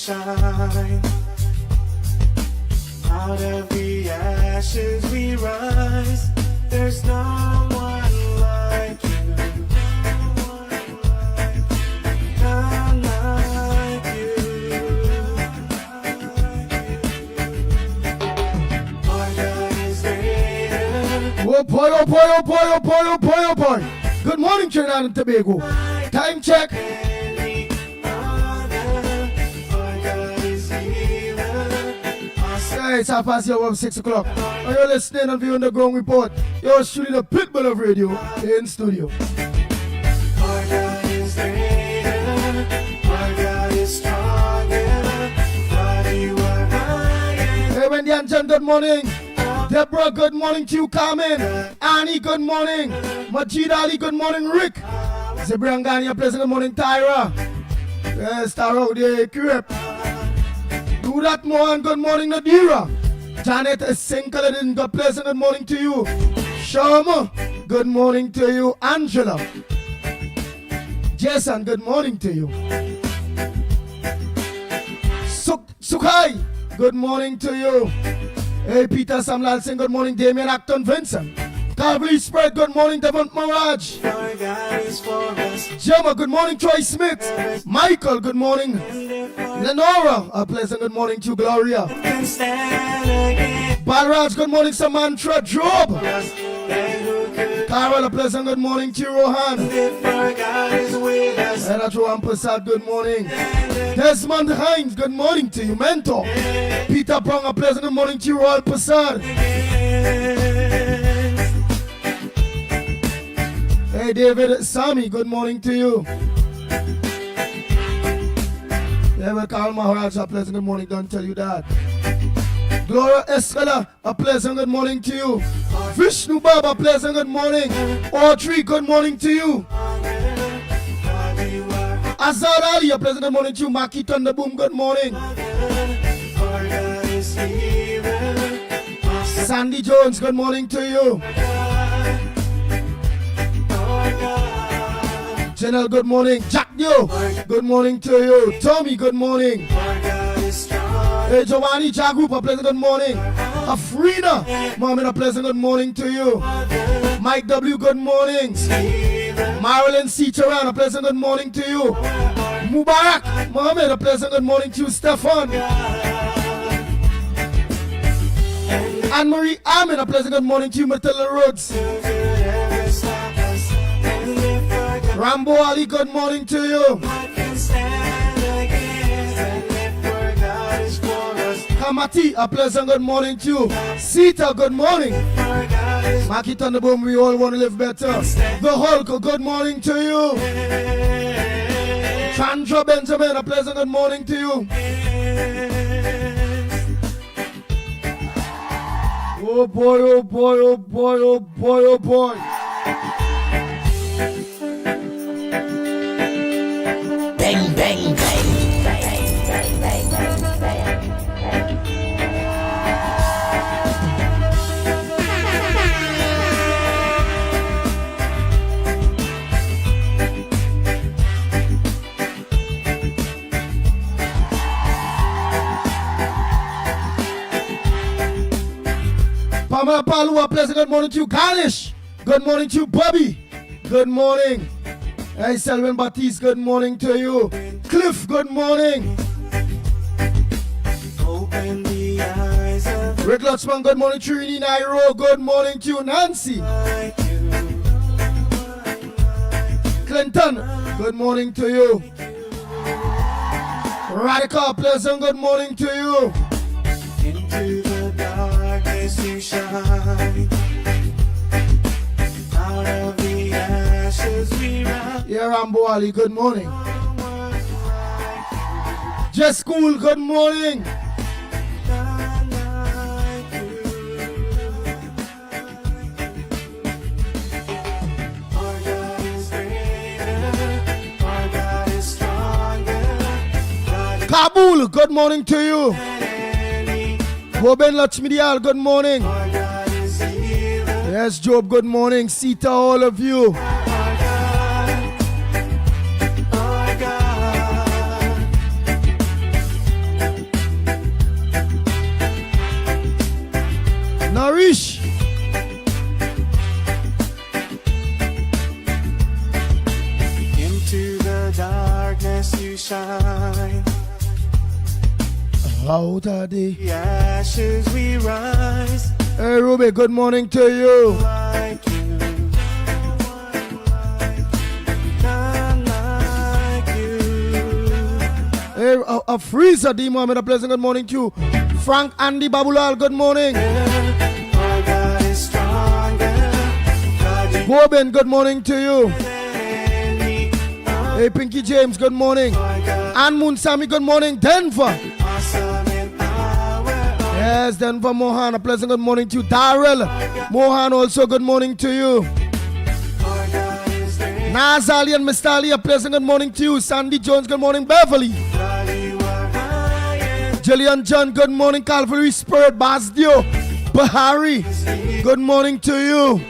shine. Out of the ashes we rise. There's no one like you. None like you. Our God is greater. Oh boy, oh boy, oh boy, oh boy, oh boy, oh boy. Good morning, Trinidad and Tobago. Time check. It's half past the hour of 6 o'clock. And you're listening and viewing the Ground Report. You're shooting the Pitbull of radio in studio. Our God is greater. Our God is stronger. God, you are higher. Hey, Wendy and John, good morning. Deborah, good morning to you, Carmen. Annie, good morning. Majid Ali, good morning. Rick. Zibriangani, pleasant good morning. Tyra. Yes, Tyra, the crib. Do that more and good morning, Nadira. Janet Sinkaladin, good pleasant good morning to you. Sharma, good morning to you. Angela. Jason, good morning to you. Sukhai, good morning to you. Hey, Peter Samlal Singh, good morning. Damien Acton Vincent. Calvary Spread, good morning. Devon Mirage. Our God is for us. Gemma, good morning. Troy Smith. Michael, good morning. Lenora, a pleasant good morning to Gloria. Can stand again. Balraj, good morning. Samantha Job. Carol, a pleasant good morning to Rohan. If our God is with us. And Joan Passad, good morning. Desmond Hines, good morning to you. Mentor. Peter Brown, a pleasant good morning to you. Royal Passad. Hey, David Sami, good morning to you. David Karl Maharaj, a pleasant good morning. Don't tell you that. Gloria Escala, a pleasant good morning to you. Vishnu Baba, a pleasant good morning. Audrey, good morning to you. Azad Ali, a pleasant good morning to you. Maki Thunderboom, good morning. Sandy Jones, good morning to you. Janelle, good morning. Jack Dio, good morning to you. Tommy, good morning. Hey, Giovanni Jagrup, a pleasant good morning. Afrida, Mohammed, a pleasant good morning to you. Mike W, good morning. Marilyn C. Charan, a pleasant good morning to you. Mubarak, Mohammed, a pleasant good morning to you. Stefan. Anne-Marie Ahmed, a pleasant good morning to you. Matilda Rhodes. Rambo Ali, good morning to you. Kamati, a pleasant good morning to you. Sita, good morning. Maki Thunderboom, we all want to live better. The Hulk, a good morning to you. Chandra Benjamin, a pleasant good morning to you. Oh boy, oh boy, oh boy, oh boy, oh boy. Bang, bang, bang. Pamela Palua, pleasant good morning to you. Garnish, good morning to you. Bobby, good morning. Hey, Selwyn Batiste, good morning to you. Cliff, good morning. Open the eyes of Rick Lutzman, good morning. Trini Nairo, good morning to you. Nancy. Clinton, good morning to you. Radical, pleasant good morning to you. Into the darkness you shine. Out of the ashes we rise. Yeah, Rambo Ali, good morning. Just Cool, good morning. Kabul, good morning to you. Boben Lachmidial, good morning. Yes, Job, good morning. Sita, all of you. shine. Out of the ashes we rise. Hey Ruby, good morning to you. Like you. None like you. Hey, a freezer, D Mohammed, a pleasant good morning to you. Frank Andy Babulal, good morning. Our God is stronger. Gobin, good morning to you. Hey Pinky James, good morning. Ann Moon Sammy, good morning. Denver. Yes, Denver Mohan, a pleasant good morning to you. Darrell Mohan, also good morning to you. Nazali and Mr. Ali, a pleasant good morning to you. Sandy Jones, good morning. Beverly. Jillian John, good morning. Calvary Spirit, Basdio. Bahari, good morning to you.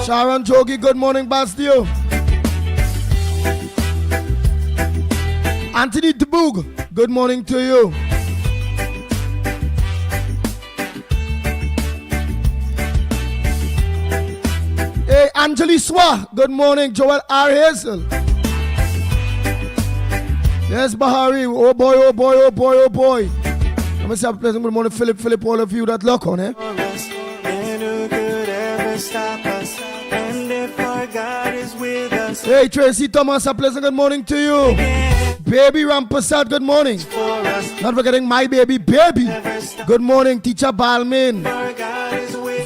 Sharon Jogi, good morning, Basdio. Anthony Deboog, good morning to you. Hey, Anjali Swa, good morning. Joel R. Hazel. Yes, Bahari. Oh boy, oh boy, oh boy, oh boy. Let me say a pleasant good morning, Philip, all of you that look on, eh? And who could ever stop us? And if our God is with us. Hey, Tracy Thomas, a pleasant good morning to you. Baby Rampasad, good morning. Not forgetting my baby. Good morning, Teacher Balmain.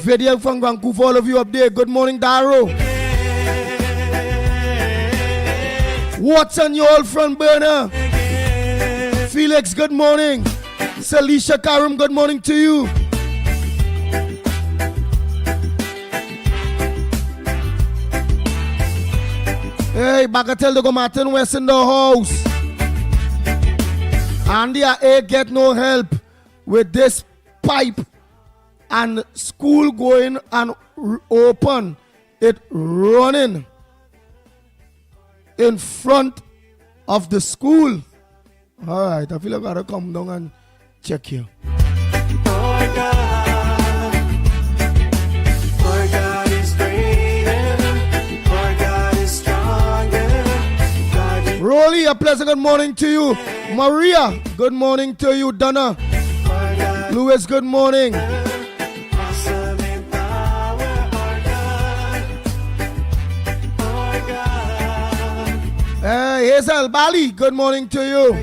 Video from Vancouver, all of you up there. Good morning, Daro. Watson, your old friend burner. Felix, good morning. Salisha Karim, good morning to you. Hey, Bagatelle de Martin West in the house. Andy A get no help with this pipe and school going and open. It running in front of the school. All right, I feel like I gotta come down and check here. Rolly, a pleasant good morning to you. Maria, good morning to you. Donna, Louis, good morning. Hey, Hazel Bali, good morning to you.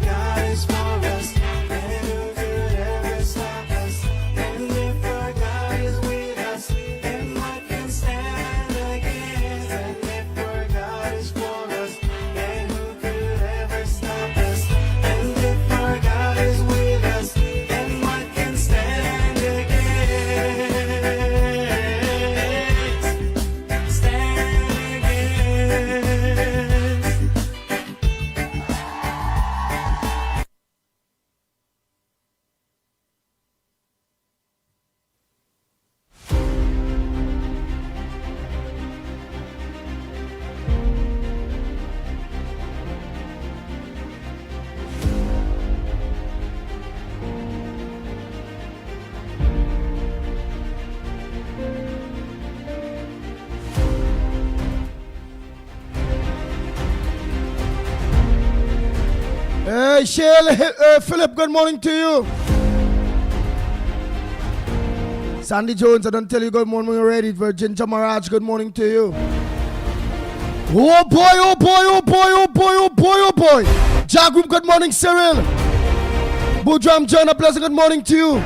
Hey, Shale, Philip, good morning to you. Sandy Jones, I don't tell you good morning when you're ready. Virgin Jamaraj, good morning to you. Oh boy, oh boy, oh boy, oh boy, oh boy, oh boy. Jagum, good morning, Cyril. Boudram John, a pleasant good morning to you.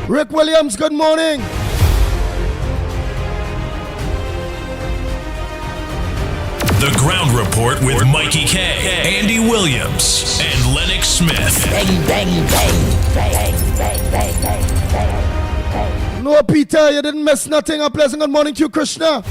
Rick Williams, good morning. The Ground Report with Mikey K, Andy Williams, and Lennox Smith. Bang, bang, bang, bang, bang, bang, bang, bang. No, Peter, you didn't miss nothing. A pleasant good morning to you, Krishna.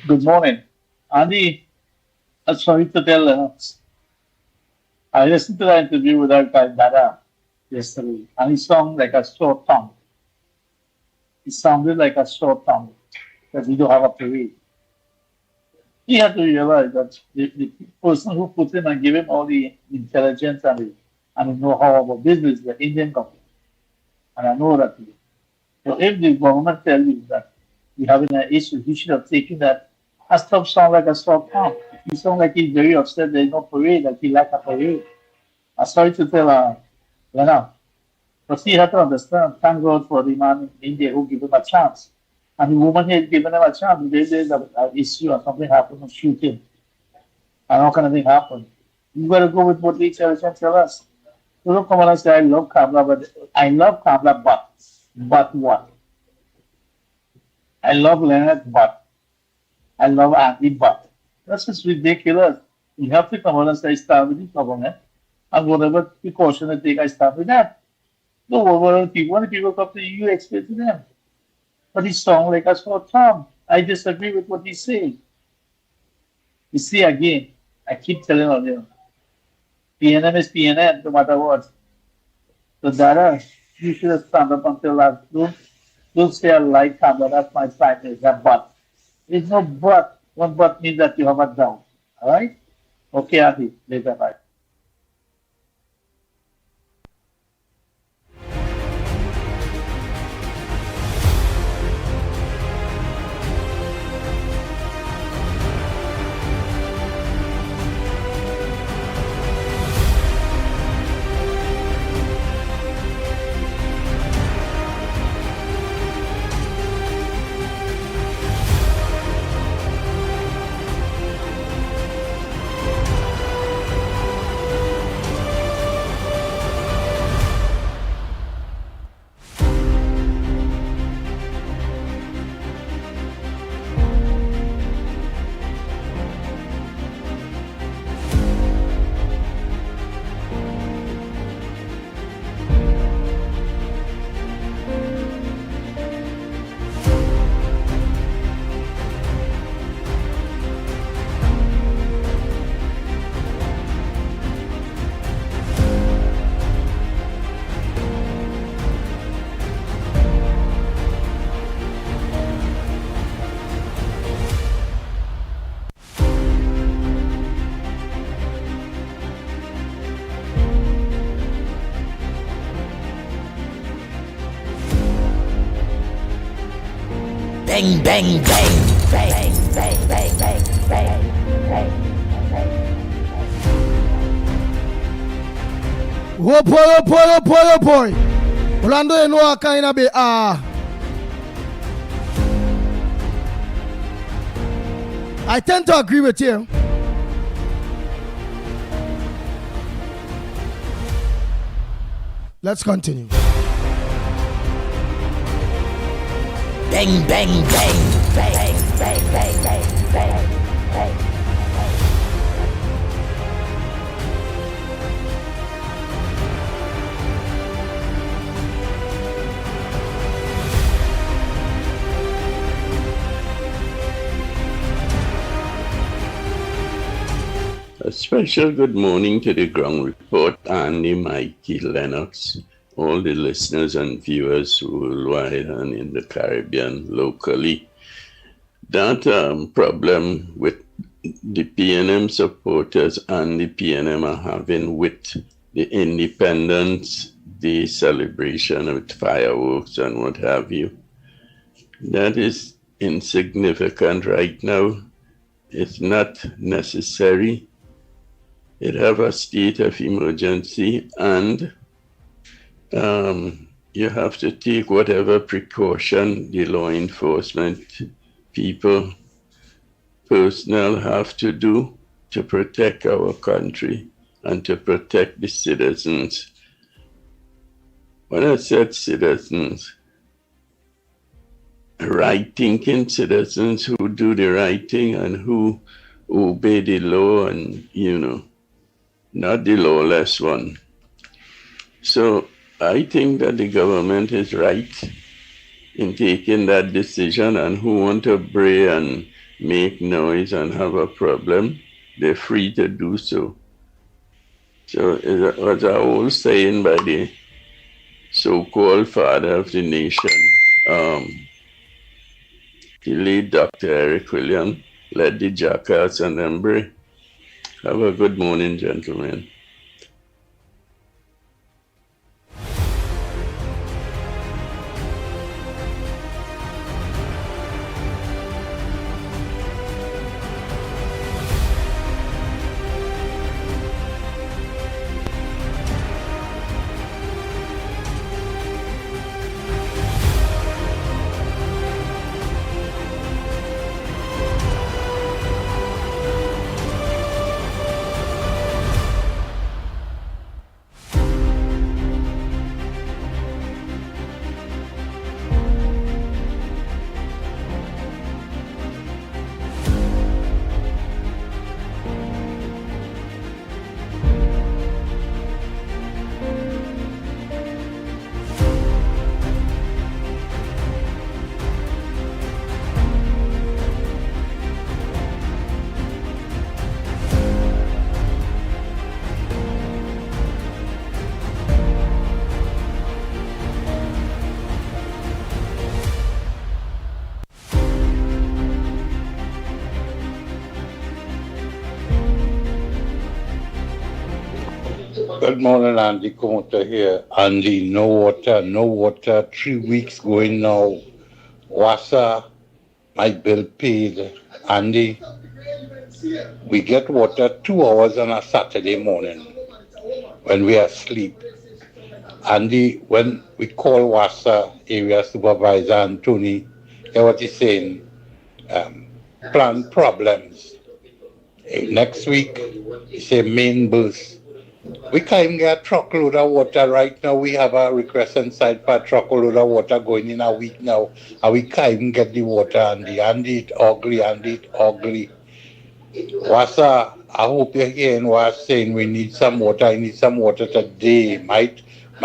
Good morning. Andy, sorry to tell Lennox. I listened to the interview with our guy Dada yesterday, and he sounded like a sore thumb. He sounded like a sore thumb that we don't have a parade. He had to realize that the person who put him and gave him all the intelligence and the know-how about business is the Indian government. And I know that. So if the government tell you that we're having an issue, he should have taken that. I stop sound like a sore thumb. He sound like he's very upset there's no parade, like he like a parade. I'm sorry to tell Lena, but he had to understand, thank God for the man in India who gave him a chance. And the woman had given him a chance. If there's an issue or something happen, shoot him. And all kind of thing happen. You gotta go with what the intelligence tell us. You don't come on and say I love Kamala, but what? I love Leonard, but I love Andy, but that's just ridiculous. You have to come on and say I stand with the government, and whatever precaution I take, I stand with that. No, when the people come to you, you explain to them. But he sounds like a sore thumb. I disagree with what he's saying. You see, again, I keep telling all you, PNM is PNM, no matter what. So, Dada, you should have stand up until that. Don't say I like Canada, that's my prime minister, but. There's no but. One but means that you have a doubt. All right? Okay, Adi, later, bye. Bang, bang, bang, bang, bang, bang, bang, bang, bang. Oh boy, oh boy, oh boy, oh boy. Orlando, you know I kind of be I tend to agree with you. Let's continue. Bang, bang, bang, bang, bang, bang, bang, bang, bang. A special good morning to the ground report, Andy, Mickie, Lennox, all the listeners and viewers worldwide and in the Caribbean locally. That problem with the PNM supporters and the PNM are having with the Independence Day celebration with fireworks and what have you, that is insignificant right now. It's not necessary. It have a state of emergency, and you have to take whatever precaution the law enforcement people, personnel have to do to protect our country and to protect the citizens. When I said citizens, right-thinking citizens who do the right thing and who obey the law and, not the lawless one. So I think that the government is right in taking that decision, and who want to bray and, make noise and have a problem, they're free to do so. So it was an old saying by the so-called father of the nation, the late Dr. Eric Williams, let the jackass and them bray. Have a good morning, gentlemen. Good morning, Andy. Kumota here. Andy, no water. 3 weeks going now. Wasa, my bill paid. Andy, we get water 2 hours on a Saturday morning when we are asleep. Andy, when we call Wasa area supervisor and Tony, hear what he's saying, plan problems. Next week, he say main burst. We can't even get a truckload of water right now. We have a request inside for a truckload of water going in a week now. And we can't even get the water, Andy. Andy, it ugly. Wasa, I hope you're hearing what I'm saying. We need some water. I need some water today. My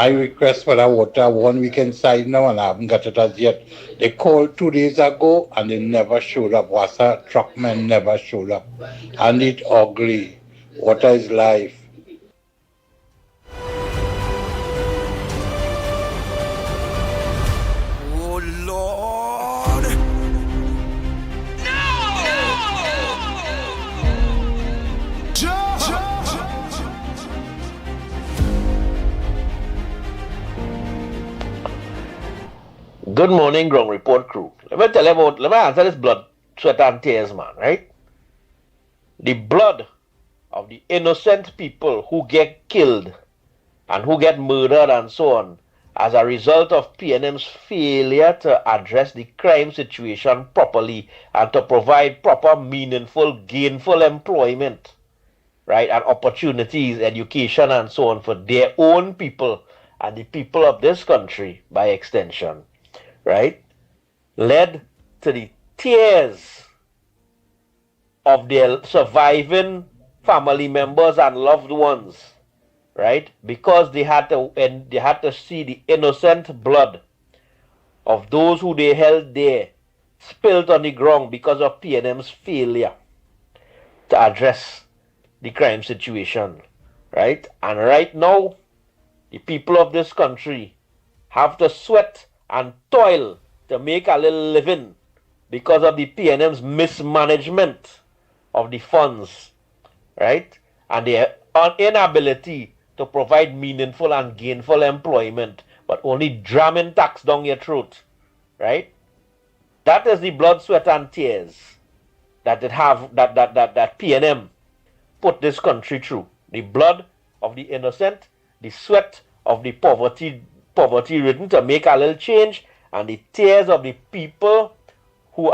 request for the water 1 week inside now, and I haven't got it as yet. They called 2 days ago, and they never showed up. Wasa, truckmen never showed up. And it ugly. Water is life. Good morning, Ground Report crew. Let me answer this blood, sweat, and tears, man, right? The blood of the innocent people who get killed and who get murdered and so on as a result of PNM's failure to address the crime situation properly and to provide proper, meaningful, gainful employment, right, and opportunities, education, and so on for their own people and the people of this country by extension, right, led to the tears of their surviving family members and loved ones, right, because they had to see the innocent blood of those who they held there spilled on the ground because of PNM's failure to address the crime situation, right? And right now, the people of this country have to sweat and toil to make a little living because of the PNM's mismanagement of the funds, right? And their inability to provide meaningful and gainful employment, but only dramming tax down your throat, right? That is the blood, sweat, and tears that PNM put this country through. The blood of the innocent, the sweat of the poverty-ridden to make a little change, and the tears of the people who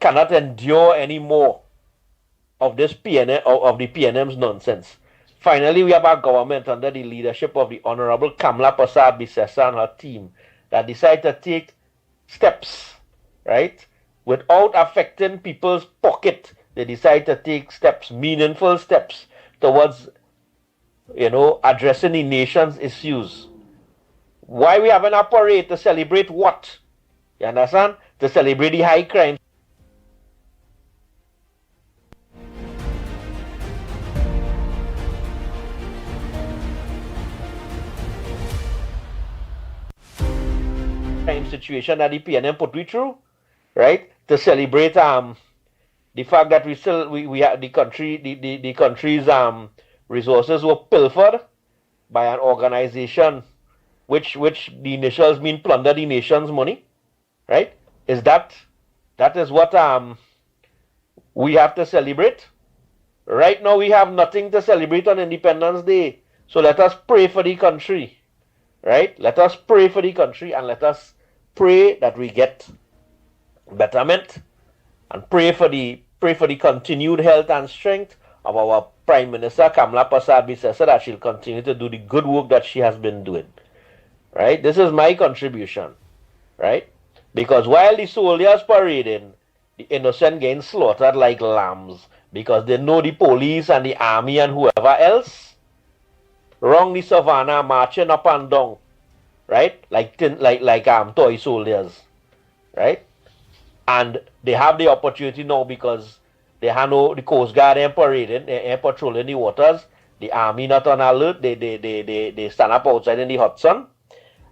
cannot endure any more of this of the PNM's nonsense. Finally, we have a government under the leadership of the Honorable Kamla Prasad Bisesa and her team that decide to take steps, right, without affecting people's pocket. They decide to take steps, meaningful steps, towards, addressing the nation's issues. Why we having a parade to celebrate what? You understand? To celebrate the high crime. situation that the PNM put we through, right? To celebrate the fact that we have the country's resources were pilfered by an organization which the initials mean plunder the nation's money, right? That is what we have to celebrate. Right now we have nothing to celebrate on Independence Day. So let us pray for the country, right? Let us pray for the country and let us pray that we get betterment and pray for the continued health and strength of our Prime Minister Kamala Persad-Bissessar, that she'll continue to do the good work that she has been doing, right? This is my contribution, right? Because while the soldiers parading, the innocent getting slaughtered like lambs because they know the police and the army and whoever else wrong the savannah marching up and down, right? Like toy soldiers, right? And they have the opportunity now because they have the Coast Guard and parading, and patrolling the waters. The army not on alert. They stand up outside in the hot sun,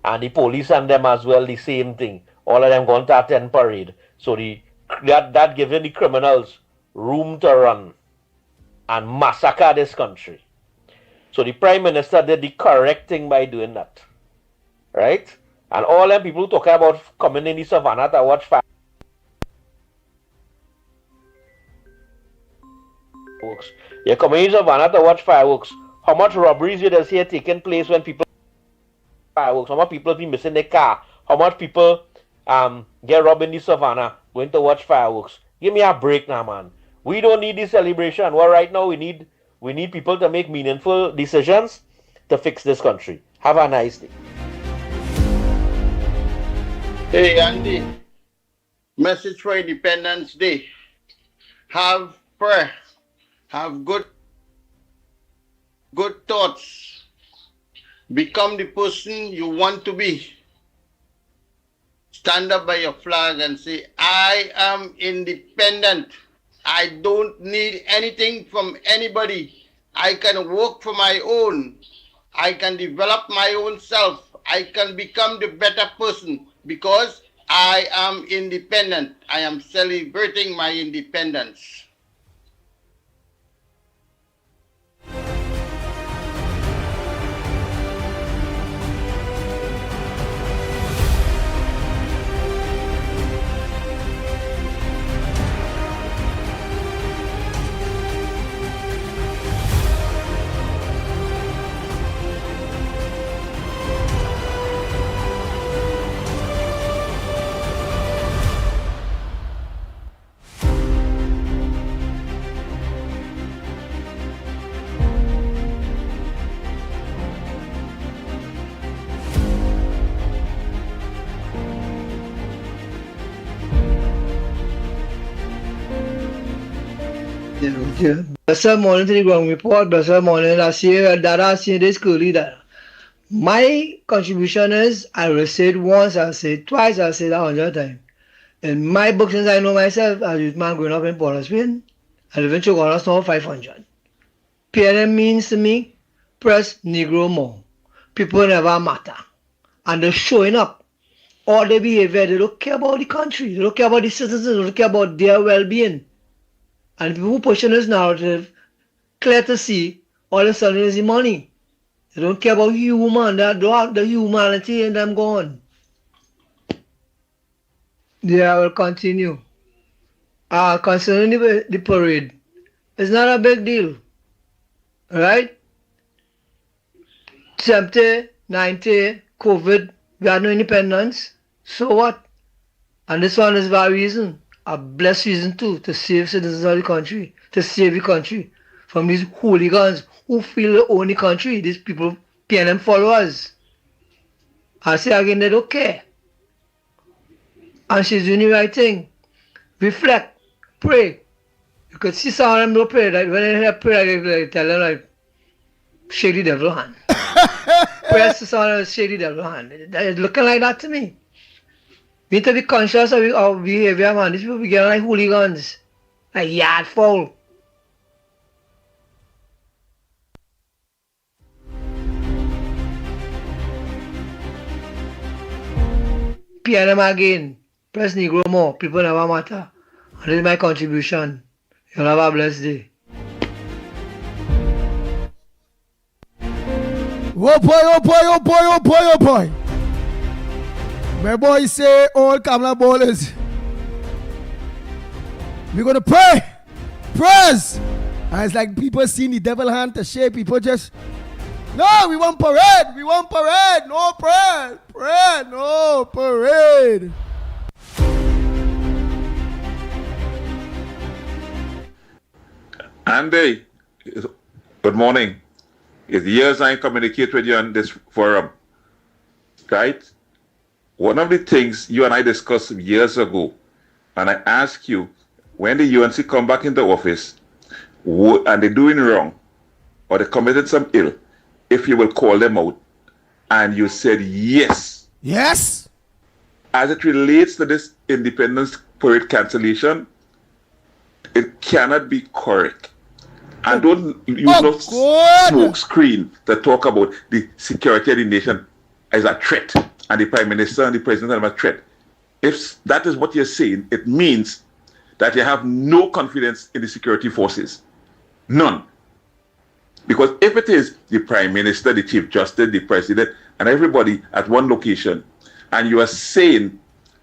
and the police and them as well the same thing. All of them going to attend parade. So that giving the criminals room to run and massacre this country. So the Prime Minister did the correct thing by doing that, right? And all them people talking about coming in the savannah to watch fireworks. You're coming in the savannah to watch fireworks. How much robberies you just hear taking place when people fireworks? How much people be missing their car? How much people get robbed in the savannah going to watch fireworks? Give me a break now, man. We don't need this celebration. Well, right now we need people to make meaningful decisions to fix this country. Have a nice day. Hey, Andy. Message for Independence Day. Have prayer. Have good thoughts. Become the person you want to be. Stand up by your flag and say, I am independent. I don't need anything from anybody. I can work for my own. I can develop my own self. I can become the better person because I am independent. I am celebrating my independence. Blessed morning to the ground report, blessed morning. I see Dada, I see this clearly that my contribution is, I will say it once, I'll say it twice, I'll say it 100 times. In my book, since I know myself, as a youth man growing up in Port of Spain, I live in Chogona, Snow 500. PNM means to me, press Negro more. People never matter. And they're showing up. All their behavior, they don't care about the country, they don't care about the citizens, they don't care about their well-being. And people who pushing this narrative, clear to see, all of a sudden is the money. They don't care about human, the humanity in them gone. Yeah, I will continue. Concerning the parade, it's not a big deal. Right? 70, 90, COVID, we had no independence. So what? And this one is for a reason. A blessed reason too, to save citizens of the country, to save the country from these hooligans who feel they own the country, these people, PNM followers. I say again, they don't care. And she's doing the right thing. Reflect, pray. You could see some of them don't pray. Like when they hear pray, they tell them like, shake the devil hand. Press to someone else, shake the devil hand. It's looking like that to me. We need to be conscious of our behavior, man. These people be getting like hooligans, like yard foul. PNM again. Press Negro more. People never matter. And this is my contribution. You'll have a blessed day. Oh boy, oh boy, oh boy, oh boy, oh boy. My boy say all Kamla ballers. We're gonna pray. Praise. And it's like people seeing the devil hand to shake. People just, no, we want parade. We want parade. No parade. Parade. No parade. Andy, good morning. It's years I communicate with you on this forum, right? One of the things you and I discussed years ago, and I asked you, when the UNC come back into office, and they're doing wrong, or they committed some ill, if you will call them out, and you said yes. Yes. As it relates to this Independence Parade cancellation, it cannot be correct. And don't use no smoke screen to talk about the security of the nation as a threat, and the Prime Minister and the President are a threat. If that is what you're saying, it means that you have no confidence in the security forces. None. Because if it is the Prime Minister, the Chief Justice, the President, and everybody at one location, and you are saying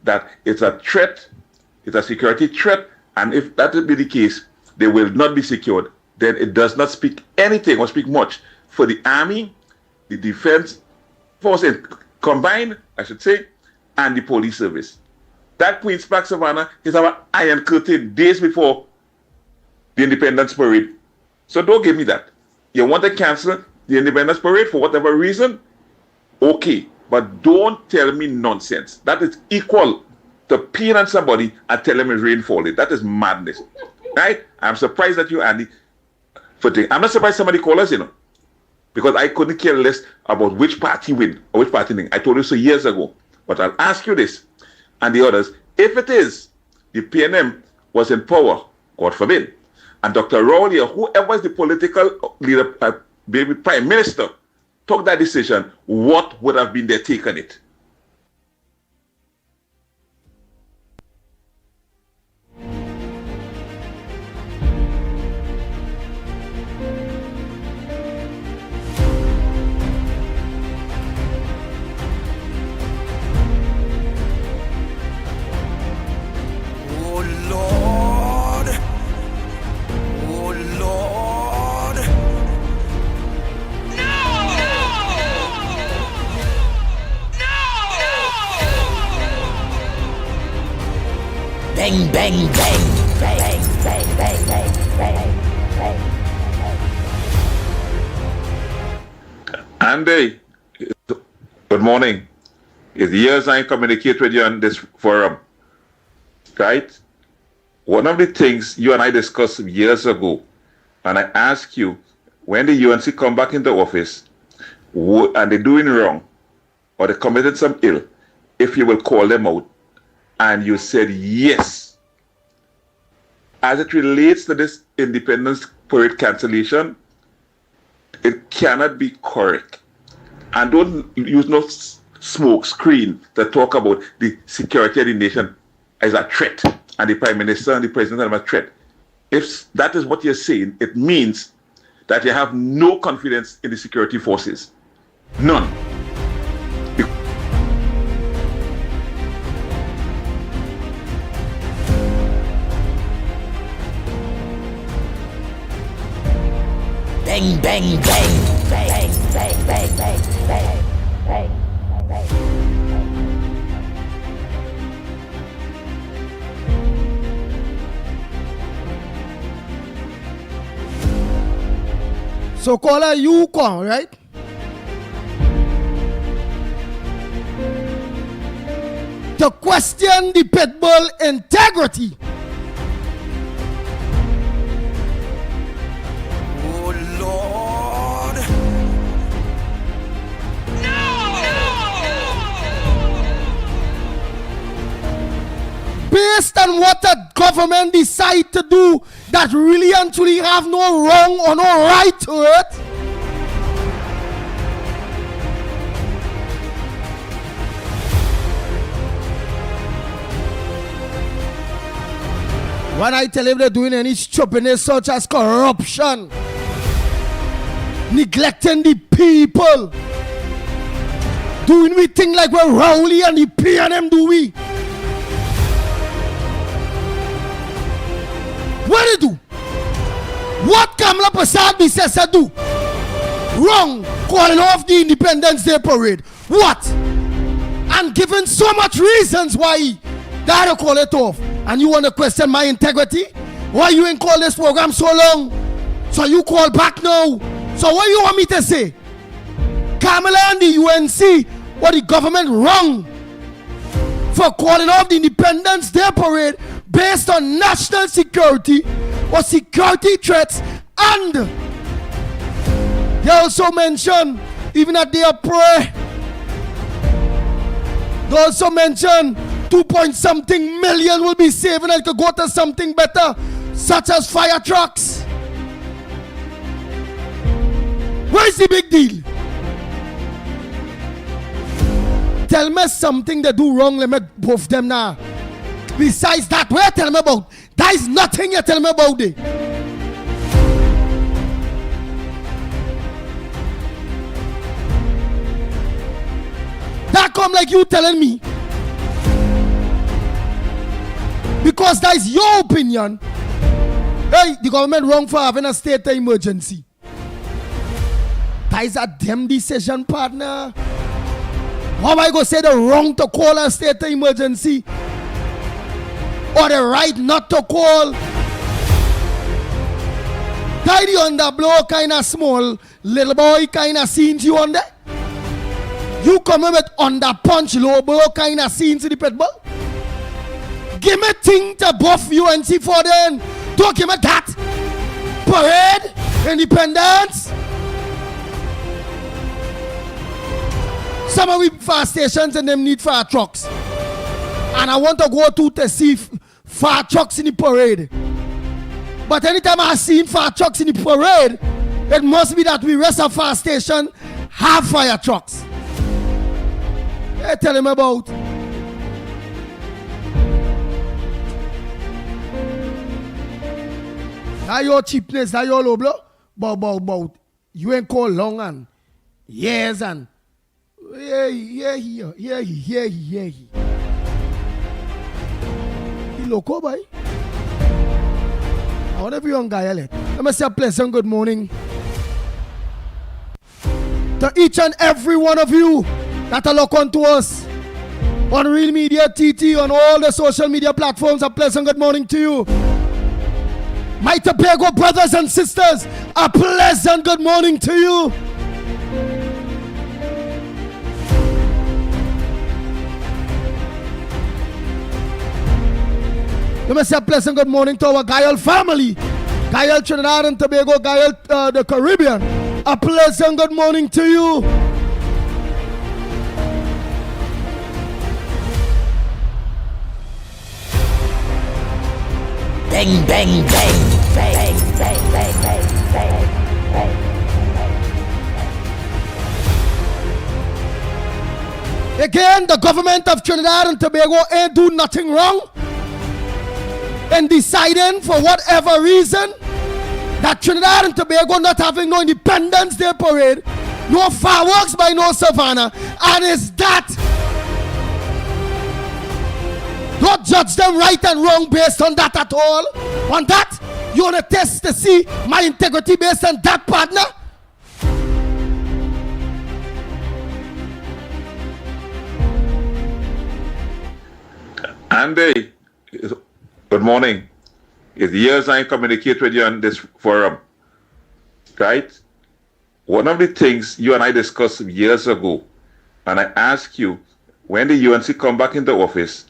that it's a threat, it's a security threat, and if that will be the case, they will not be secured, then it does not speak anything or speak much for the Army, the Defense Forces combined, I should say, and the police service. That Queen's Park Savannah is our iron curtain days before the Independence Parade. So don't give me that. You want to cancel the Independence Parade for whatever reason? Okay, but don't tell me nonsense. That is equal to peeing on somebody and telling them it's rain falling. That is madness, right? I'm surprised that you, Andy, I'm not surprised somebody called us, because I couldn't care less about which party win or which party win. I told you so years ago. But I'll ask you this, and the others, if it is the PNM was in power, God forbid, and Dr. Rowley or whoever is the political leader, maybe Prime Minister, took that decision, what would have been their take on it? Bang, bang, bang, bang, bang, bang, bang, bang, bang. Andy, good morning. It's years I communicate with you on this forum, right? One of the things you and I discussed years ago, and I asked you, when the UNC come back into office, and they're doing wrong, or they committed some ill, if you will call them out, and you said yes. As it relates to this Independence Parade cancellation, it cannot be correct. And don't use no smoke screen to talk about the security of the nation as a threat, and the Prime Minister and the President are a threat. If that is what you're saying, it means that you have no confidence in the security forces. None. Bang, bang, bang, bang, bang, bang, bang, bang, bang, bang. So caller, you call, right? To question the Pitbull integrity. Based on what the government decide to do that really and truly have no wrong or no right to it. When I tell him they're doing any stupidness such as corruption, neglecting the people, doing we thing like we're Rowley and the P&M do we? What they do? What Kamala Prasad Bissessa do? Wrong, calling off the Independence Day parade. What? And given so much reasons why they had to call it off. And you want to question my integrity? Why you ain't call this program so long? So you call back now? So what you want me to say? Kamala and the UNC or the government wrong for calling off the Independence Day parade based on national security or security threats, and they also mention even at their prayer, they also mention 2-point-something million will be saved and to go to something better, such as fire trucks. Where's the big deal? Tell me something they do wrong, let me both them now. Besides that, what you tell me about? There is nothing you tell me about it. That come like you telling me. Because that is your opinion. Hey, the government wrong for having a state of emergency. That is a damn decision, partner. How am I going to say the wrong to call a state of emergency? Or the right not to call? That the underblow kind of small, little boy kind of scenes you on there? You come in with under-punch, low blow kind of scenes in the Pitbull? Give me thing to buff UNC for then. Don't give me that. Parade, independence. Some of we fire stations and them need fire trucks. And I want to go to see fire trucks in the parade. But anytime I see fire trucks in the parade, it must be that we rest of fire station have fire trucks. Hey, tell him about. That your cheapness, that your low blow. But you ain't called long and years and yeah. He loco, boy. I want every young guy, let me say a pleasant good morning to each and every one of you that are look on to us on Real Media TT, on all the social media platforms. A pleasant good morning to you. My Tobago brothers and sisters, a pleasant good morning to you. Let me say a pleasant good morning to our Guyal family, Guyal Trinidad and Tobago, Guyal the Caribbean. A pleasant good morning to you. Bang, bang, bang, bang, bang, bang, bang, bang, bang. Again, the government of Trinidad and Tobago ain't do nothing wrong in deciding for whatever reason that Trinidad and Tobago not having no Independence Day parade, no fireworks by no Savannah, and is that don't judge them right and wrong based on that at all. On that, you want to test to see my integrity based on that, partner? Andy, good morning. It's years I communicate with you on this forum, right? One of the things you and I discussed years ago, and I asked you, when the UNC come back into office,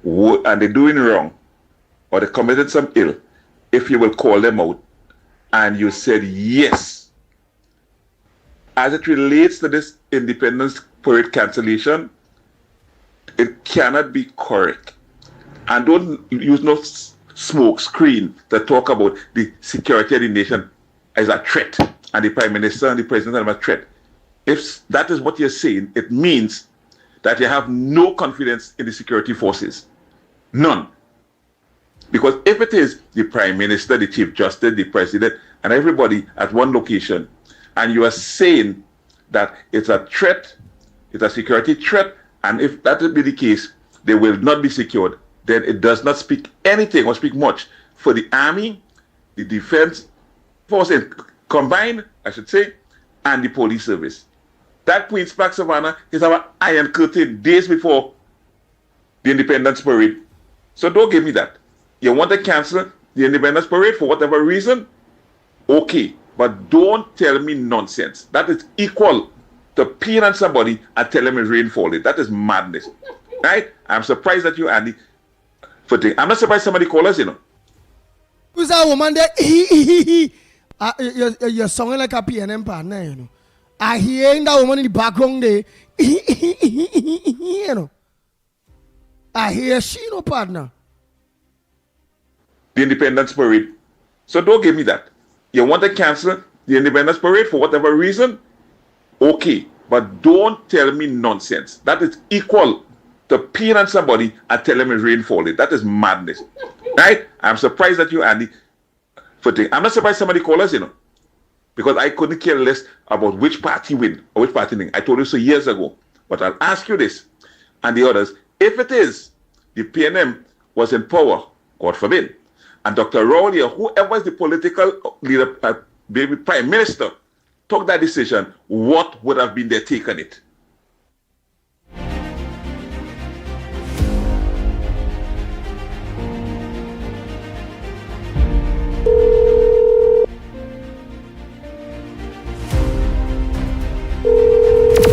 and they're doing wrong, or they committed some ill, if you will call them out, and you said yes. As it relates to this Independence Parade cancellation, it cannot be correct. And don't use no smoke screen to talk about the security of the nation as a threat, and the Prime Minister and the President are a threat. If that is what you're saying, it means that you have no confidence in the security forces. None. Because if it is the Prime Minister, the Chief Justice, the President, and everybody at one location, and you are saying that it's a threat, it's a security threat, and if that will be the case, they will not be secured, then it does not speak anything or speak much for the Army, the Defense Force combined, I should say, and the police service. That Queen's Park Savannah is our iron curtain days before the Independence Parade. So don't give me that. You want to cancel the Independence Parade for whatever reason? Okay, but don't tell me nonsense. That is equal to peeing on somebody and telling me rain falling. That is madness. Right? I'm surprised that you, Andy, I'm not surprised somebody called us, Who's that woman there? You're sounding like a PNM partner, I hear that woman in the background there. I hear she no partner. The Independence Parade. So don't give me that. You want to cancel the Independence Parade for whatever reason? Okay, but don't tell me nonsense. That is equal to peeing on somebody and telling me rain falling. That is madness. Right? I'm surprised that you, Andy, I'm not surprised somebody called us, because I couldn't care less about which party win or which party win. I told you so years ago. But I'll ask you this and the others. If it is the PNM was in power, God forbid, and Dr. Rowley or whoever is the political leader, maybe Prime Minister, took that decision, what would have been their take on it?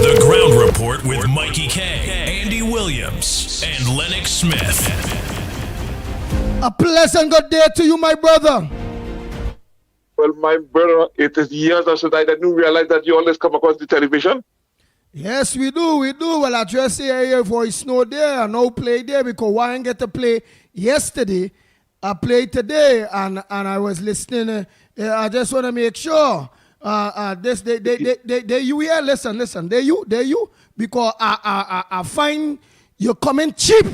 The Ground Report with Mikey K, Andy Williams, and Lennox Smith. A pleasant good day to you, my brother. Well, my brother, it is years since I didn't realize that you always come across the television. Yes, we do. Well, I just say your voice no there, no play there, because why didn't get to play yesterday? I played today, and I was listening. I just want to make sure. They you here? Listen. They you, because I find you coming cheap.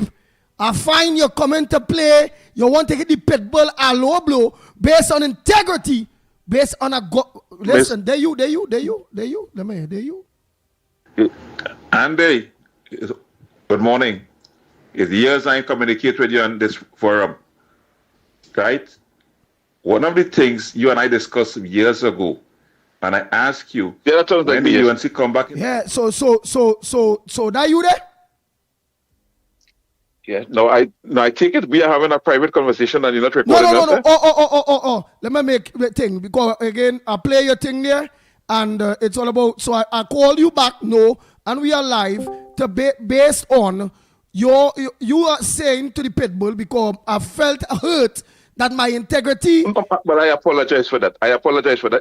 I find you coming to play. You want to hit the Pitbull a low blow based on integrity, based on a listen. They you. Let me hear. They you. Andy, good morning. It's years I communicate with you on this forum, right? One of the things you and I discussed years ago, and I asked you, when the UNC come back? Yeah. So that you there? Yeah. No, I take it we are having a private conversation and you're not recording us. No. Oh. Let me make the thing, because again I play your thing there, and it's all about. So I call you back. No, and we are live to based on you are saying to the Pitbull, because I felt hurt that my integrity. But I apologize for that.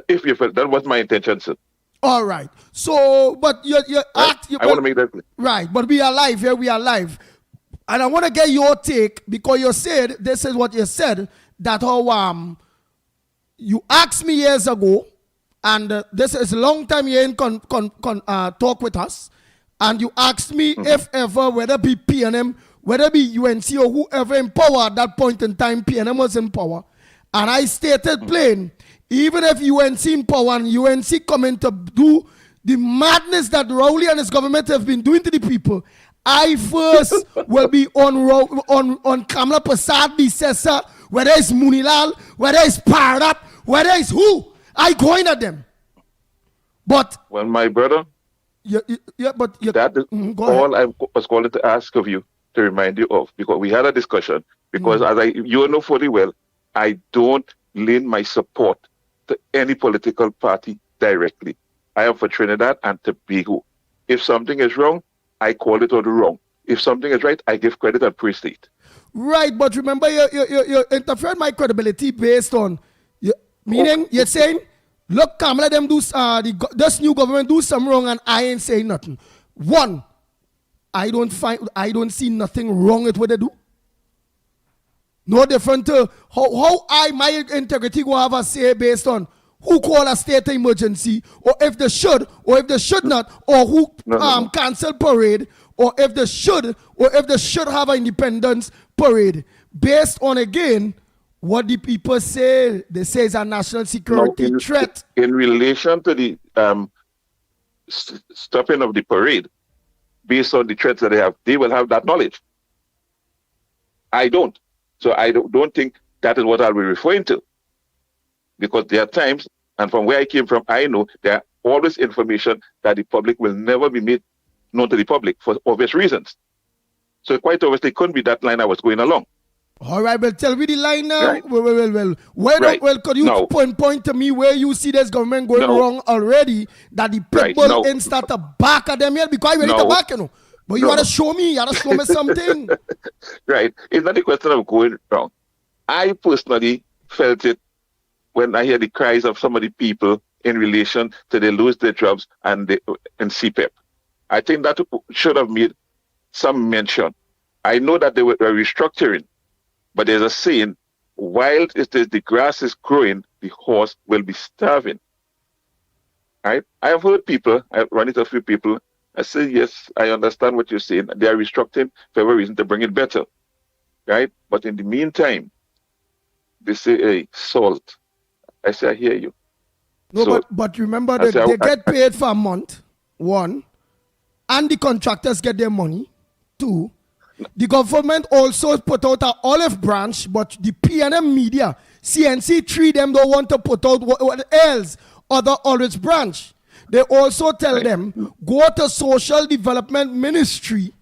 If you felt that was my intention, sir. All right. So, but you right? I want to make that clear. Right, but we are live here. We are live. And I want to get your take, because you said, this is what you said, that how you asked me years ago, and this is a long time you ain't talk with us, and you asked me if ever, whether be PNM, whether be UNC or whoever in power at that point in time, PNM was in power, and I stated plain, even if UNC in power and UNC coming to do the madness that Rowley and his government have been doing to the people, I first will be on Kamala Prasad, the Cesar, whether it's Munilal, whether it's Parap, whether it's who, I going at them. But well, my brother, that is all I was calling to ask of you, to remind you of, because we had a discussion. Because as you know fully well, I don't lend my support to any political party directly. I am for Trinidad and Tobago. If something is wrong, I call it all wrong. If something is right, I give credit and praise it. Right, but remember, you interfered my credibility based on, meaning you're saying, look, Kamala, them do this new government do something wrong, and I ain't saying nothing. One, I don't see nothing wrong with what they do. No different to how my integrity will have a say based on who call a state of emergency, or if they should, or if they should not, or who cancel parade, or if they should have an independence parade. based on, again, what the people say. They say it's a national security threat. In relation to the stopping of the parade, based on the threats that they will have that knowledge. I don't. So I don't think that is what I'll be referring to. Because there are times, and from where I came from, I know there are always information that the public will never be made known to the public for obvious reasons. So quite obviously, it couldn't be that line I was going along. All right, well, tell me the line now. Right. Well, could you point to me where you see this government going wrong already, that the Pitbull ain't start to back at them yet? Because I ready to back, you know. But you gotta show me, something. Right. It's not a question of going wrong. I personally felt it when I hear the cries of some of the people in relation to they lose their jobs and CPEP. I think that should have made some mention. I know that they were restructuring, but there's a saying, while the grass is growing, the horse will be starving. Right? I have heard people, I run into a few people, I say, yes, I understand what you're saying. They are restructuring for every reason to bring it better. Right? But in the meantime, they say, hey, salt. I say, I hear you. No, so, but remember, they get paid for a month, one, and the contractors get their money, two. The government also put out an olive branch, but the PNM media, CNC3, them don't want to put out what else, other olive branch. They also tell them, go to Social Development Ministry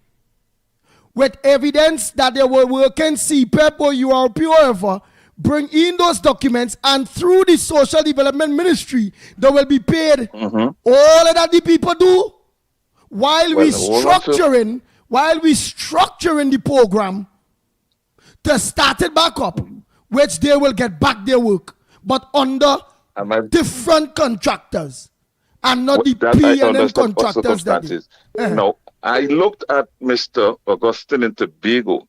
with evidence that they were working CPEP or URP or whatever, bring in those documents, and through the Social Development Ministry, they will be paid. All of that the people do while we structuring the program to start it back up, which they will get back their work, but under different contractors and not the PNM contractors. No, I looked at Mr. Augustine in Tobago,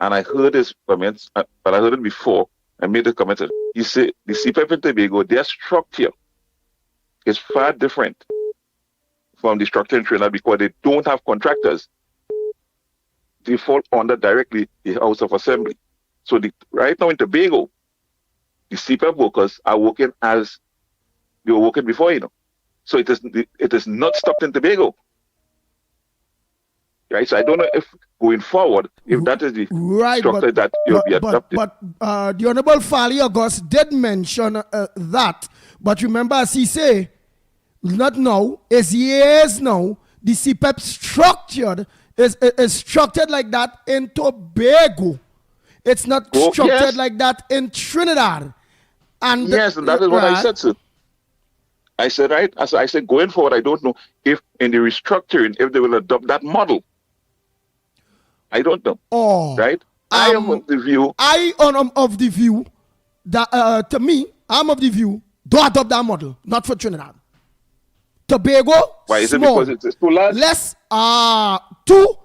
and I heard his comments, but I heard it before. I made a comment. He said the CPEP in Tobago, their structure is far different from the structure in Trinidad because they don't have contractors. They fall under directly the House of Assembly. So right now in Tobago, the CPEP workers are working as they were working before, you know. So it is not stopped in Tobago. Right, so I don't know if going forward, if that is the structure that will be adopted. But the Honorable Fali August did mention that. But remember, as he say, not now, it's years now, the CPEP is structured like that in Tobago. It's not structured like that in Trinidad. And yes, and that is what I said, sir. I said, right? As I said, going forward, I don't know if in the restructuring, if they will adopt that model. I don't know. Right? I am of the view. Of the view that, to me, I'm of the view, don't adopt that model, not for Trinidad. Tobago, why is small. It because it's too large? Less, two,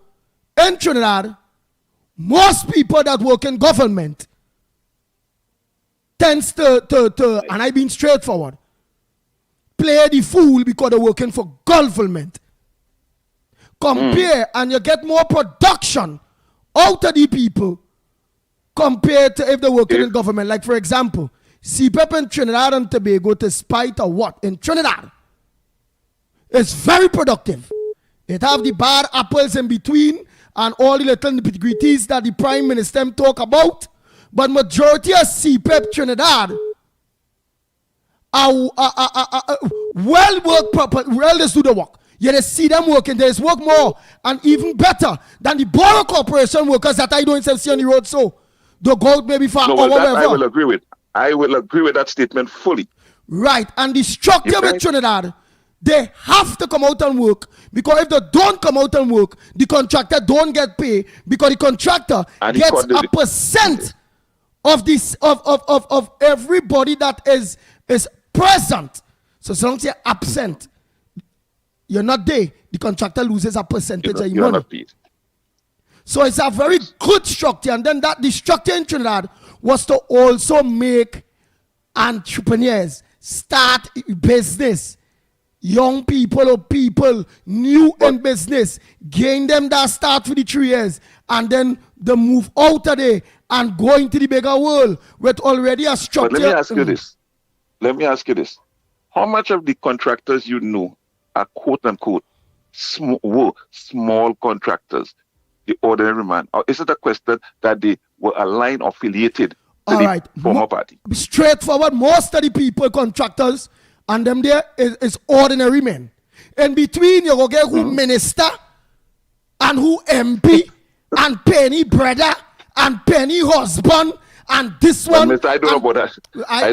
in Trinidad, most people that work in government tends to and I being straightforward, play the fool because they're working for government. Compare and you get more production out of the people compared to if they're working in government. Like, for example, CPEP in Trinidad and Tobago, despite of what? In Trinidad, it's very productive. It have the bad apples in between and all the little nitty-gritties that the Prime Minister talk about. But majority of CPEP Trinidad are well work proper, well they do the work. Yeah, they see them working, they work more and even better than the Borough Corporation workers that I don't see on the road. So they go maybe for that I will agree with. I will agree with that statement fully. Right, and the structure with Trinidad, they have to come out and work, because if they don't come out and work, the contractor don't get paid, because the contractor gets a percent of this of everybody that is present. So long as you're absent, you're not there, the contractor loses a percentage of your money. So it's a very good structure. And then the structure in Trinidad was to also make entrepreneurs start business young people or people new in business, gain them that start for the 3 years, and then they move out of there and go into the bigger world with already a structure. But let me ask you this. Let me ask you this. How much of the contractors you know are quote unquote small contractors, the ordinary man? Or is it a question that they were aligned or affiliated to the former party? Straightforward, most of the people, contractors, and them there is ordinary men. In between, you go get who minister and who MP and penny brother and penny husband and this one. Mr. I don't know about that. I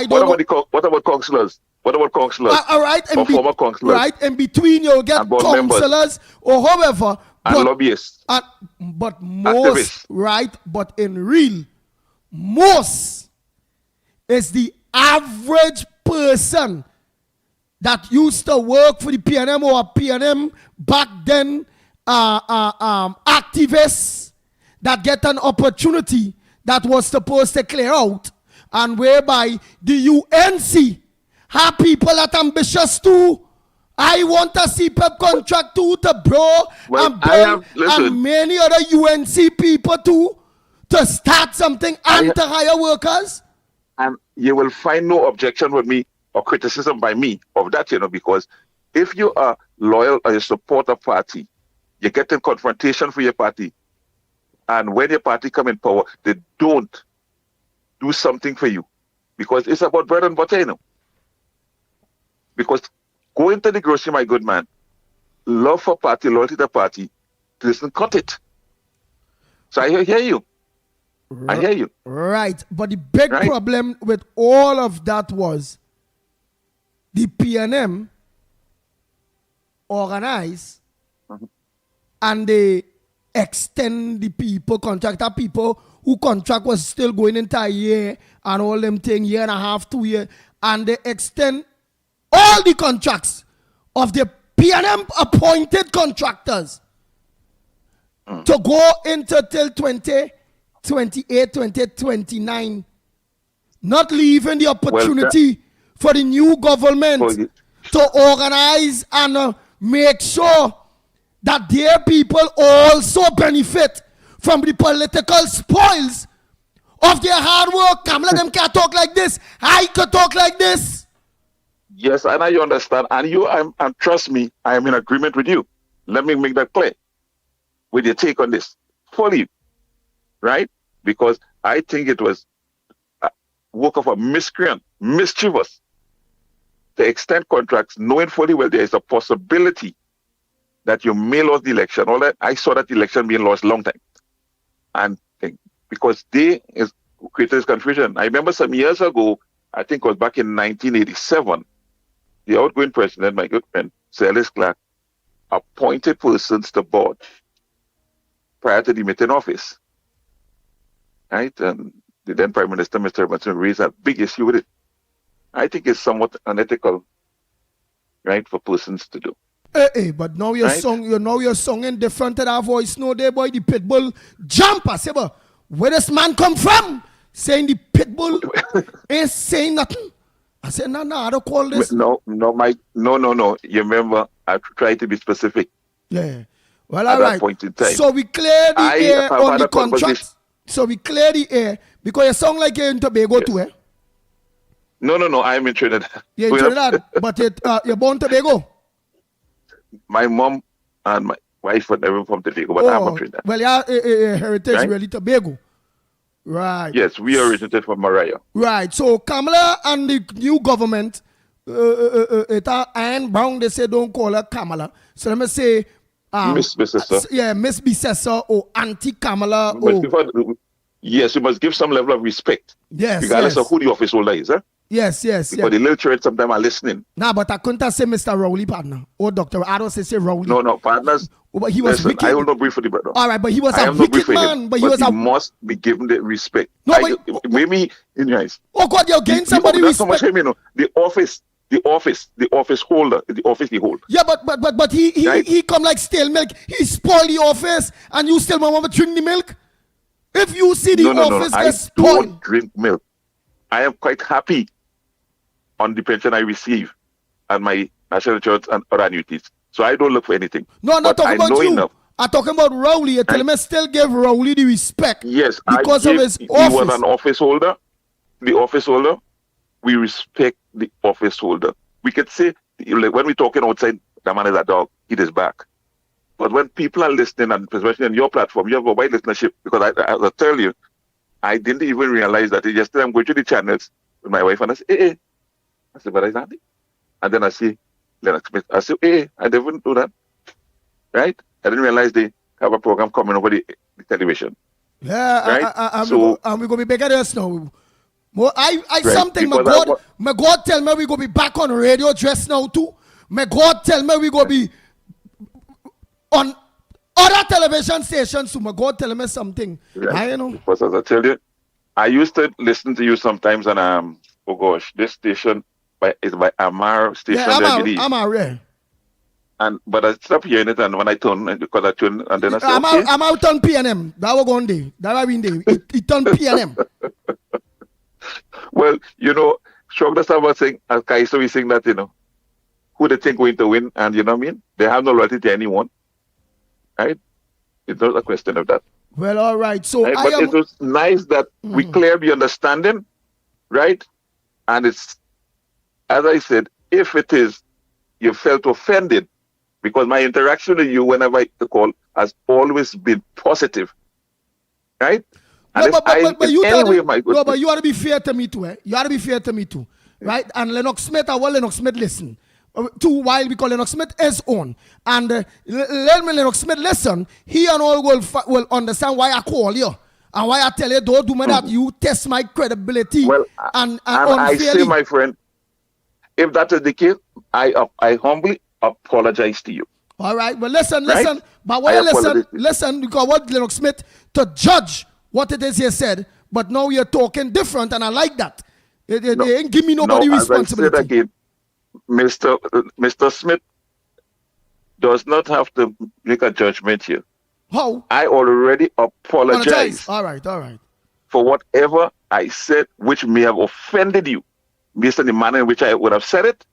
don't know. What about councillors? What about councillors? All right, or former councillors? Right, in between you get councillors or however. And lobbyists. But most, activists. right, but in real, most is the average person that used to work for the PNM or PNM back then, activists that get an opportunity that was supposed to clear out, and whereby the UNC have people that ambitious too. I want a CPEP contract too to bro and Bill and many other UNC people too to start something and to hire workers. And you will find no objection with me or criticism by me of that, because if you are loyal or you support a party, you get in confrontation for your party. And when your party come in power, they don't do something for you. Because it's about bread and butter, Because going to the grocery, my good man, love for party, loyalty to the party, doesn't cut it. So I hear you. I hear you. Right. But the big problem with all of that was the PNM organize and they extend the people, contractor people who contract was still going into a year and all them thing, year and a half, 2 years, and they extend all the contracts of the PNM appointed contractors to go into till 2028, 2029, not leaving the opportunity for the new government to organize and make sure that their people also benefit from the political spoils of their hard work. Kamala, them can't talk like this. I could talk like this. Yes, and I understand. And and trust me, I am in agreement with you. Let me make that clear with your take on this. Fully, right? Because I think it was a work of a miscreant, mischievous, to extend contracts knowing fully well there is a possibility that you may lose the election. All that I saw that election being lost long time. And because they created this confusion. I remember some years ago, I think it was back in 1987, the outgoing president, my good friend, Sir Ellis Clark, appointed persons to board prior to the meeting office. Right? And the then Prime Minister, Mr. Robinson, raised a big issue with it. I think it's somewhat unethical, right, for persons to do. Hey, but now you're singing different to that voice. No, there, boy, the Pitbull jump. I say, but where does man come from? Saying the Pitbull ain't saying nothing. I said, no, I don't call this. No. You remember, I tried to be specific. Yeah. Well, all right. That point in time. So we clear the air on the contract. So we clear the air because you sound like you're in Tobago too, eh? No, I'm in Trinidad. You're in Trinidad, but you're born Tobago. My mom and my wife were never from Tobago, but I'm from Trinidad. Well, yeah, heritage really Tobago. Right. Yes, we originated from Mariah. Right. So Kamala and the new government, Anne Brown, they say don't call her Kamala. So let me say Miss Bissessor. Yeah, Miss Bissessor or Auntie Kamala. Yes, you must give some level of respect. Yes. Regardless of who the office holder is, huh? Yes. But the little church sometimes are listening. Nah, but I couldn't say Mr. Rowley, partner. Or Dr. I don't say Rowley. No, partners. But he was wicked. I will not brief for the brother. All right, but he was a wicked man. But he must be given the respect. No, maybe in your eyes. Oh God, you're getting somebody respect. So much him, the office holder, the office he hold. Yeah, but he come like stale milk. He spoil the office, and you still want to drink the milk. If you see the office get spoiled, I don't drink milk. I am quite happy on the pension I receive and my national insurance and other annuities. So I don't look for anything. No, I'm not talking about you. Enough. I'm talking about Rowley. You tell me still give Rowley the respect. Yes, because of his he office. was an office holder. The office holder, we respect the office holder. We could say, like, when we're talking outside, the man is a dog, it is back. But when people are listening, and especially on your platform, you have a wide listenership, because I tell you, I didn't even realize that. Yesterday I'm going to the channels with my wife and I say, hey. I said, but is Andy? And then I see Lennox Smith. I say, hey, I didn't do that. Right? I didn't realize they have a program coming over the television. Yeah, right? So we're going to be bigger than us now. I right. Something, my God tell me we're going to be back on radio just now too. My God tell me we're going to be on other television stations. So my God tell me something. Right. I know. Because as I tell you, I used to listen to you sometimes on, oh gosh, this station is by Amar station. Yeah, Amar, yeah. But I stopped hearing it, and when I turn, because I turn, and then I said, I'm out on PNM. That was one day. That was one day. It turned PNM. Well, you know, Shogda was saying, as Kaiso is saying that, you know, who they think going to win, and you know what I mean? They have no loyalty to anyone, right? It's not a question of that. Well, all right. So, right? But it was nice that we cleared the understanding, right? And it's, as I said, if it is, you felt offended, because my interaction with you whenever I call has always been positive, right? No, but you ought to be fair to me too, eh? You ought to be fair to me too, right? And Lennox Smith, I want Lennox Smith listen. To while because Lennox Smith is on. And let me Lennox Smith listen, he and all will understand why I call you. And why I tell you, don't do me that, you test my credibility. Well, and I say, my friend, if that is the case, I humbly apologize to you. All right, but listen. But why listen, because what Lennox Smith to judge what it is he said, but now you're talking different, and I like that. They ain't give me nobody responsibility. As I said again, Mr. Smith does not have to make a judgment here. How? I already apologize. All right. For whatever I said, which may have offended you, based on the manner in which I would have said it.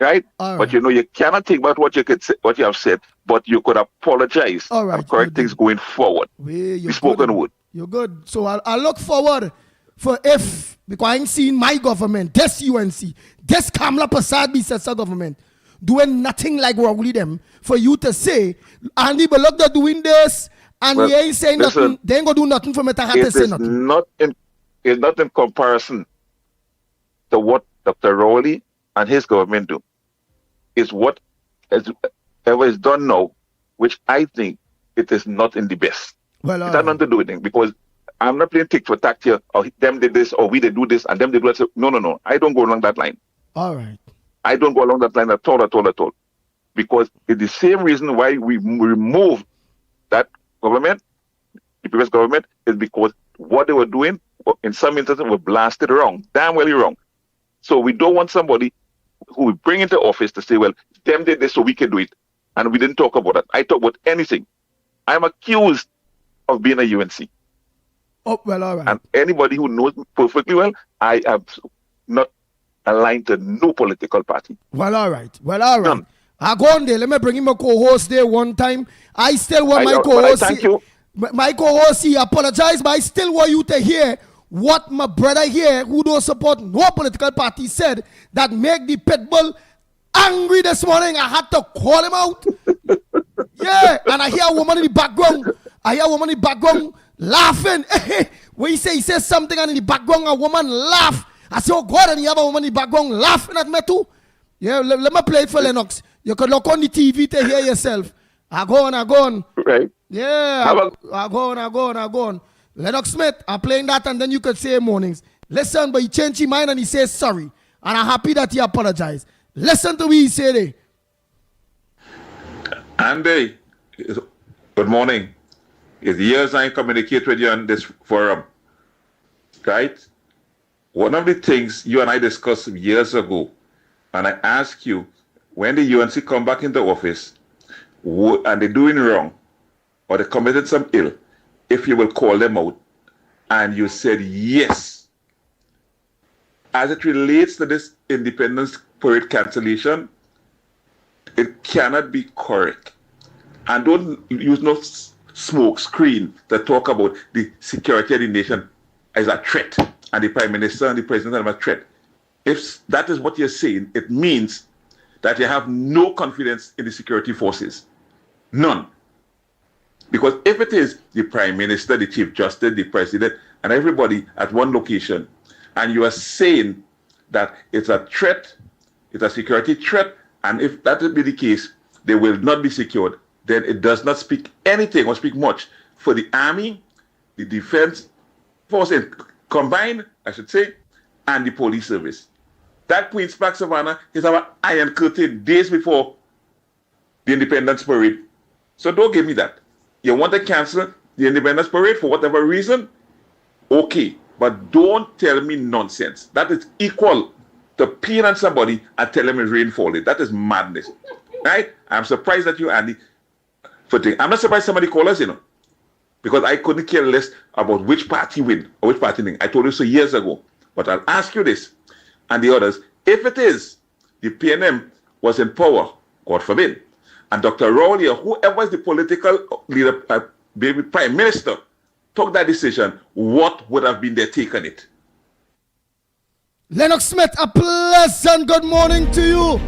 Right? But you know, you cannot think about what you have said, but you could apologize and correct things going forward. The spoken word. You're good. So I look forward for because I ain't seen my government, this UNC, this Kamala Prasad BCSA government doing nothing like Rowley them for you to say, Andy Bullock they're doing this and he ain't saying nothing. They ain't gonna do nothing for me to have to say nothing. It's not in comparison to what Dr. Rowley and his government do. Is what ever is done now, which I think it is not in the best. Well, it has nothing to do with it, because I'm not playing tick for tack here, or them did this, or we did do this, and them did that. No. I don't go along that line. All right. I don't go along that line at all. Because it's the same reason why we removed that government, the previous government, is because what they were doing, in some instances, were blasted wrong, damn well wrong. So we don't want somebody who we bring into office to say, well, them did this so we can do it. And we didn't talk about that. I talk about anything. I'm accused of being a UNC. Oh, well, all right. And anybody who knows me perfectly well, I am not aligned to no political party. Well, all right. None. I go on there. Let me bring him a co-host there one time. I still want my co-host. Thank you. My co-host, he apologized, but I still want you to hear what my brother here, who don't support no political party, said that make the Pitbull angry this morning. I had to call him out. Yeah, and I hear a woman in the background. Laughing. When he says something and in the background a woman laugh. I say, oh God, and you have a woman in the background laughing at me too. Yeah, let me play it for Lennox. You could look on the TV to hear yourself. I go on. Right. Yeah, I go on. Lennox Smith, I'm playing that, and then you could say mornings. Listen, but he changed his mind and he says sorry. And I'm happy that he apologized. Listen to what he said. Andy, good morning. It's years I communicate with you on this forum. Right? One of the things you and I discussed years ago, and I asked you, when the UNC come back into office, and they're doing wrong, or they committed some ill, if you will call them out, and you said yes. as it relates to this Independence Parade cancellation, it cannot be correct. And don't use no smoke screen to talk about the security of the nation as a threat, and the Prime Minister and the President are a threat. If that is what you're saying, it means that you have no confidence in the security forces. None. Because if it is the Prime Minister, the Chief Justice, the President, and everybody at one location, and you are saying that it's a threat, it's a security threat, and if that will be the case, they will not be secured, then it does not speak anything or speak much for the Army, the Defense Force combined, I should say, and the police service. That Queen's Park Savannah is our iron curtain days before the Independence Parade. So don't give me that. You want to cancel the Independence Parade for whatever reason? Okay, but don't tell me nonsense. That is equal to peeing on somebody and telling me rain falling. That is madness. Right? I'm surprised that you, Andy, I'm not surprised somebody called us, because I couldn't care less about which party win or which party win. I told you so years ago. But I'll ask you this and the others. If it is the PNM was in power, God forbid, and Dr. Rowley or whoever is the political leader, maybe Prime Minister, took that decision, what would have been their take on it? Lennox Smith, a pleasant good morning to you.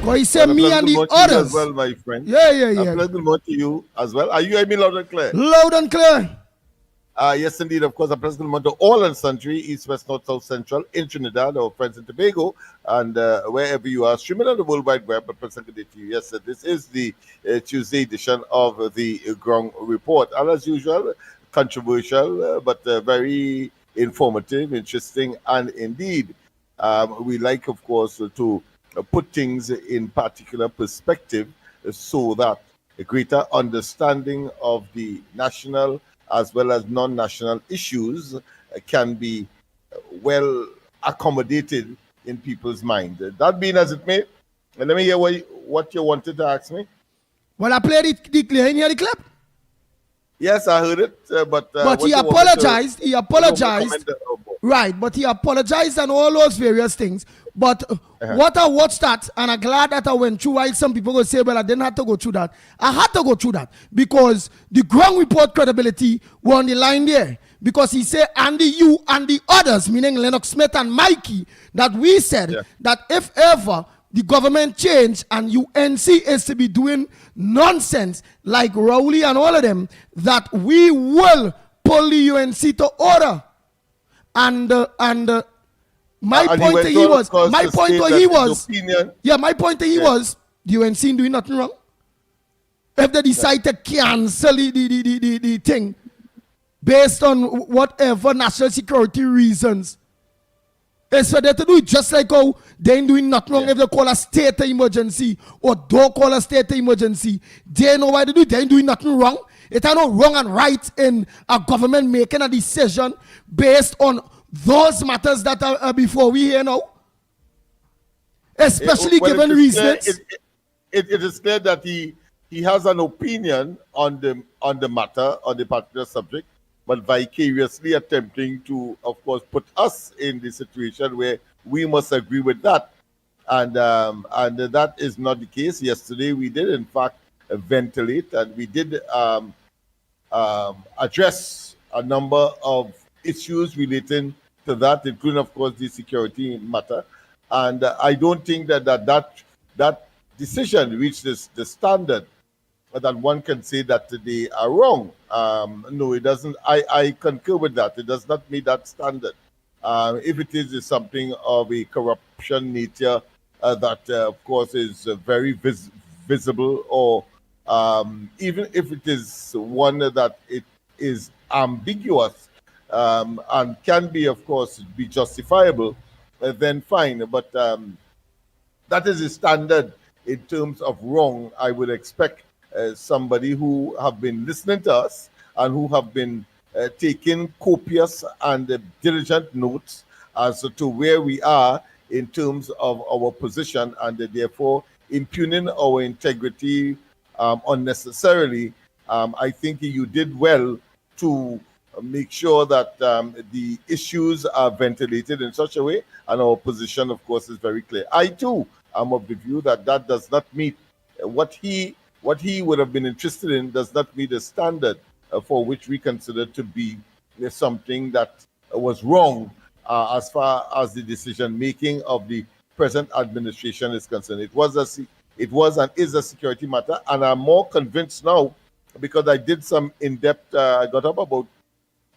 Because he said me and the others. As well, my friend. Yeah. A pleasant good morning to you as well. Are you hearing me loud and clear? Loud and clear. Yes, indeed. Of course, a pleasant good morning to all and sundry, East, West, North, South, Central, in Trinidad, our friends in Tobago, and wherever you are, streaming on the World Wide Web. A pleasant good day to you. Yes, this is the Tuesday edition of the Ground Report. And as usual, controversial, but very informative, interesting, and indeed, we like, of course, to put things in particular perspective so that a greater understanding of the national as well as non-national issues can be well accommodated in people's mind. That being as it may, let me hear what you wanted to ask me. Well, I played the clip. Yes, I heard it, but he apologized. He apologized. Right, but he apologized and all those various things. But what I watched that, and I'm glad that I went through, while some people will say, well, I didn't have to go through that. I had to go through that because the Ground Report credibility were on the line there. Because he said, Andy, you and the others, meaning Lennox Smith and Mickie, that we said that if ever the government change and UNC is to be doing nonsense like Rowley and all of them, that we will pull the UNC to order. My point to he was, the UNC doing nothing wrong. If they decide to cancel the thing based on whatever national security reasons, it's for them to do it just like how they ain't doing nothing wrong if they call a state of emergency or don't call a state of emergency. They know why they do it. They ain't doing nothing wrong. It ain't no wrong and right in a government making a decision based on those matters that are before we here now. Especially given reasons. It is clear that he has an opinion on the matter, on the particular subject, but vicariously attempting to, of course, put us in the situation where we must agree with that. And that is not the case. Yesterday, we did, in fact, ventilate, and we did address a number of issues relating to that, including, of course, the security matter. And I don't think that decision reached the standard that one can say that they are wrong. No, it doesn't. I concur with that. It does not meet that standard. If it is something of a corruption nature that, of course, is very visible, or even if it is one that it is ambiguous and can be, of course, be justifiable, then fine. But that is the standard in terms of wrong. I would expect somebody who have been listening to us and who have been taking copious and diligent notes as to where we are in terms of our position, and therefore impugning our integrity unnecessarily. I think you did well to make sure that the issues are ventilated in such a way, and our position, of course, is very clear. I too am of the view that that does not meet what he would have been interested in, does not meet the standard for which we consider to be something that was wrong as far as the decision making of the present administration is concerned. It was and is a security matter, and I'm more convinced now because I did some in-depth. I got up about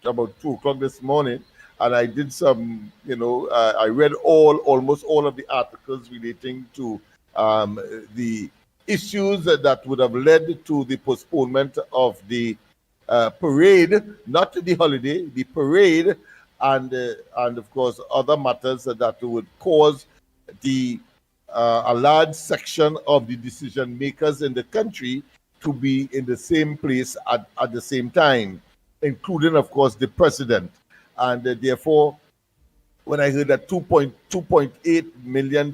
2 o'clock this morning, and I did some. I read almost all of the articles relating to the issues that would have led to the postponement of the parade, not the holiday, the parade, and of course other matters that would cause a large section of the decision makers in the country to be in the same place at the same time, including, of course, the president. And therefore, when I heard that $2.8 million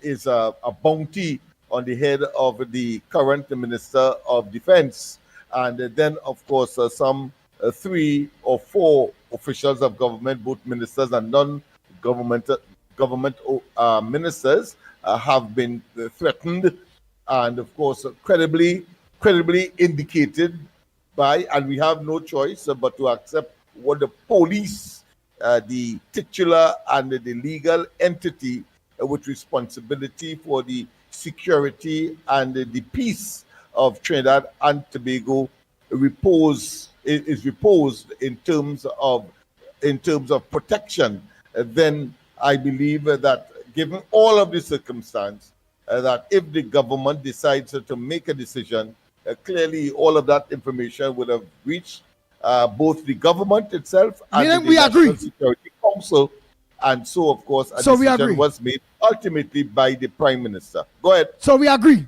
is a bounty on the head of the current Minister of Defense, and then, of course, some 3 or 4 officials of government, both ministers and non-government ministers, have been threatened and, of course, credibly indicated by, and we have no choice but to accept what the police, the titular and the legal entity with responsibility for the security and the peace of Trinidad and Tobago is reposed in terms of protection. Then I believe that given all of the circumstance, that if the government decides to make a decision, clearly all of that information would have reached both the government itself and the National Security Council, and so of course a decision was made ultimately by the Prime Minister. Go ahead. So we agree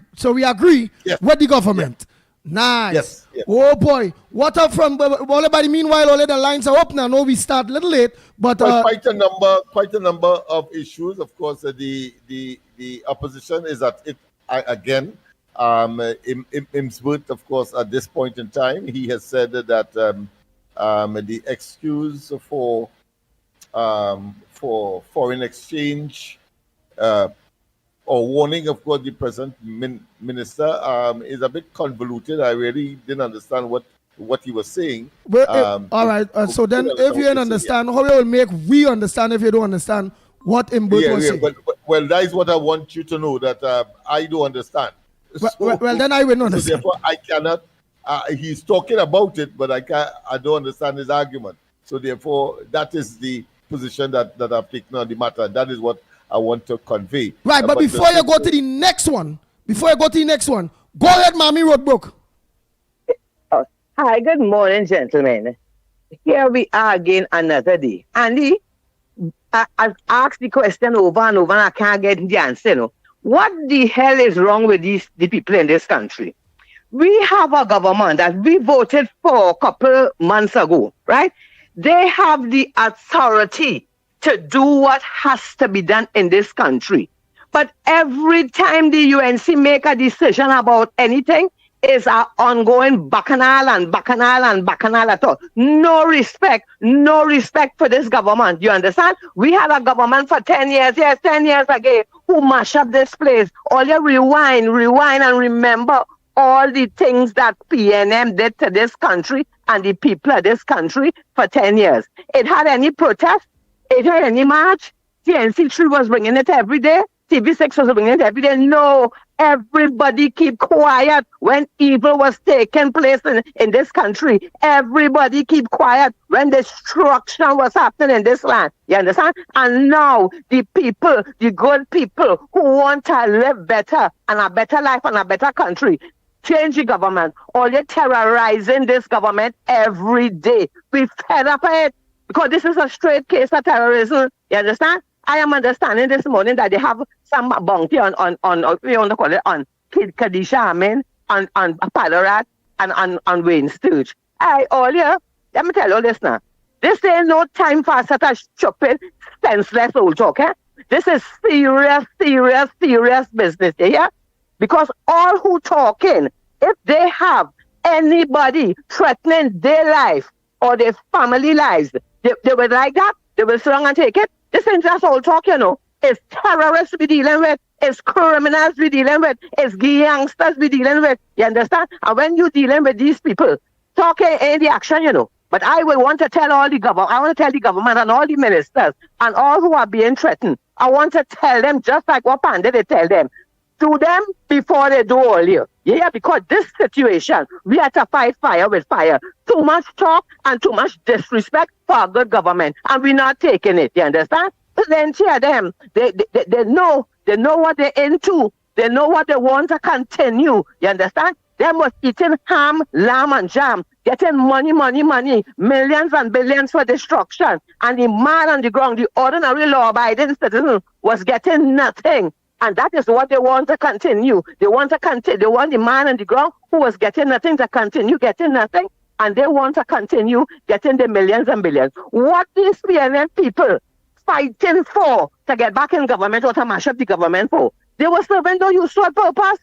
yes. with the government. Yes. Nice. Yes. Yes. Oh boy, what up from everybody? Meanwhile, all the lines are up now. No, we start a little late, but quite a number of issues. Of course, the opposition is at it again. Imsworth, of course, at this point in time, he has said that the excuse for foreign exchange or warning, of course, the present minister is a bit convoluted. I really didn't understand what he was saying. Well, all right. So then, if you don't understand, how you will make we understand if you don't understand what Imsworth was saying? Well, that is what I want you to know, that I don't understand. Well, then I will not understand. So therefore, I cannot. He's talking about it, but I don't understand his argument. So therefore, that is the position that I've taken on the matter. That is what I want to convey. Right, but before you go to the next one, go ahead, Mommy Roadbrook. Hi, good morning, gentlemen. Here we are again another day. Andy, I've asked the question over and over and I can't get the answer. No. What the hell is wrong with the people in this country? We have a government that we voted for a couple months ago, right? They have the authority to do what has to be done in this country. But every time the UNC make a decision about anything, is an ongoing bacchanal at all. No respect for this government. You understand? We had a government for 10 years, 10 years ago, who mashed up this place. All you rewind and remember all the things that PNM did to this country and the people of this country for 10 years. It had any protest? It had any march? TNC3 was bringing it every day? TV6 was bringing it every day? No. Everybody keep quiet when evil was taking place in this country. Everybody keep quiet when destruction was happening in this land. You understand? And now the people, the good people who want to live better and a better life and a better country, change the government. All you're terrorizing this government every day. We fed up of it because this is a straight case of terrorism. You understand? I am understanding this morning that they have some bounty on Kid Kadisha Amin, on Padarat, and on Wayne Sturge. Let me tell you this now. This ain't no time for such a stupid, senseless old talk, eh? This is serious business, yeah? Because all who talking, if they have anybody threatening their life or their family lives, they would like that. They will sit down and take it. This ain't just all talk, you know. It's terrorists we're dealing with. It's criminals we're dealing with. It's gangsters we're dealing with. You understand? And when you're dealing with these people, talking ain't the action, you know. But I will want to tell all the government, I want to tell the government and all the ministers and all who are being threatened, I want to tell them just like what Pandit they tell them. Do them before they do all you. Yeah, because this situation, we have to fight fire with fire. Too much talk and too much disrespect for a good government. And we're not taking it, you understand? Then hear them. They know what they're into. They know what they want to continue. You understand? They must eating ham, lamb, and jam, getting money, millions and billions for destruction. And the man on the ground, the ordinary law-abiding citizen, was getting nothing. And that is what they want to continue. They want the man on the ground who was getting nothing to continue getting nothing. And they want to continue getting the millions and billions. What these PNM people fighting for to get back in government or to mash up the government for? They were serving the useful purpose.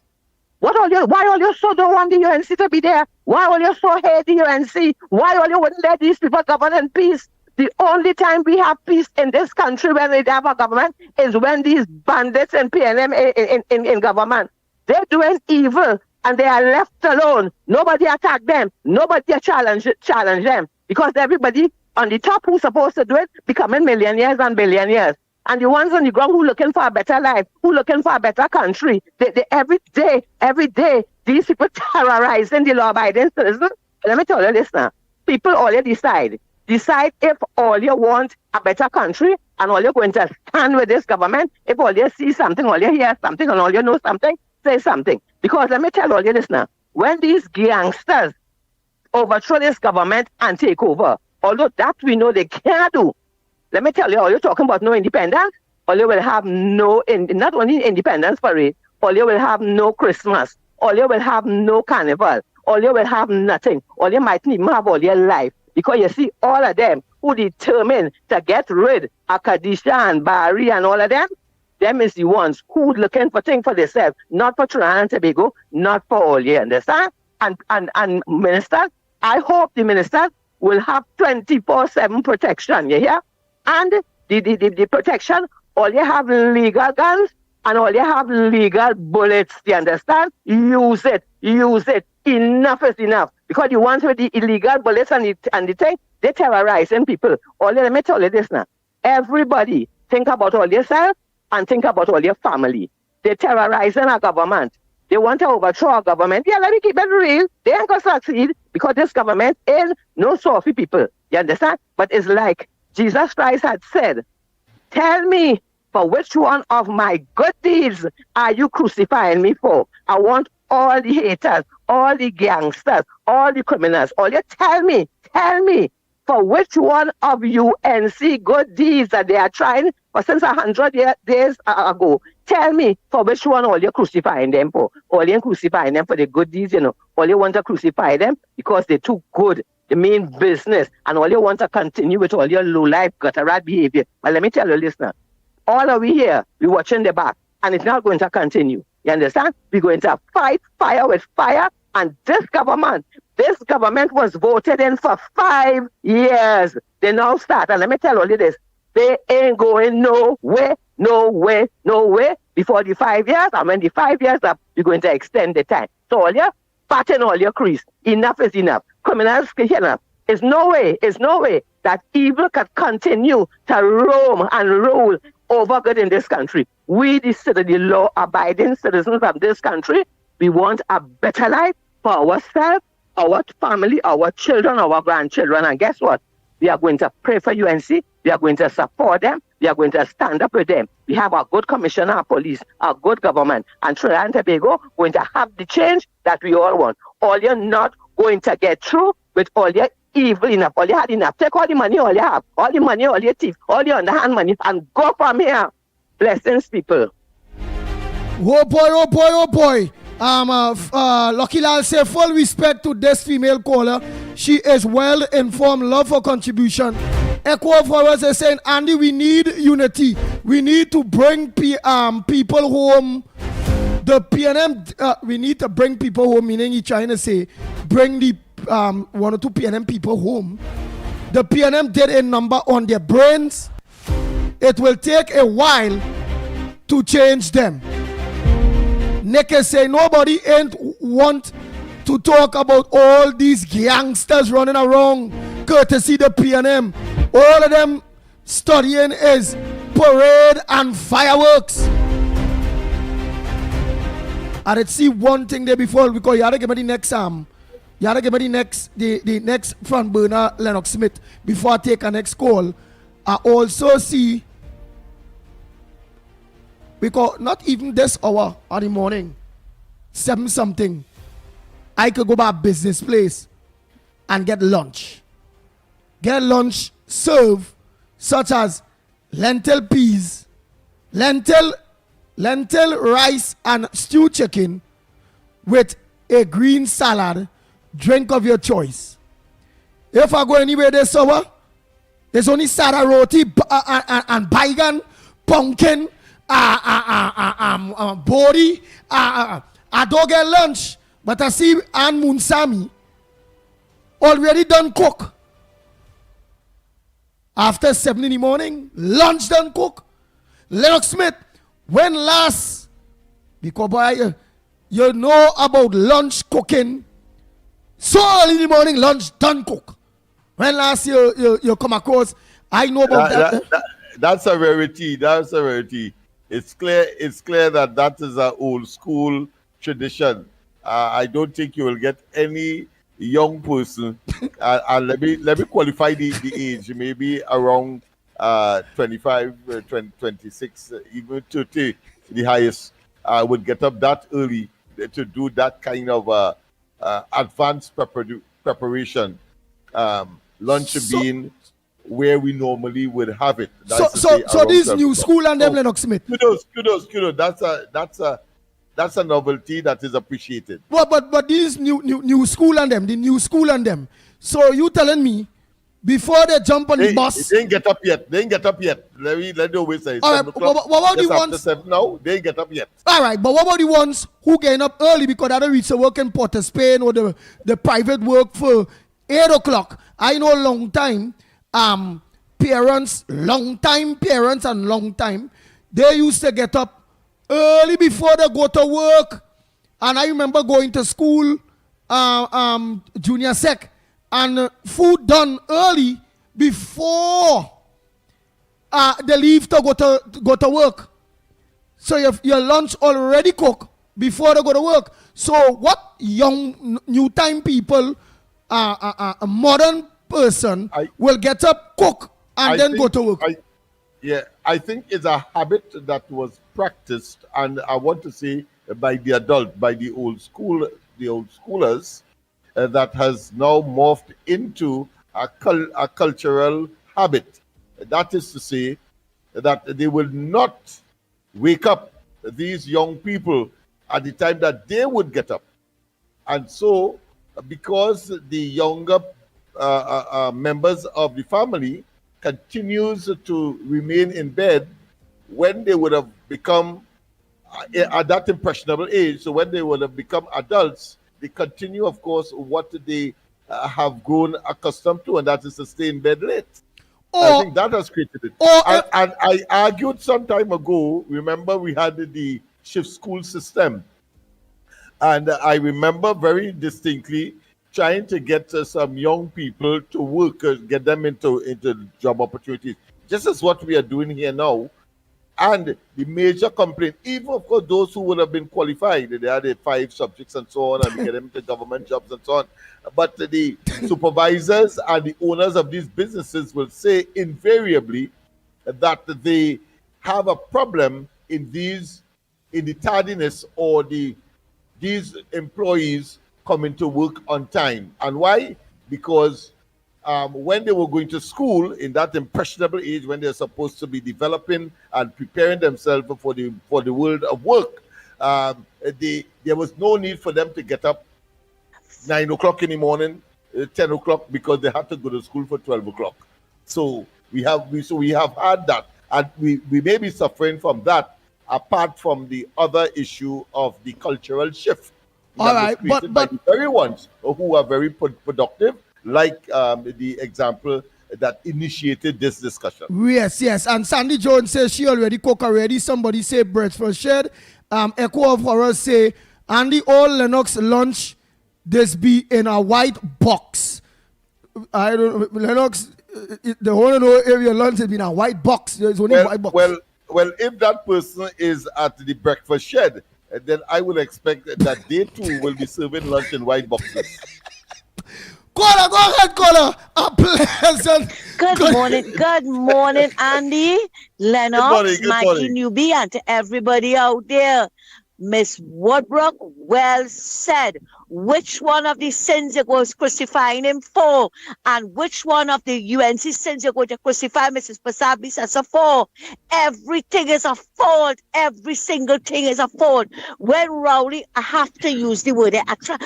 Why all you so don't want the UNC to be there? Why all you so hate the UNC? Why all you wouldn't let these people govern in peace? The only time we have peace in this country when we have a government is when these bandits and PNM in government. They're doing evil and they are left alone. Nobody attack them. Nobody challenge them. Because everybody on the top who's supposed to do it becoming millionaires and billionaires. And the ones on the ground who looking for a better life, who looking for a better country, they every day, these people terrorizing the law-abiding citizens. Let me tell you this now. People all you decide if all you want a better country and all you're going to stand with this government, if all you see something, all you hear something, and all you know something, say something. Because let me tell all you this now. When these gangsters overthrow this government and take over, although that we know they can't do, let me tell you, all you're talking about no independence, all you will have not only independence parade, all you will have no Christmas, all you will have no carnival, all you will have nothing, all you might even have all your life. Because you see, all of them who determined to get rid of Kadisha and Barry and all of them is the ones who looking for things for themselves, not for Trinidad and Tobago, not for all you understand? And ministers, I hope the ministers will have 24/7 protection, you hear? And the protection, all you have legal guns and all you have legal bullets, you understand? Use it. Enough is enough. Because the ones with the illegal bullets and the thing, they're terrorizing people. Let me tell you this now. Everybody think about all yourself and think about all your family. They're terrorizing our government. They want to overthrow our government. Yeah, let me keep it real. They ain't going to succeed because this government is no sorry people. You understand? But it's like Jesus Christ had said, tell me for which one of my good deeds are you crucifying me for? I want all the haters, all the gangsters, all the criminals, all you tell me for which one of UNC good deeds that they are trying for since 100 days ago. Tell me for which one all you're crucifying them for. All you're crucifying them for the good deeds, you know. All you want to crucify them because they're too good. They mean business. And all you want to continue with all your low-life, gutter-rat behavior. But let me tell you, listener, all of we here, we're watching the back. And it's not going to continue. You understand? We're going to fight fire with fire. And this government was voted in for 5 years. They now start. And let me tell you this. They ain't going nowhere before the 5 years. And when the 5 years up, you're going to extend the time. So all you fatten all your crease. Enough is enough. Criminals, enough. There's no way that evil can continue to roam and rule over good in this country. We, the law-abiding citizens of this country, we want a better life for ourselves, our family, our children, our grandchildren. And guess what? We are going to pray for UNC. We are going to support them. We are going to stand up with them. We have a good commissioner of police, a good government. And Trinidad and Tobago going to have the change that we all want. All you're not going to get through with all your evil enough. All you had enough. Take all the money all you have. All the money, all your thief, all your underhand money, and go from here. Blessings, people. Oh boy. Lucky Lal say full respect to this female caller. She is well informed. Love for contribution. Echo for us is saying, Andy, we need unity. We need to bring people home The PNM, we need to bring people home, meaning he's trying to say, bring the 1 or 2 PNM people home. The PNM did a number on their brains. It will take a while to change them. Nick say nobody ain't want to talk about all these gangsters running around courtesy the PNM. All of them studying is parade and fireworks. I did see one thing there before because you had to give me the next you had to give me the next front burner Lennox Smith before I take a next call. I also see because not even this hour of the morning, 7 something, I could go back business place and get lunch. Get lunch served such as lentil peas, lentil rice and stew chicken with a green salad, drink of your choice. If I go anywhere this hour, there's only sada roti and baigan, pumpkin, bori. I don't get lunch, but I see Ann Munsami already done cook. After 7 in the morning, lunch done cook. Lennox Smith, when last, because boy, you know about lunch cooking, so early in the morning, lunch done cook. When last you come across, I know about that. That's a rarity. That's a rarity. It's clear that is an old school tradition. I don't think you will get any young person, and let me qualify the age, maybe around 25, 26, even 30, the highest, would get up that early to do that kind of advanced preparation. Lunch being where we normally would have it. So this new school and them Lennox Smith. Kudos. That's a novelty that is appreciated. Well, but this new school and them, the new school and them. So you telling me before they jump on the bus, they ain't get up yet. Let the way say. All right, but what about the ones? 7 now, they ain't get up yet. All right, but what about the ones who getting up early because they don't reach the work in Port of Spain or the private work for 8 o'clock? I know long time. Parents, they used to get up early before they go to work. And I remember going to school, junior sec, and food done early before they leave to go to work. So your lunch already cooked before they go to work. So what young new time people, a modern person will get up, cook, and then go to work? I think it's a habit that was practiced, and I want to say by the old schoolers, that has now morphed into a cultural habit. That is to say that they will not wake up these young people at the time that they would get up. And so, because the younger members of the family continues to remain in bed when they would have become at that impressionable age, so when they would have become adults, they continue, of course, what they have grown accustomed to, and that is to stay in bed late. I think that has created it. And I argued some time ago, remember we had the shift school system, and I remember very distinctly trying to get some young people to work, get them into job opportunities. Just as what we are doing here now. And the major complaint, even of course those who would have been qualified, they had the 5 subjects and so on, and we get them into government jobs and so on. But the supervisors and the owners of these businesses will say invariably that they have a problem in the tardiness or these employees coming to work on time. And why? Because when they were going to school in that impressionable age, when they're supposed to be developing and preparing themselves for the world of work, there was no need for them to get up 9 o'clock in the morning, 10 o'clock, because they had to go to school for 12 o'clock. So we have had that, and we may be suffering from that apart from the other issue of the cultural shift All that right, was created by the very ones who are very productive, like the example that initiated this discussion. Yes. And Sandy Jones says she already cook already. Somebody say breakfast shed. Echo of Horror say, Andy, all Lennox lunch, this be in a white box. I don't know, Lennox, the whole know area lunch has been a white box. There's only white box. Well, if that person is at the breakfast shed, then I will expect that they too will be serving lunch in white boxes. Caller, go ahead, caller. A pleasant. Good morning, Andy, Lennox, Mikey Newbie, and to everybody out there. Miss Woodbrook, well said. Which one of the sins it was crucifying him for, and which one of the UNC sins you're going to crucify Mrs. Pasabis as a for? Everything is a fault. Every single thing is a fault. When Rowley, I have to use the word.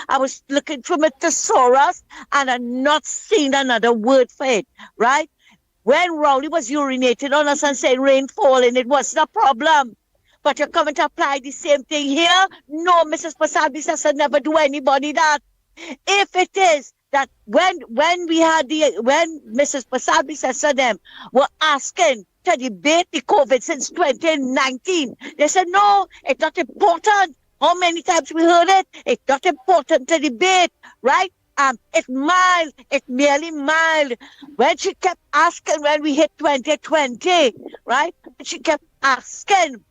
I was looking through my thesaurus and I'm not seeing another word for it, right? When Rowley was urinating on us and saying rain falling, it wasn't a problem. But you're coming to apply the same thing here? No, Mrs. Pasabis has never do anybody that. If it is that when Mrs. Pasabis and them were asking to debate the COVID since 2019, they said, no, it's not important. How many times we heard it? It's not important to debate, right? It's mild. It's merely mild. When she kept asking when we hit 2020, right? She kept asking,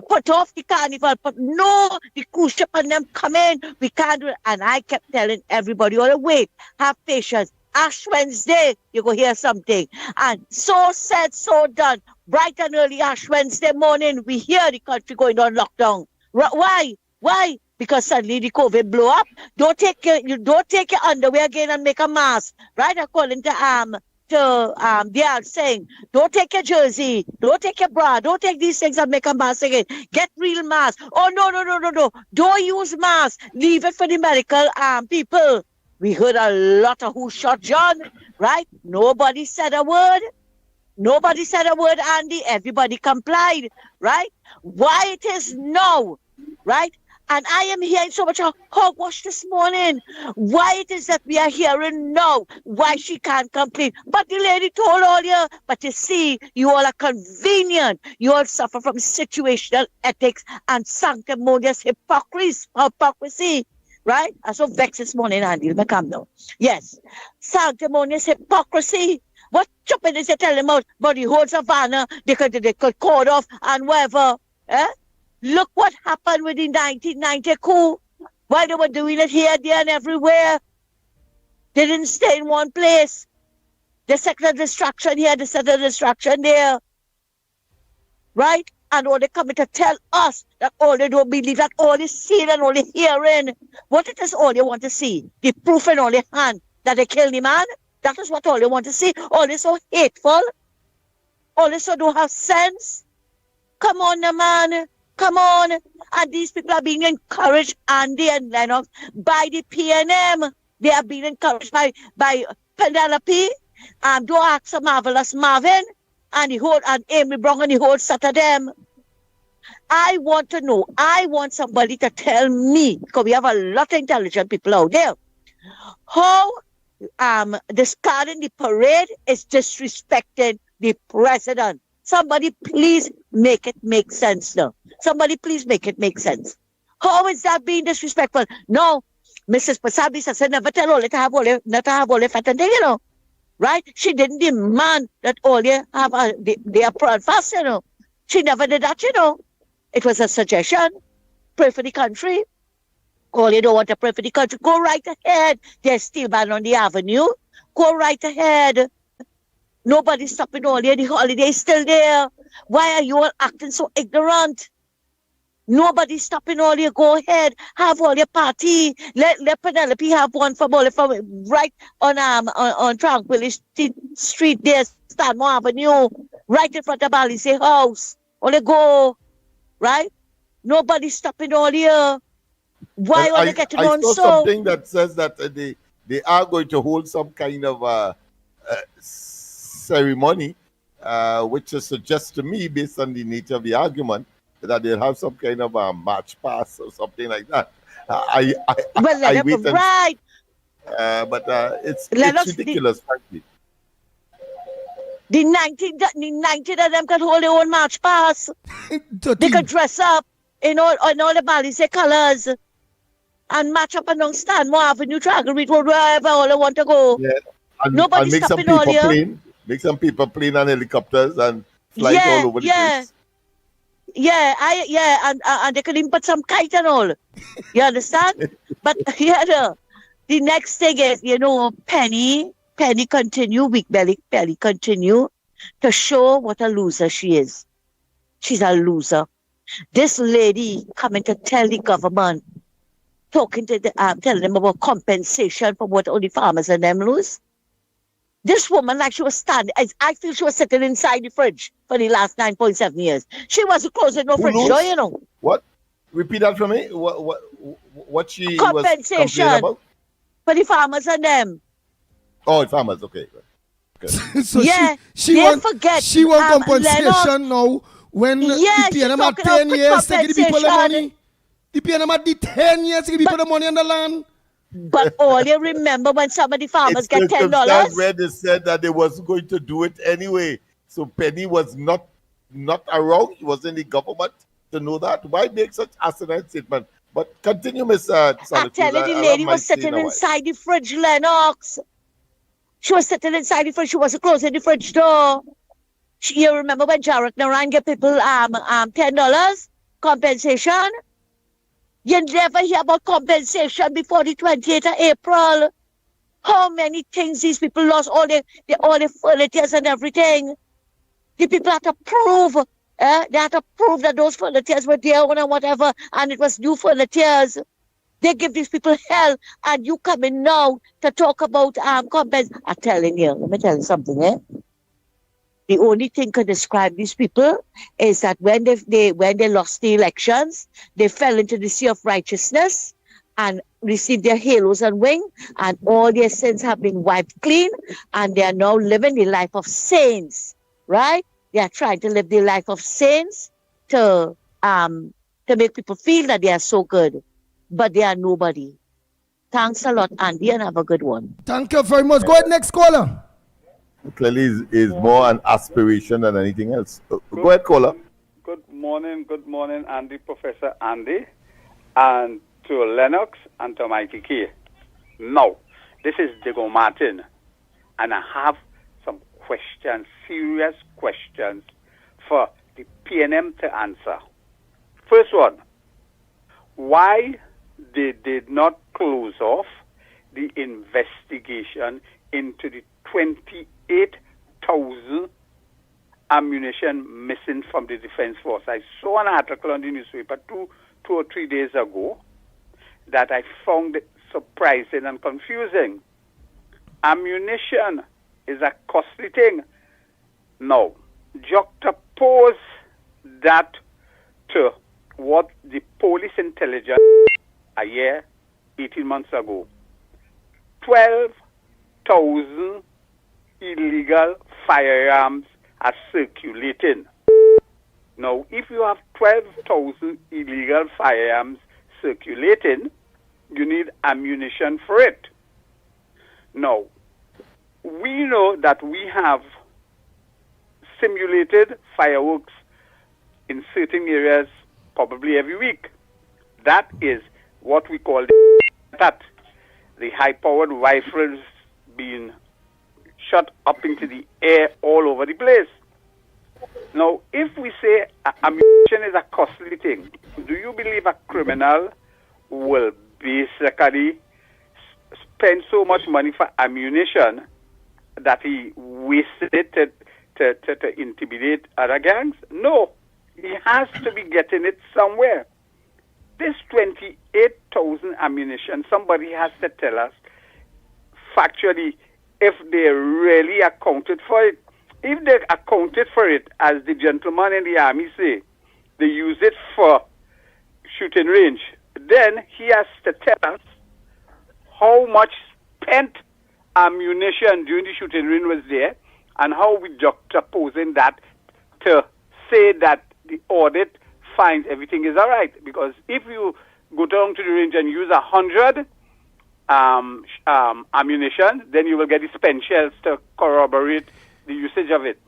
put off the carnival, but no, the cruise ship and them come in. We can't do it. And I kept telling everybody, oh, wait, have patience. Ash Wednesday, you go hear something. And so said, so done. Bright and early Ash Wednesday morning, we hear the country going on lockdown. Why? Why? Because suddenly the COVID blow up. Don't take your underwear again and make a mask, right? According to they are saying, don't take your jersey, don't take your bra, don't take these things and make a mask again. Get real mask. Oh, no. Don't use mask. Leave it for the medical people. We heard a lot of who shot John, right? Nobody said a word. Nobody said a word, Andy. Everybody complied, right? Why it is now, right? And I am hearing so much of hogwash this morning. Why it is that we are hearing now, why she can't complain. But the lady told all you, but you see, you all are convenient. You all suffer from situational ethics and sanctimonious hypocrisy, right? I'm so vexed this morning, Andy. Let me come now. Yes, sanctimonious hypocrisy. What stupid is you telling about the whole Savannah? They could call off and whatever, eh? Look what happened with the 1990 coup. Why they were doing it here, there, and everywhere. They didn't stay in one place. They set the destruction here, they set the destruction there. Right? And all they coming to tell us that all they don't believe, that all they see and all they hearing. What it is all they want to see? The proof in all their hand that they killed the man? That is what all they want to see. All they so hateful. All they so don't have sense. Come on, man. Come on. And these people are being encouraged, Andy and Lennox, by the PNM. They are being encouraged by Penelope. Don't ask a marvelous Marvin and Amy Brown and the whole set of them. I want to know. I want somebody to tell me, because we have a lot of intelligent people out there, how discarding the parade is disrespecting the president. Somebody please make it make sense now. Somebody please make it make sense. How is that being disrespectful? No, Mrs. Pasabis said never tell all to have all the fat and thing, you know. Right? She didn't demand that all they have they are prawn fast, you know. She never did that, you know. It was a suggestion. Pray for the country. All you don't want to pray for the country. Go right ahead. There's still ban on the avenue. Go right ahead. Nobody's stopping all year. The holiday is still there. Why are you all acting so ignorant? Nobody's stopping all year. Go ahead. Have all your party. Let Penelope have one from right on Tranquility Street there, Stanmore Avenue, right in front of Balisay House. Only go. Right? Nobody's stopping all year. Why are they getting on so? I saw something that says that they are going to hold some kind of ceremony, which suggests to me, based on the nature of the argument, that they'll have some kind of a match pass or something like that. Well, I wait and right. but it's Lennox, ridiculous, frankly. The 19 of them can hold their own match pass. They could dress up in all the Balize colors and match up along Stanmore Avenue, Dragon Road, wherever all they want to go. Yeah. And Nobody's make some stopping all people here. plane, make some people plane on helicopters and fly all over the place. And they could even put some kite and all. You understand? But the next thing is, Penny continue, Weak Belly continue to show what a loser she is. She's a loser. This lady coming to tell the government, talking to telling them about compensation for what all the farmers and them lose. This woman, like she was standing, I feel she was sitting inside the fridge for the last 9.7 years. She wasn't closing no fridge door, What? Repeat that for me. What she compensation was complaining about? For the farmers and them. Oh, farmers. Okay. So yeah, she want compensation now when the PNM had 10 years to give the people the money. The PNM had the 10 years to give people the money on the land. But all you remember when some of the farmers get $10? Where they said that they was going to do it anyway. So Penny was not around. He was in the government to know that. Why make such asinine statement? But continue, Miss Salatu. I tell you, the lady was sitting inside the fridge, Lennox. She was sitting inside the fridge. She wasn't closing the fridge door. You remember when Jarek Naran gave people $10 compensation? You never hear about compensation before the 28th of April. How many things these people lost, all the furnitures and everything. The people had to prove, they had to prove that those furnitures were their own and whatever, and it was new furnitures. They give these people hell, and you come in now to talk about compensation. I'm telling you, let me tell you something, The only thing to describe these people is that when they lost the elections, they fell into the sea of righteousness and received their halos and wings, and all their sins have been wiped clean, and they are now living the life of saints, right? They are trying to live the life of saints to make people feel that they are so good, but they are nobody. Thanks a lot, Andy, and have a good one. Thank you very much. Go ahead, next caller. Clearly is more an aspiration than anything else. Go ahead, caller. Good morning, Andy, Professor Andy, and to Lennox and to Mickie K. Now, this is Diego Martin, and I have some questions, serious questions for the PNM to answer. First one, why they did not close off the investigation into the 28,000 ammunition missing from the Defense Force. I saw an article on the newspaper two or 3 days ago that I found surprising and confusing. Ammunition is a costly thing. Now, juxtapose that to what the police intelligence a year, 18 months ago. 12,000 illegal firearms are circulating. Now, if you have 12,000 illegal firearms circulating, you need ammunition for it. Now, we know that we have simulated fireworks in certain areas probably every week. That is what we call the high-powered rifles being shot up into the air all over the place. Now, if we say ammunition is a costly thing, do you believe a criminal will basically spend so much money for ammunition that he wasted it to intimidate other gangs? No. He has to be getting it somewhere. This 28,000 ammunition, somebody has to tell us factually if they really accounted for it. If they accounted for it, as the gentleman in the army say, they use it for shooting range, then he has to tell us how much spent ammunition during the shooting range was there, and how we juxtaposing that to say that the audit finds everything is all right. Because if you go down to the range and use 100 ammunition, then you will get the spent shells to corroborate the usage of it.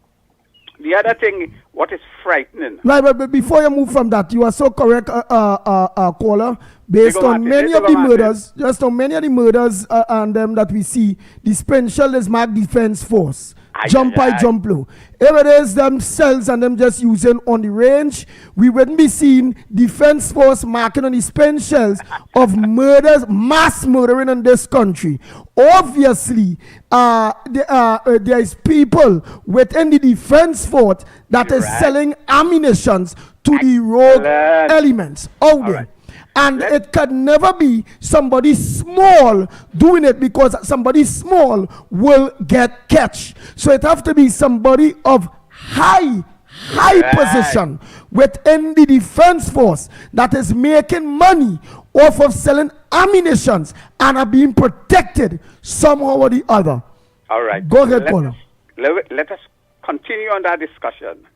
The other thing, what is frightening. Right, but before you move from that, you are so correct, caller. Based on many of the murders, just on many of the murders and them that we see, the spent shell is marked defense force. Jump high, jump low. If it is themselves and them just using on the range, we wouldn't be seeing defense force marking on the spent shells of murders, mass murdering in this country. Obviously, there is people within the defense force that is selling ammunitions to the rogue elements out there. And it can never be somebody small doing it, because somebody small will get catch. So it have to be somebody of high position within the defense force that is making money off of selling ammunitions and are being protected somehow or the other. All right. Go ahead, Paula. Let us continue on that discussion.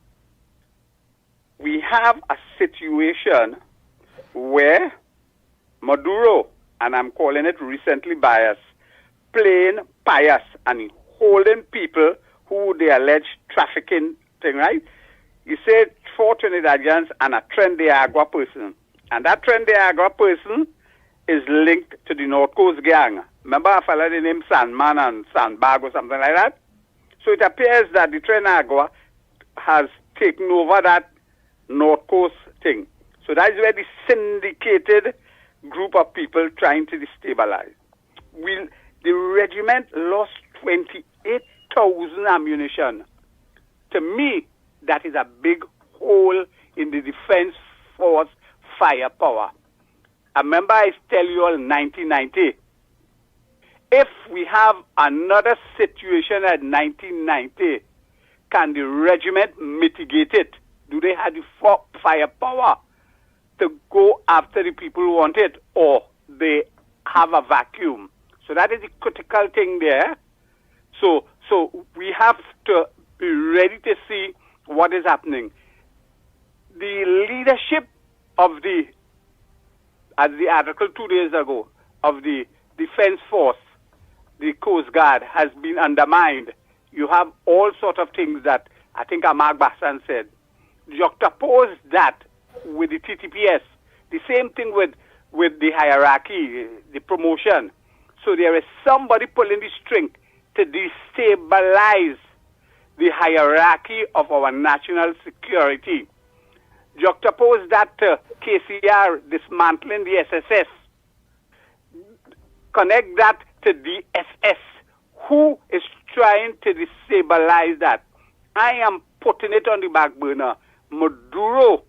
We have a situation where Maduro, and I'm calling it recently biased, playing pious and holding people who they allege trafficking thing, right? He said 4 Trinidadians and a Tren de Agua person. And that Tren de Agua person is linked to the North Coast gang. Remember a fellow named Sandman and Sandbag or something like that? So it appears that the Tren de Agua has taken over that North Coast thing. So that is where the syndicated group of people trying to destabilize. The regiment lost 28,000 ammunition. To me, that is a big hole in the defense force firepower. I remember I tell you all 1990. If we have another situation at 1990, can the regiment mitigate it? Do they have the firepower to go after the people who want it, or they have a vacuum? So that is the critical thing there. So we have to be ready to see what is happening. The leadership of as the article 2 days ago, of the Defense Force, the Coast Guard, has been undermined. You have all sorts of things that I think Amark Bassan said. Juxtapose that with the TTPS, the same thing with the hierarchy, the promotion. So there is somebody pulling the string to destabilize the hierarchy of our national security. Juxtapose that to KCR dismantling the SSS. Connect that to the SS. Who is trying to destabilize that? I am putting it on the back burner. Maduro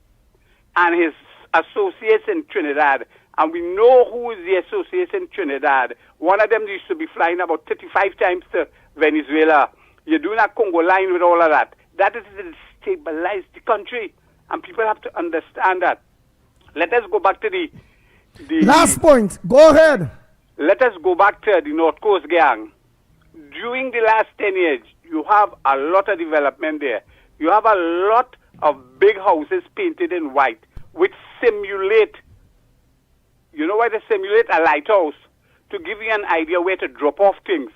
and his associates in Trinidad. And we know who is the associates in Trinidad. One of them used to be flying about 35 times to Venezuela. You're doing a Congo line with all of that. That is to destabilize the country. And people have to understand that. Let us go back to the last point. Go ahead. Let us go back to the North Coast gang. During the last 10 years, you have a lot of development there. You have a lot of big houses painted in white, which simulate, you know why they simulate? A lighthouse, to give you an idea where to drop off things.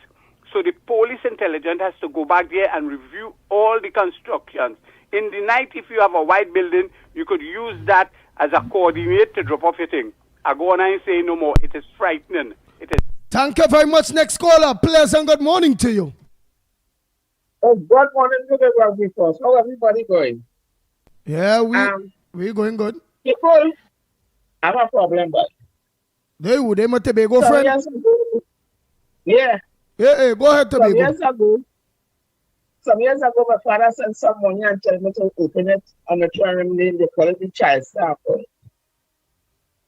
So the police intelligence has to go back there and review all the constructions. In the night, if you have a white building, you could use that as a coordinate to drop off your thing. I go on and say no more. It is frightening. It is. Thank you very much. Next caller, pleasant good morning to you. Oh, good morning to the rugby first. How everybody going? Yeah, we're going good. People, I have a problem, but they must be go friend. Yeah. Hey, go ahead, Tobago. Some years ago, my father sent some money and told me to open it on the term name. They call it the child sample.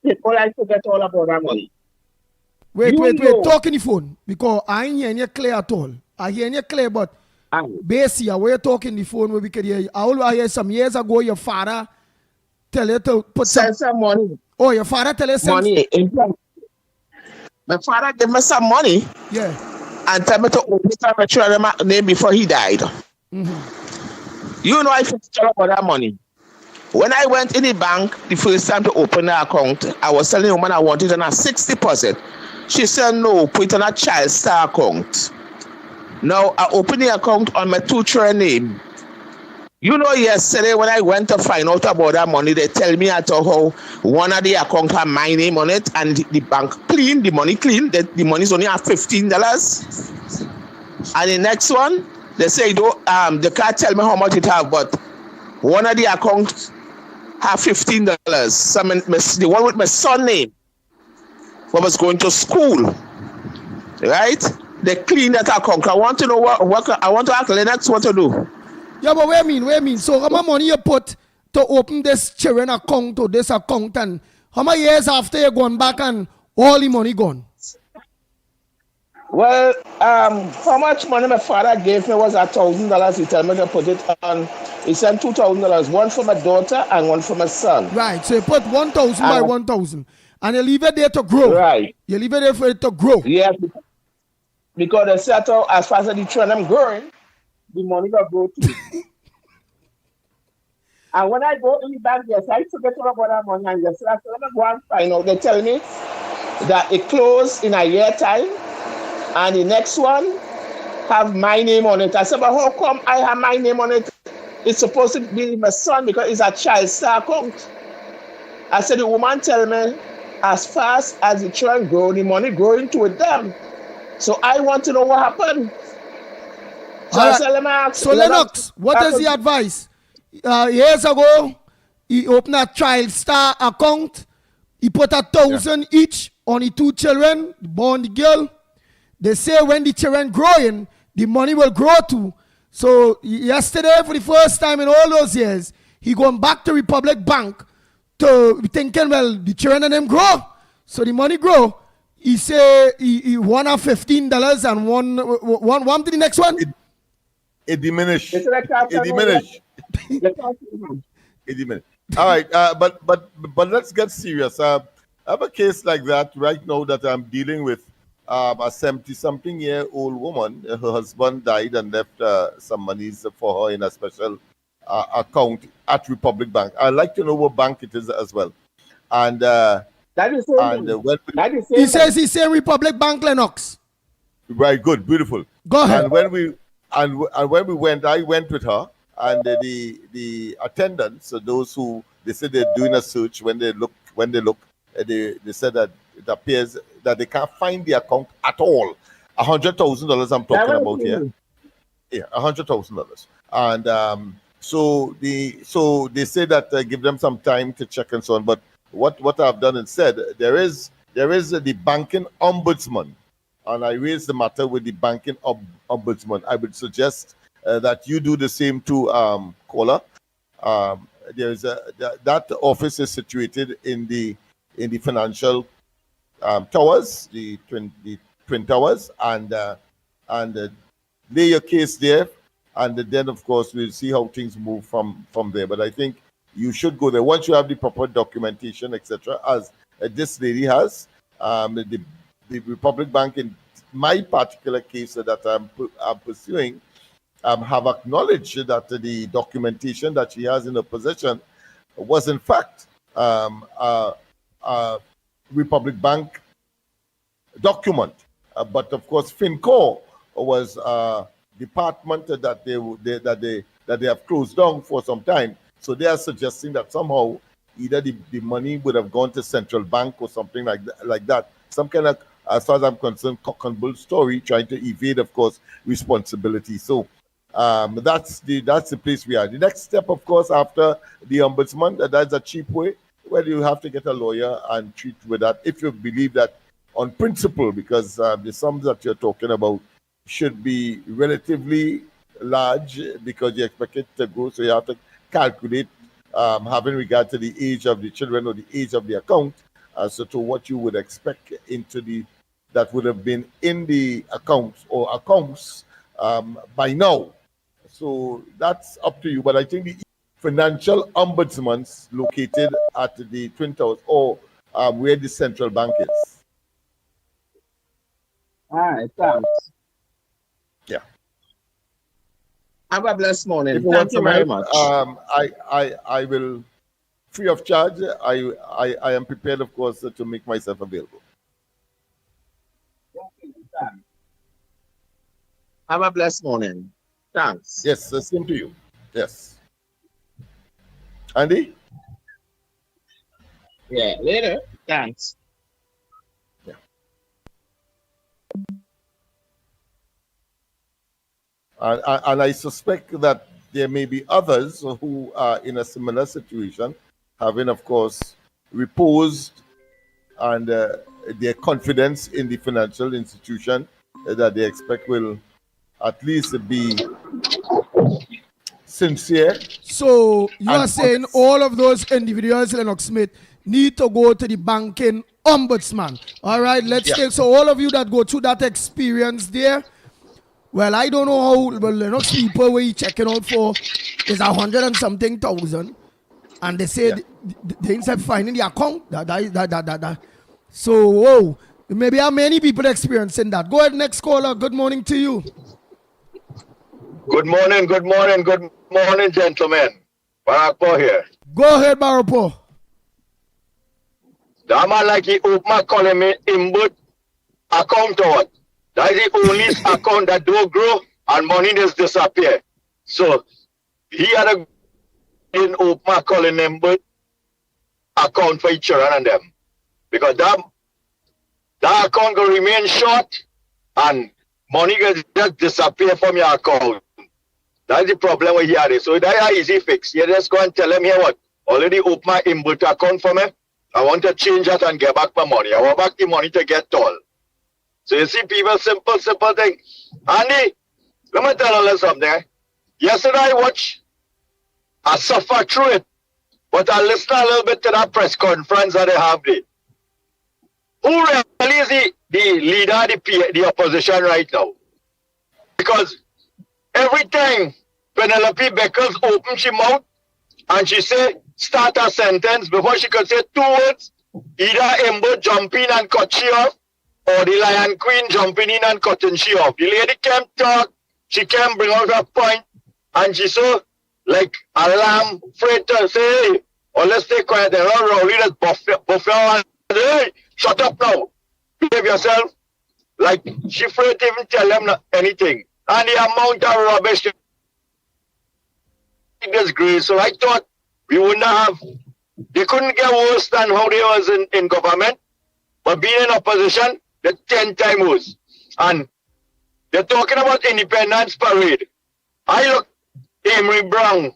People like to get all about that money. Wait, talk in the phone, because I ain't hearing you clear at all. I hear you clear, but basically, where you talking on the phone where we can hear you. I hear some years ago your father tell you to put send some money. Oh, your father tell you money. My father gave me some money. Yeah. And tell me to open it on my children's name before he died. Mm-hmm. You know I feel about that money. When I went in the bank the first time to open the account, I was telling the woman I wanted on a 6 deposit. She said no, put it on a child star account. Now I opened the account on my 2 children name. You know, yesterday when I went to find out about that money, they tell me at how one of the account had my name on it and the bank clean, the money clean, the money's only at $15. And the next one, they say they can't tell me how much it have, but one of the accounts have $15. Some the one with my son name, who was going to school, right? They clean that account. I want to know what I want to ask Lennox what to do. Yeah, but wait a minute. So how much money you put to open this children account or this account, and how many years after you gone back and all the money gone? Well, how much money my father gave me was $1,000. He told me to put it on. He sent $2,000, one for my daughter and one for my son. Right. So you put 1,000 by 1,000, and you leave it there to grow. Right. You leave it there for it to grow. Yes, because they said as far as the trend I'm growing, the money will go too. And when I go in the bank, yes, I forget about that money. And yes, I said, let me go and find out. They tell me that it closed in a year time, and the next one have my name on it. I said, but how come I have my name on it? It's supposed to be my son because it's a child star account. I said, the woman tell me, as fast as the children grow, the money growing to them. So I want to know what happened. So I said, let me ask. So Lennox, what is the advice? Years ago, he opened a child star account. He put 1,000 each on the 2 children, born the girl. They say when the children growing, the money will grow too. So yesterday, for the first time in all those years, he going back to Republic Bank to thinking, well, the children and them grow. So the money grow. He say he won a $15 and one to the next one. It diminished. It diminished. It diminished. All right, but let's get serious. I have a case like that right now that I'm dealing with. A 70-something-year-old woman. Her husband died and left some monies for her in a special account at Republic Bank. I'd like to know what bank it is as well. And he says he's saying Republic Bank, Lennox. Right, good, beautiful. Go ahead. And when we went, I went with her, and the attendants, so those who they said they're doing a search, when they look, they said that it appears that they can't find the account at all. $100,000 I'm talking about here. Yeah, $100,000. And so they say that give them some time to check and so on. But what I've done instead, there is the banking ombudsman, and I raised the matter with the banking ombudsman. I would suggest that you do the same to caller. There's that office is situated in the financial towers, the twin towers, and lay your case there, and then of course we'll see how things move from there. But I think you should go there once you have the proper documentation, etc. As this lady has. The Republic Bank, in my particular case that I'm pursuing, have acknowledged that the documentation that she has in her possession was in fact Republic Bank document, but of course FinCorp was a department that they have closed down for some time. So they are suggesting that somehow either the money would have gone to central bank or something like that. Some kind of, as far as I'm concerned, cock and bull story trying to evade, of course, responsibility. So that's the place we are. The next step, of course, after the ombudsman, that's a cheap way. Well, you have to get a lawyer and treat with that if you believe that on principle, because the sums that you're talking about should be relatively large because you expect it to grow. So you have to calculate having regard to the age of the children or the age of the account as to what you would expect that would have been in the accounts or accounts by now. So that's up to you. But I think the financial ombudsman's located at the Twin Towers or where the central bank is. All right, thanks. Yeah. Have a blessed morning. If you Thank want you some very help, much. I will free of charge, I am prepared, of course, to make myself available. Have a blessed morning. Thanks. Yes, the same to you. Yes. Andy? Yeah, later. Thanks. And I suspect that there may be others who are in a similar situation, having, of course, reposed and their confidence in the financial institution that they expect will at least be sincere. So you are saying all of those individuals, Lennox Smith, need to go to the banking ombudsman. All right, let's take, so all of you that go through that experience there, well, I don't know how, but Lennox people were checking out for is 100 and something thousand, and they said they instead finding the account. So, whoa, maybe how many people experiencing that? Go ahead, next caller. Good morning to you. Good morning, gentlemen. Barakpo here. Go ahead, Barapo. That man like he open my calling me input account or what? That is the only account that don't grow and money just disappear. So he had a in open my calling input account for each other and them. Because that account will remain short and money just disappear from your account. That's the problem with here. So that's an easy fix. You just go and tell them here what? Already open my input account for me. I want to change that and get back my money. I want back the money to get tall. So you see people, simple thing. Andy, let me tell you something. Yesterday I watched, I suffer through it, but I listened a little bit to that press conference that they have there. Who really is the leader of the opposition right now? Because every time Penelope Beckers opens her mouth and she say, start a sentence, before she could say 2 words, either Embo jump in and cut she off, or the Lion Queen jumping in and cutting she off. The lady can't talk, she can't bring out her point, and she so like a lamb afraid to say, hey, or let's stay quiet and not rowdy, that's buffet and hey, shut up now. Behave yourself. Like she afraid to even tell them anything. And the amount of rubbish disgrace. So I thought we wouldn't have, they couldn't get worse than how they was in government, but being in opposition, they're 10 times worse. And they're talking about Independence Parade. I look Amory Brown,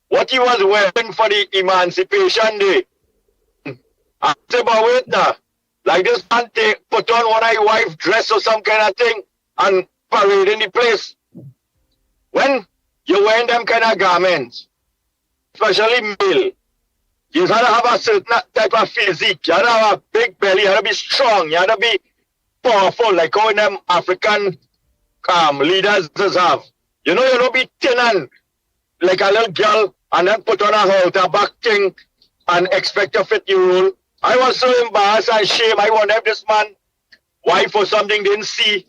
what he was wearing for the Emancipation Day. I say, but wait now, like this man put on one of his wife's dress or some kind of thing and parade in the place. When you're wearing them kind of garments, especially male, you have to have a certain type of physique. You have to have a big belly, you have to be strong, you have to be powerful, like how them African leaders have. You know, you don't be thin and like a little girl and then put on a halter back thing and expect to fit your role. I was so embarrassed and ashamed. I wonder if this man, wife or something, didn't see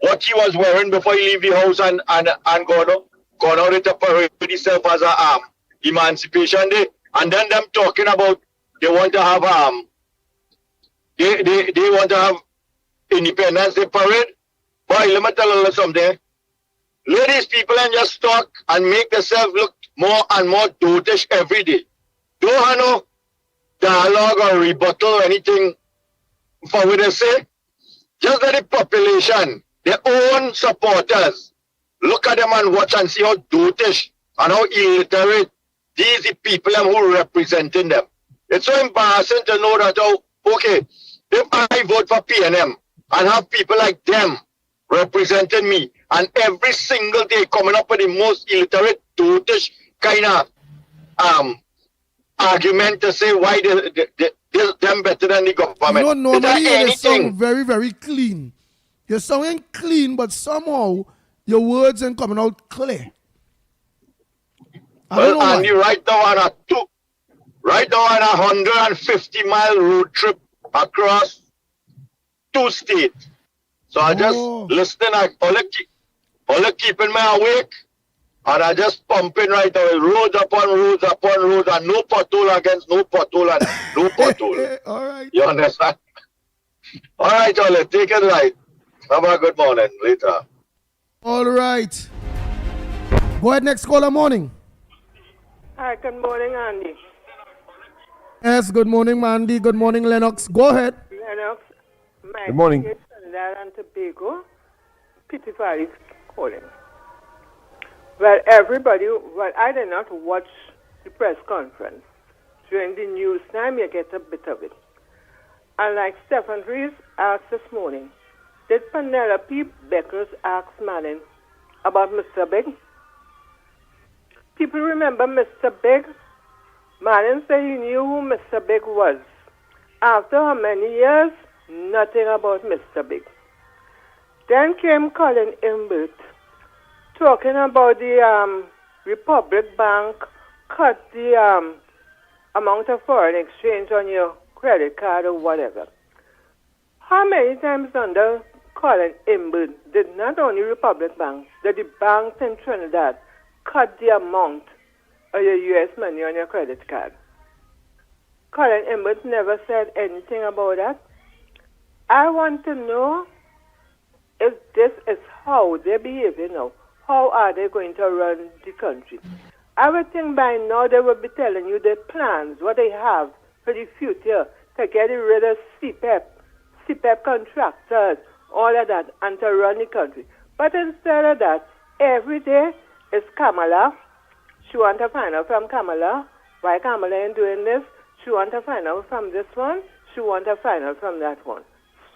what he was wearing before he leave the house and gone out with a parade with himself as a Emancipation Day. And then them talking about they want to have they want to have Independence Day parade. Boy, let me tell you something. Ladies, people and just talk and make themselves look more and more dotish every day. Don't have no dialogue or rebuttal or anything for what they say. Just let the population, their own supporters, look at them and watch and see how dotish and how illiterate these the people who are representing them. It's so embarrassing to know that, okay, if I vote for PNM and have people like them representing me, and every single day coming up with the most illiterate, dotish kind of argument to say why they're them better than the government. You know, normally you sound very, very clean. You're sounding clean, but somehow your words ain't coming out clear. Well, and you right now on a 150-mile road trip across 2 states. So I just listening, all keeping me awake And I just pumping right now. Roads upon roads upon roads, and no pothole against no pothole and no pothole. All right. You understand? All right, Ole, take it right. Have a good morning. Later. All right. Go ahead, next caller, morning. Hi, good morning, Andy. Yes, good morning, Mandy. Good morning, Lennox. Go ahead. Lennox, Good morning. Trinidad and Tobago, Pity Valley calling. Well, everybody, I did not watch the press conference. During the news time, you get a bit of it. And like Stephen Rees asked this morning, did Penelope Beckers ask Manning about Mr. Big? People remember Mr. Big? Manning said he knew who Mr. Big was. After how many years? Nothing about Mr. Big. Then came Colin Imbert talking about the Republic Bank cut the amount of foreign exchange on your credit card or whatever. How many times under Colin Imbert did not only Republic Bank, that the banks in Trinidad cut the amount of your U.S. money on your credit card? Colin Imbert never said anything about that. I want to know if this is how they behave now. How are they going to run the country? I would think by now they will be telling you their plans, what they have for the future to get rid of CPEP contractors, all of that, and to run the country. But instead of that, every day is Kamala. She want to find out from Kamala why Kamala ain't doing this. She want to find out from this one. She want to find out from that one.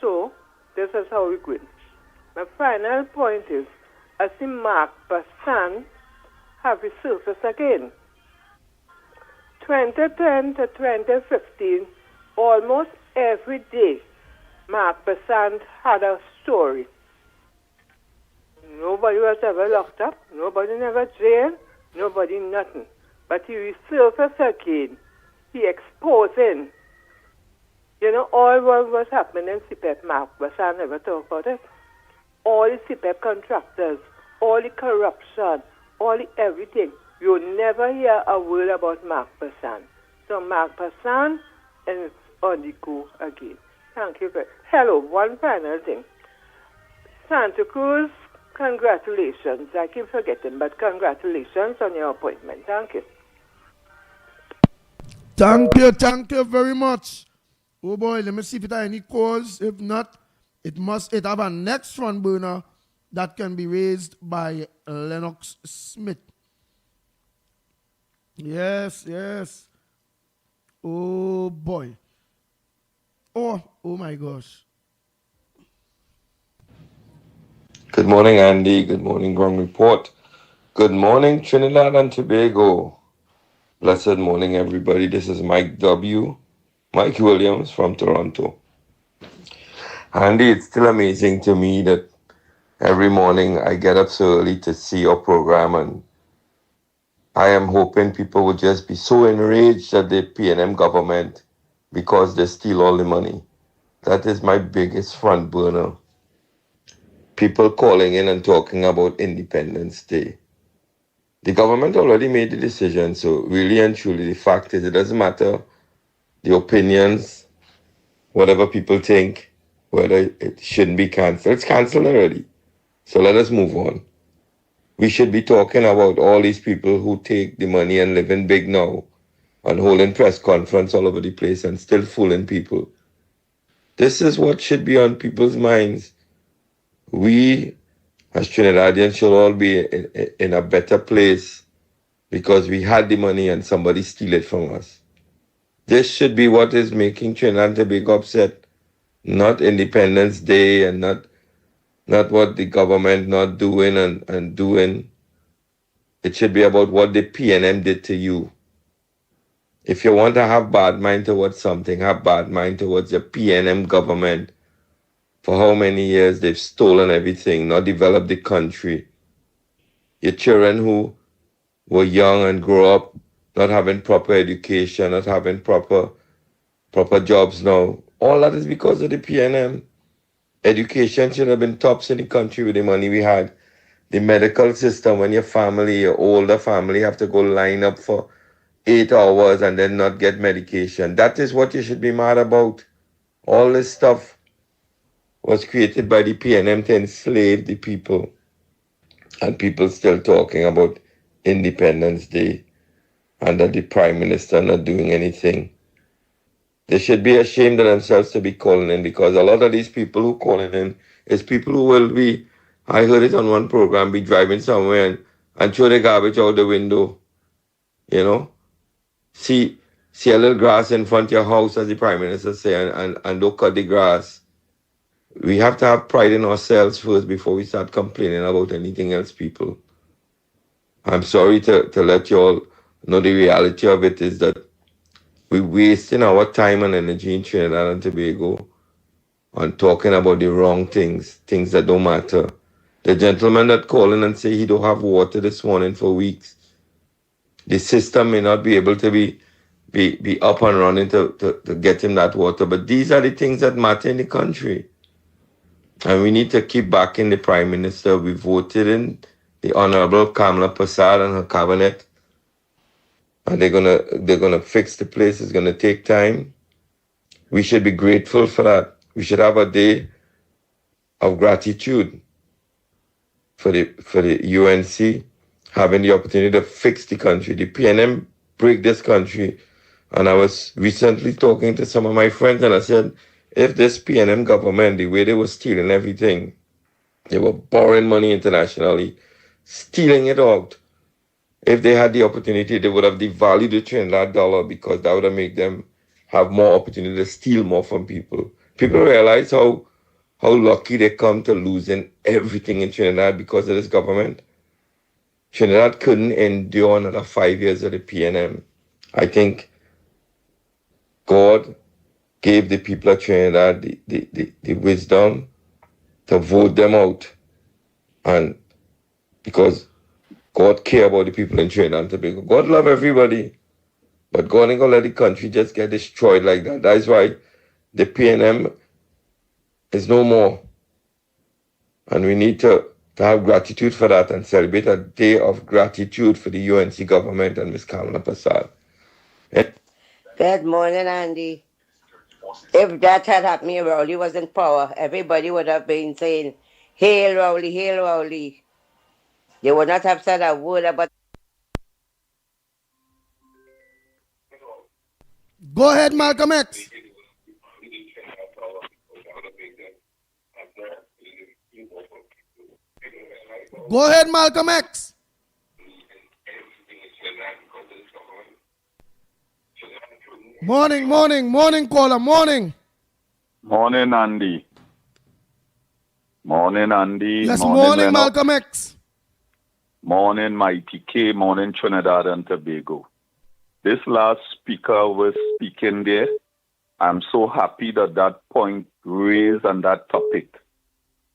So, this is how we go. My final point is, I see Mark Bassan have resurfaced again. 2010 to 2015, almost every day, Mark Bassan had a story. Nobody was ever locked up, nobody never jailed, nobody nothing. But he resurfaced again. He exposing, all what was happening in CPEP. Mark Bassan never talk about it. All the CPEP contractors, all the corruption, all the everything. You never hear a word about Mark Bassan. So Mark Bassan is on the go again. Thank you very much. Hello, one final thing. Santa Cruz, congratulations. I keep forgetting, but congratulations on your appointment. Thank you. Thank you very much. Oh boy, let me see if it has any cause. If not, it have a next front burner that can be raised by Lennox Smith. Yes. Oh boy. Oh my gosh. Good morning, Andy. Good morning, Ground Report. Good morning, Trinidad and Tobago. Blessed morning, everybody. This is Mike Williams from Toronto. Andy, it's still amazing to me that every morning I get up so early to see your program, and I am hoping people will just be so enraged at the PNM government because they steal all the money. That is my biggest front burner. People calling in and talking about Independence Day. The government already made the decision, so really and truly the fact is it doesn't matter the opinions, whatever people think, whether it shouldn't be cancelled. It's cancelled already. So let us move on. We should be talking about all these people who take the money and living big now and holding press conference all over the place and still fooling people. This is what should be on people's minds. We, as Trinidadians, should all be in a better place because we had the money and somebody steal it from us. This should be what is making Trinidad and Tobago upset, not Independence Day and not what the government not doing and doing. It should be about what the PNM did to you. If you want to have bad mind towards something, have bad mind towards the PNM government. For how many years they've stolen everything, not developed the country. Your children who were young and grew up not having proper education, not having proper jobs now. All that is because of the PNM. Education should have been tops in the country with the money we had. the medical system when your older family have to go line up for 8 hours and then not get medication. That is what you should be mad about. All this stuff was created by the PNM to enslave the people. And people still talking about Independence Day and that the Prime Minister not doing anything. They should be ashamed of themselves to be calling in, because a lot of these people who calling in is people who will be, I heard it on one program, be driving somewhere and throw the garbage out the window. You know? See a little grass in front of your house, as the Prime Minister say, and don't cut the grass. We have to have pride in ourselves first before we start complaining about anything else, people. I'm sorry to let you all know the reality of it is that we're wasting our time and energy in Trinidad and Tobago on talking about the wrong things that don't matter. The gentleman that called in and say he don't have water this morning for weeks. The system may not be able to be up and running to get him that water, but these are the things that matter in the country. And we need to keep backing the Prime Minister. We voted in the Honorable Kamala Prasad and her cabinet. And they're gonna fix the place. It's gonna take time. We should be grateful for that. We should have a day of gratitude for the UNC having the opportunity to fix the country. The PNM break this country. And I was recently talking to some of my friends and I said, if this PNM government, the way they were stealing everything, they were borrowing money internationally, stealing it out. If they had the opportunity, they would have devalued the Trinidad dollar, because that would have made them have more opportunity to steal more from people. People realize how lucky they come to losing everything in Trinidad because of this government. Trinidad couldn't endure another 5 years of the PNM. I think God gave the people of Trinidad the wisdom to vote them out. And because God care about the people in Trinidad and Tobago. God love everybody. But God ain't gonna let the country just get destroyed like that. That's why the PNM is no more. And we need to have gratitude for that and celebrate a day of gratitude for the UNC government and Ms. Kamala Prasad. Good morning, Andy. If that had happened when Rowley was in power, everybody would have been saying, "Hail Rowley, hail Rowley." They would not have said a word about. Go ahead, Malcolm X. Go ahead, Malcolm X. Morning, caller, morning. Morning, Andy. Morning, Andy. Yes, morning, Lennox. Malcolm X. Morning, Mickie Kerr. Morning, Trinidad and Tobago. This last speaker was speaking there. I'm so happy that point raised on that topic.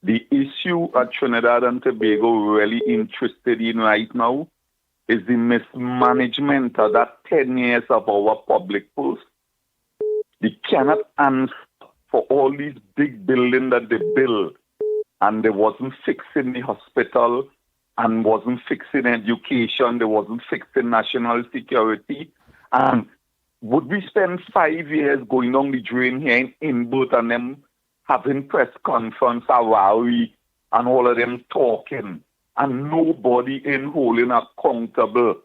The issue at Trinidad and Tobago really interested in right now is the mismanagement of that 10 years of our public post. They cannot answer for all these big buildings that they build, and they wasn't fixing the hospital, and wasn't fixing education, they wasn't fixing national security. And would we spend 5 years going down the drain here in Inbert and them having press conference, Awari, and all of them talking, and nobody in holding accountable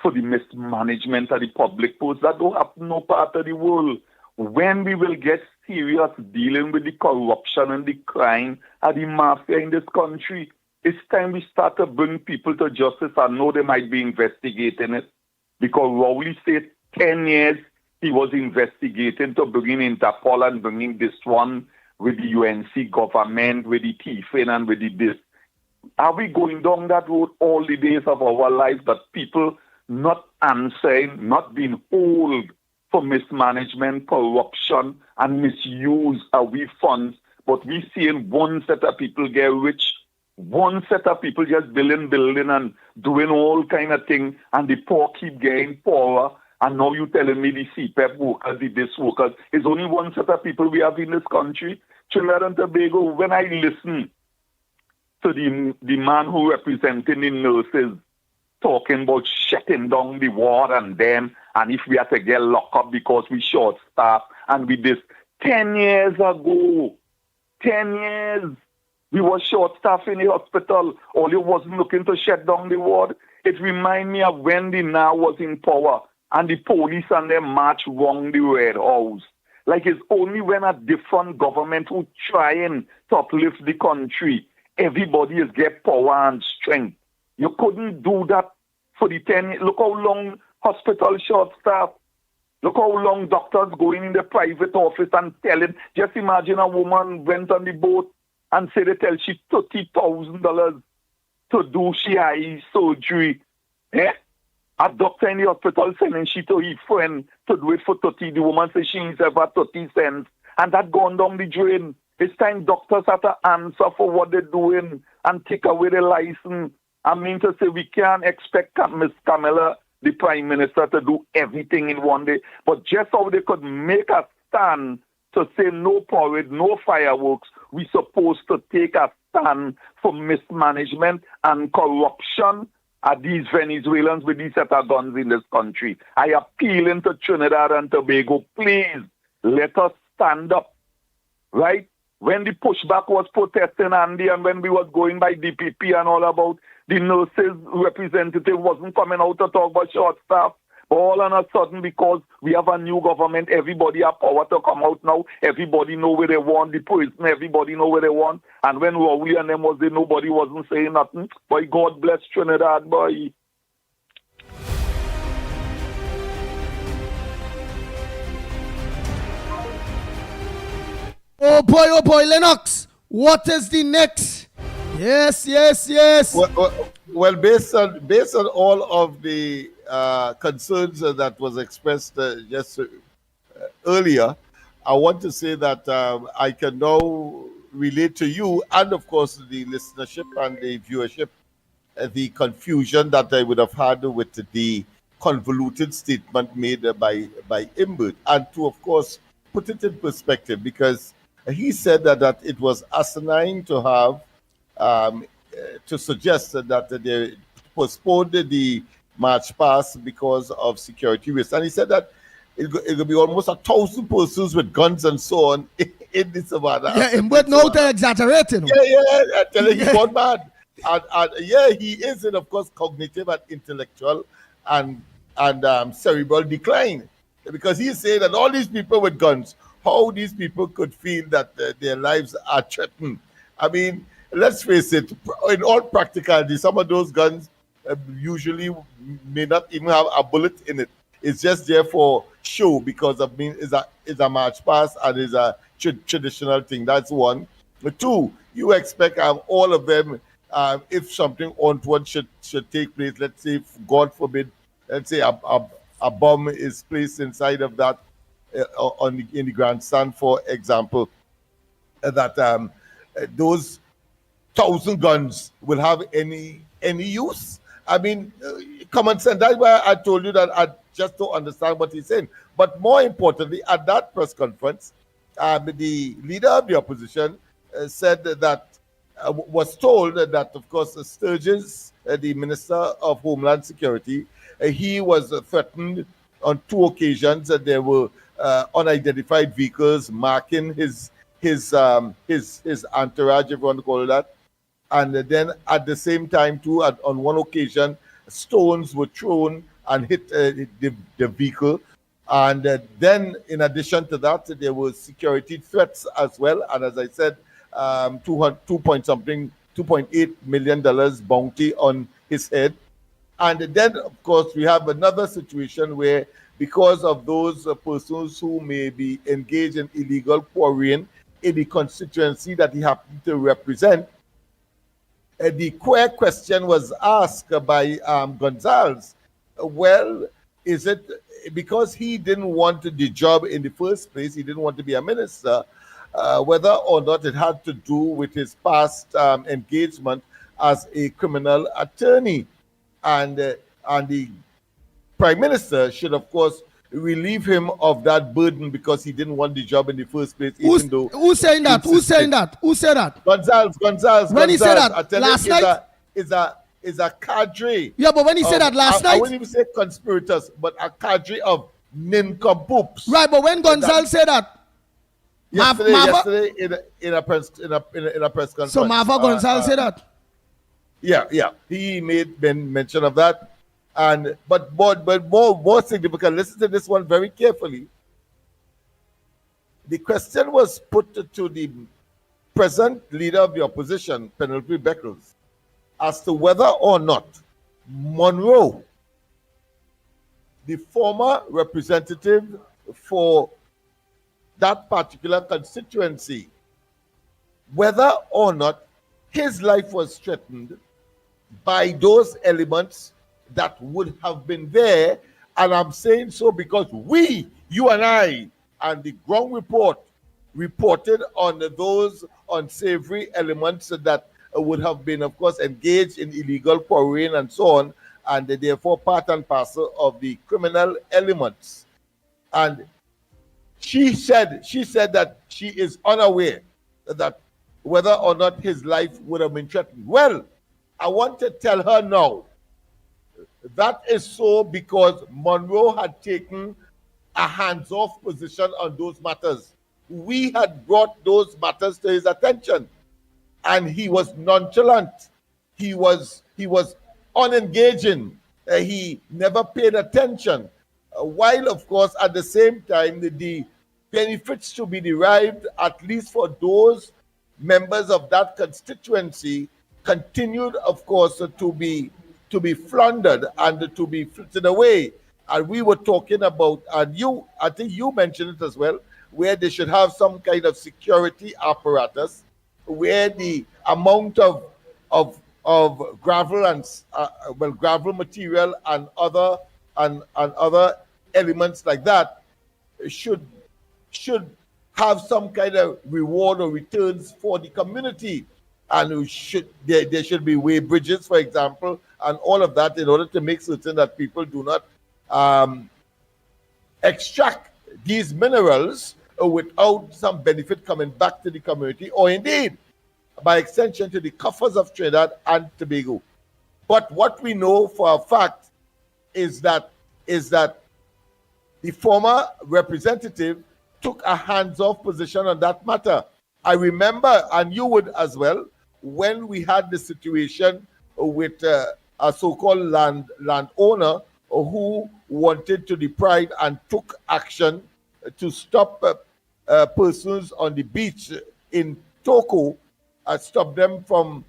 for the mismanagement of the public posts that don't happen no part of the world? When we will get serious dealing with the corruption and the crime and the mafia in this country, it's time we start to bring people to justice. I know they might be investigating it, because Rowley said 10 years he was investigating to bring in Interpol and bringing this one with the UNC government, with the thiefing and with the this. Are we going down that road all the days of our life, that people not answering, not being held for mismanagement, corruption, and misuse of we funds, but we seeing one set of people get rich, one set of people just building and doing all kind of things, and the poor keep getting poorer. And now you telling me the CPEP workers, the this workers, is only one set of people we have in this country. Trinidad and Tobago, when I listen to the man who represented the nurses, talking about shutting down the ward and them, and if we have to get locked up because we short staff, and with this 10 years ago, 10 years, we were short staff in the hospital. All you wasn't looking to shut down the ward. It remind me of when the now was in power and the police and them march round the Red House. Like it's only when a different government who trying to uplift the country, everybody is get power and strength. You couldn't do that for the 10 years. Look how long hospital short staff. Look how long doctors going in the private office and telling. Just imagine a woman went on the boat and say they tell she $30,000 to do she eye surgery. Eh? A doctor in the hospital sending she to her friend to do it for 30. The woman says she needs ever 30 cents. And that gone down the drain. It's time doctors have to answer for what they're doing and take away the license. I mean to say we can't expect Miss Camilla, the Prime Minister, to do everything in one day. But just how they could make a stand to say no parade, no fireworks, we supposed to take a stand for mismanagement and corruption at these Venezuelans with these set of guns in this country. I appealing to Trinidad and Tobago, please let us stand up, right? When the pushback was protesting, Andy, and when we was going by DPP and all about the nurses representative wasn't coming out to talk about short staff. But all on a sudden, because we have a new government, everybody have power to come out now. Everybody know where they want the person. Everybody know where they want. And when Rowley and them was there, nobody wasn't saying nothing. Boy, God bless Trinidad, boy. Oh boy, Lennox. What is the next? Yes. Well, based on all of the concerns that was expressed just earlier, I want to say that I can now relate to you and, of course, the listenership and the viewership the confusion that I would have had with the convoluted statement made by Imbert, and to, of course, put it in perspective, because he said that it was asinine to have to suggest that they postponed the March past because of security risks. And he said that it will be almost 1,000 persons with guns and so on in the savannah. Yeah, but no, they're exaggerating. Yeah, I'm telling you, gone mad. And yeah, he is in, of course, cognitive and intellectual and cerebral decline. Because he's saying that all these people with guns, how these people could feel that their lives are threatened. I mean, let's face it, in all practicality, some of those guns usually may not even have a bullet in it. It's just there for show because of it's a march past and is a traditional thing. That's one. Two, you expect all of them, if something untoward should take place, let's say, God forbid, let's say a bomb is placed inside of that in the grandstand, for example, that those 1,000 guns will have any use. I mean, common sense. That's why I told you that I just don't understand what he's saying. But more importantly, at that press conference, the leader of the opposition said that was told that, of course, Sturgis, the Minister of Homeland Security, he was threatened on 2 occasions that there were unidentified vehicles marking his entourage, if you want to call it that. And then at the same time, too, on one occasion, stones were thrown and hit the vehicle. And then, in addition to that, there were security threats as well. And as I said, $2.8 million bounty on his head. And then, of course, we have another situation where, because of those persons who may be engaged in illegal quarrying in the constituency that he happened to represent, the question was asked by Gonzalez. Well, is it because he didn't want the job in the first place, he didn't want to be a minister, whether or not it had to do with his past engagement as a criminal attorney? And the Prime Minister should, of course, relieve him of that burden because he didn't want the job in the first place. Who's saying that? Who said that? Gonzalez. When he said that I tell last you, night? Is a cadre. Yeah, but when he said that last night? I wouldn't even say conspirators, but a cadre of nincompoops. Right, but when Gonzalez said that, yesterday in a press conference. So Marva Gonzalez said that. Yeah, he made mention of that, but more significant. Listen to this one very carefully. The question was put to the present leader of the opposition, Penelope Beckles, as to whether or not Monroe, the former representative for that particular constituency, whether or not his life was threatened by those elements that would have been there. And I'm saying so because you and I, and the ground report reported on those unsavory elements that would have been, of course, engaged in illegal quarrying and so on, and therefore part and parcel of the criminal elements. And she said that she is unaware that whether or not his life would have been threatened. Well, I want to tell her now, that is so because Monroe had taken a hands-off position on those matters. We had brought those matters to his attention, and he was nonchalant. He was unengaging. He never paid attention. While, of course, at the same time, the benefits to be derived, at least for those members of that constituency, continued, of course, to be plundered and to be frittered away. And we were talking about, and I think you mentioned it as well, where they should have some kind of security apparatus, where the amount of gravel and gravel material and other elements like that should have some kind of reward or returns for the community. And there should be way bridges, for example, and all of that in order to make certain that people do not extract these minerals without some benefit coming back to the community, or indeed, by extension, to the coffers of Trinidad and Tobago. But what we know for a fact is that the former representative took a hands-off position on that matter. I remember, and you would as well, when we had the situation with a so-called landowner who wanted to deprive and took action to stop persons on the beach in Toko, stop them from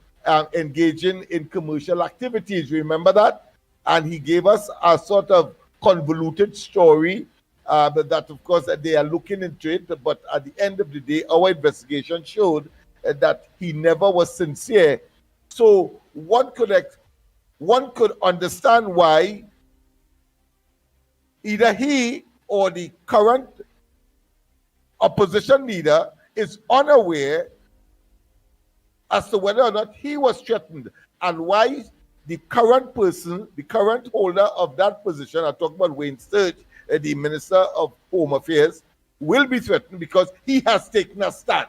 engaging in commercial activities. Remember that? And he gave us a sort of convoluted story that, of course, they are looking into it. But at the end of the day, our investigation showed that he never was sincere. So one could understand why either he or the current opposition leader is unaware as to whether or not he was threatened, and why the current person, the current holder of that position, I talk about Wayne Sturge, the Minister of Home Affairs, will be threatened because he has taken a stand.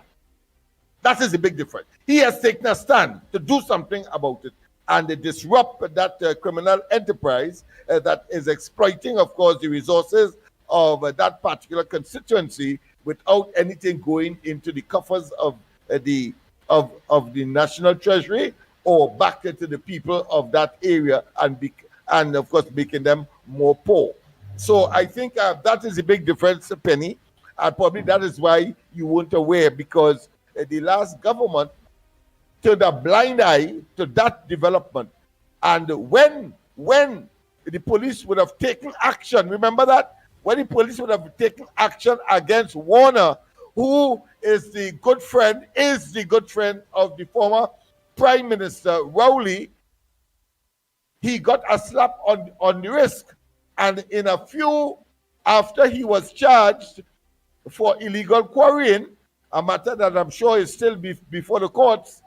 That is the big difference. He has taken a stand to do something about it and disrupt that criminal enterprise that is exploiting, of course, the resources of that particular constituency without anything going into the coffers of the National Treasury or back to the people of that area, and of course making them more poor. So I think that is a big difference, Penny, and probably that is why you weren't aware, because the last government turned a blind eye to that development. And when the police would have taken action, remember that? When the police would have taken action against Warner, who is the good friend of the former Prime Minister Rowley, he got a slap on the wrist. And in a few, after he was charged for illegal quarrying, a matter that I'm sure is still before the courts,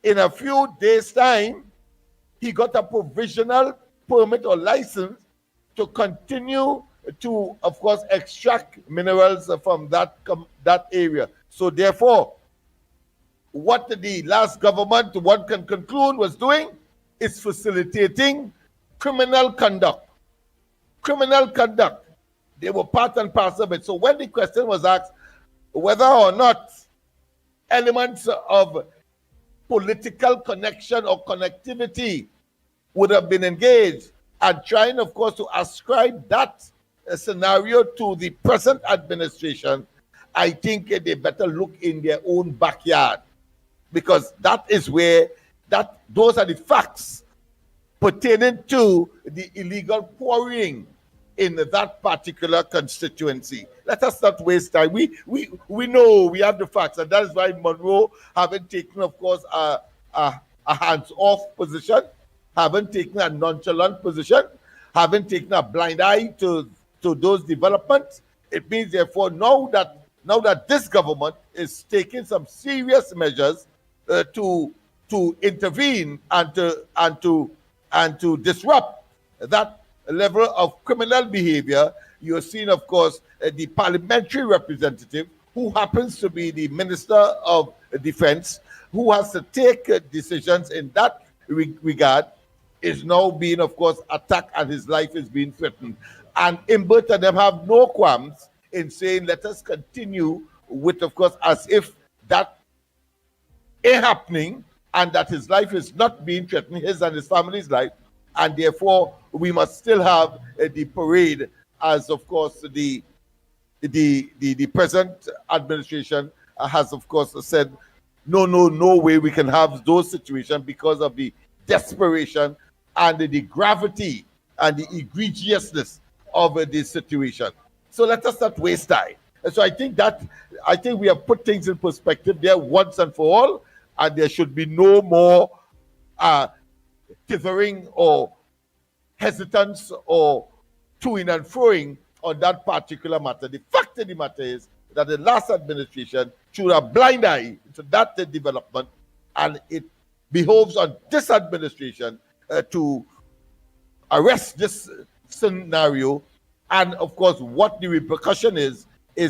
in a few days' time, he got a provisional permit or license to continue to, of course, extract minerals from that area. So therefore, what the last government, one can conclude, was doing is facilitating criminal conduct. Criminal conduct. They were part and parcel of it. So when the question was asked whether or not elements of political connection or connectivity would have been engaged, and trying, of course, to ascribe that scenario to the present administration, I think they better look in their own backyard, because that is where those are the facts pertaining to the illegal quarrying in that particular constituency. Let us not waste time. We know we have the facts, and that is why Monroe haven't taken, of course, a hands-off position, haven't taken a nonchalant position, haven't taken a blind eye to those developments. It means, therefore, now that this government is taking some serious measures to intervene and to disrupt that level of criminal behavior, you're seeing, of course, the parliamentary representative, who happens to be the Minister of Defense, who has to take decisions in that regard, is now being, of course, attacked, and his life is being threatened. And Imbert and them have no qualms in saying, let us continue with, of course, as if that ain't happening, and that his life is not being threatened, his and his family's life, and therefore we must still have the parade, as, of course, the present administration has, of course, said, no way we can have those situations because of the desperation and the gravity and the egregiousness of the situation. So let us not waste time. And so I think we have put things in perspective there once and for all, and there should be no more tithering or hesitance or toing and froing on that particular matter. The fact of the matter is that the last administration threw a blind eye to that development, and it behoves on this administration to arrest this scenario. And of course, what the repercussion is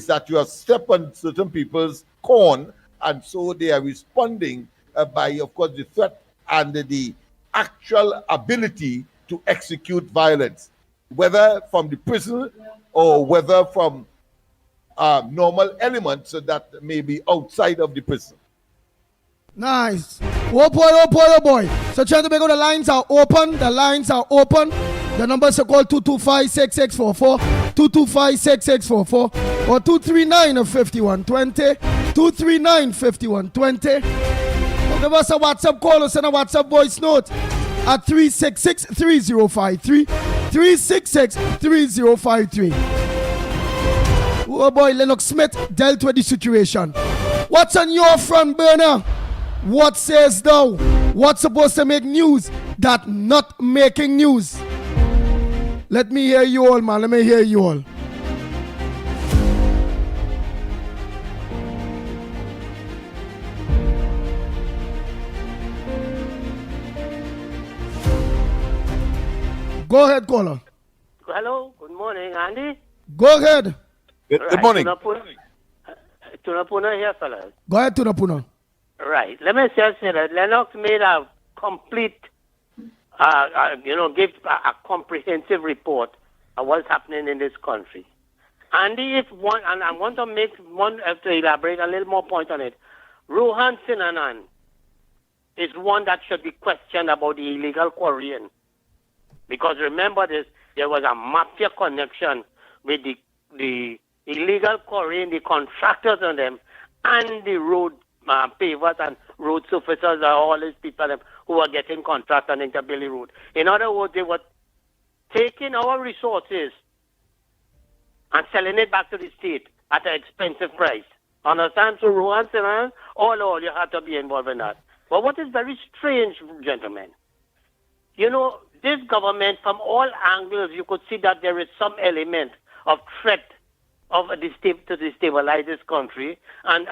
that you have stepped on certain people's corn, and so they are responding by, of course, the threat and the actual ability to execute violence, whether from the prison or whether from normal elements that may be outside of the prison. Nice. Oh boy. So trying to make the lines are open. The lines are open. The numbers are called 225-6644, 225-6644, or 239-5120, 239-5120. Give us a WhatsApp call or send a WhatsApp voice note at 366-3053, 366-3053. Oh boy, Lennox Smith dealt with the situation. What's on your front burner? What says thou? What's supposed to make news that not making news? Let me hear you all, man. Let me hear you all. Go ahead, caller. Hello, good morning, Andy. Go ahead. Good morning. Tunapuna here, fellas. Go ahead, Tunapuna. Right. Let me just say that Lennox made a complete, give a comprehensive report of what's happening in this country. Andy, and I want to have to elaborate a little more point on it. Rohan Sinanan is one that should be questioned about the illegal quarrying. Because remember this, there was a mafia connection with the illegal quarrying, the contractors on them, and the road pavers and road surfacers, all these people who were getting contract on Interbilly Road. In other words, they were taking our resources and selling it back to the state at an expensive price. Understand? So Rohan Sinan, all you have to be involved in that. But what is very strange, gentlemen, this government, from all angles, you could see that there is some element of threat of to destabilize this country and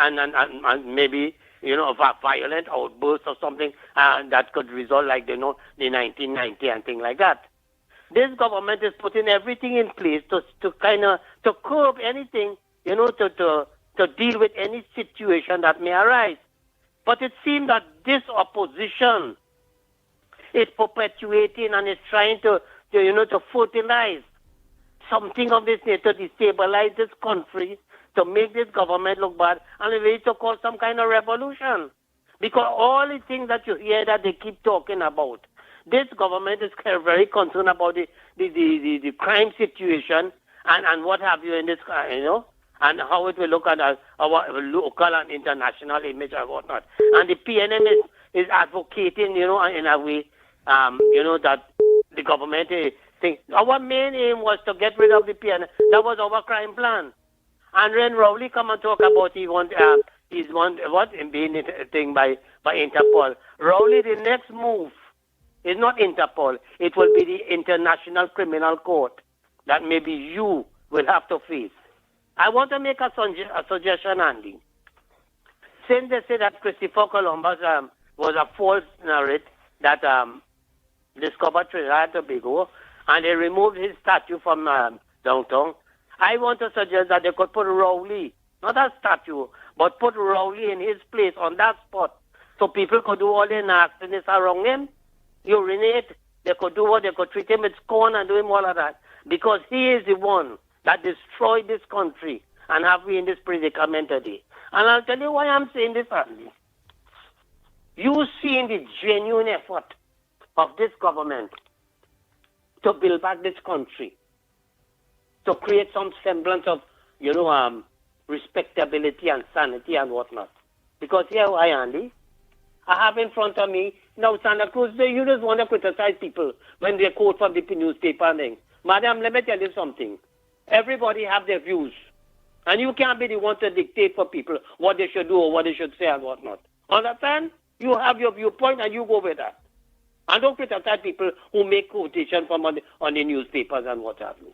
maybe, of a violent outburst or something that could result like, the 1990 and things like that. this government is putting everything in place to curb anything, to deal with any situation that may arise. But it seems that this opposition is perpetuating and is trying to fertilize something of this nature, to destabilize this country, to make this government look bad, and ready to cause some kind of revolution. Because all the things that you hear that they keep talking about, this government is very concerned about the crime situation and what have you in this, and how it will look at our local and international image and whatnot. And the PNM is advocating, in a way, that the government thinks. Our main aim was to get rid of the PNM. That was our crime plan. And when Rowley come and talk about being a thing by Interpol. Rowley, the next move is not Interpol. It will be the International Criminal Court that maybe you will have to face. I want to make a suggestion, Andy. Since they say that Christopher Columbus was a false narrative that discovered Trinidad and Tobago, and they removed his statue from downtown, I want to suggest that they could put Rowley, not a statue, but put Rowley in his place on that spot, so people could do all their nastiness around him, urinate. They could do what they could treat him with scorn and do him all of that, because he is the one that destroyed this country and have we in this predicament today. And I'll tell you why I'm saying this, Andy. You see the genuine effort of this government to build back this country, to create some semblance of, respectability and sanity and whatnot. Because here I, Andy, I have in front of me, now Santa Cruz, you just want to criticize people when they quote from the newspaper and things. Madam, let me tell you something. Everybody have their views. And you can't be the one to dictate for people what they should do or what they should say and whatnot. Understand? You have your viewpoint and you go with that. And don't criticize people who make quotation from on the newspapers and what have you.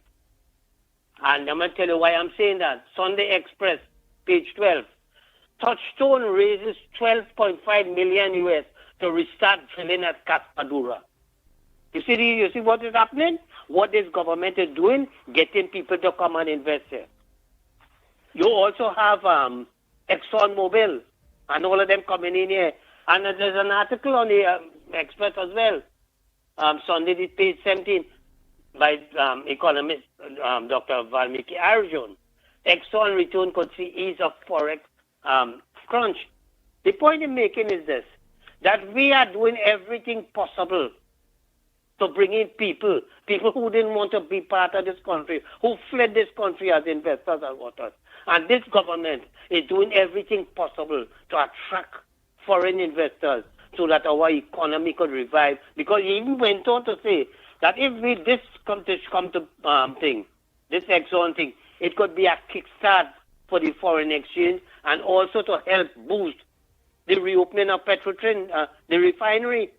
And I'm going to tell you why I'm saying that. Sunday Express, page 12. Touchstone raises $12.5 million US to restart drilling at Caspadura. You see what is happening? What this government is doing? Getting people to come and invest here. You also have ExxonMobil and all of them coming in here. And there's an article on the Express as well. Sunday, page 17. By economist Dr. Valmiki Arjun. Exxon return could see ease of forex crunch. The point I'm making is this, that we are doing everything possible to bring in people who didn't want to be part of this country, who fled this country as investors and whatnot. And this government is doing everything possible to attract foreign investors so that our economy could revive. Because he even went on to say that if this Exxon thing, it could be a kickstart for the foreign exchange and also to help boost the reopening of Petrotrin, the refinery.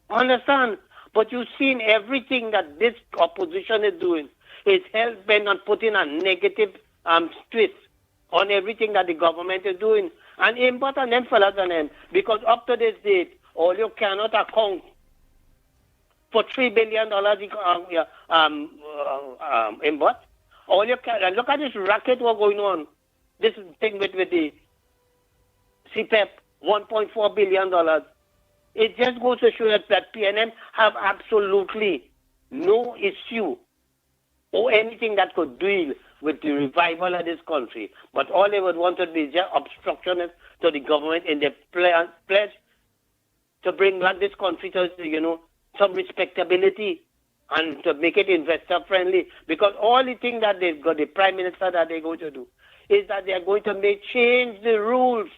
Understand? But you've seen everything that this opposition is doing is hell-bent on putting a negative twist on everything that the government is doing. And important them fellas on them, because up to this date, all you cannot account for $3 billion in what? All you can look at this racket what's going on. This thing with the CPEP, $1.4 billion. It just goes to show that PNM have absolutely no issue or anything that could deal with the revival of this country. But all they would want to be just obstructionists to the government in their pledge to bring back this country to, some respectability and to make it investor friendly. Because all the things that they've got, the Prime Minister that they're going to do, is that they're going to change the rules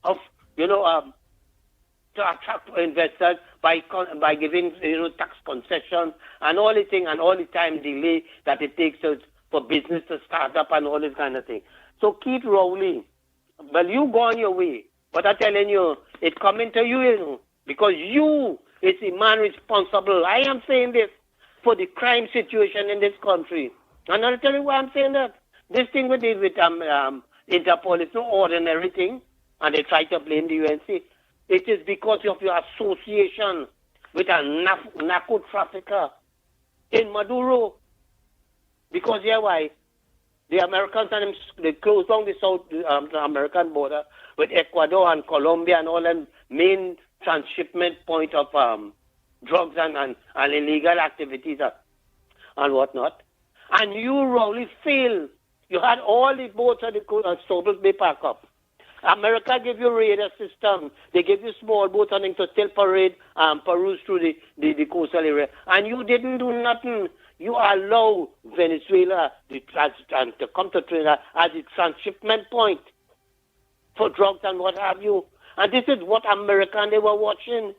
of, to attract investors by giving tax concessions and all the thing and all the time delay that it takes for business to start up and all this kind of thing. So keep rolling. Well, you go on your way. But I'm telling you, it's coming to you, because you is the man responsible. I am saying this for the crime situation in this country. And I'll tell you why I'm saying that. This thing with Interpol is no ordinary thing, and they try to blame the UNC. It is because of your association with a narco trafficker in Maduro. Because yeah, why? The Americans and them, they closed down the the American border with Ecuador and Colombia and all them main transshipment point of drugs and illegal activities and whatnot. And you really failed. You had all the boats on the Sobel Bay pack up. America gave you radar system. They gave you small boats and to still peruse through the coastal area. And you didn't do nothing. You allow Venezuela to come to Trinidad as a transshipment point for drugs and what have you. And this is what America they were watching.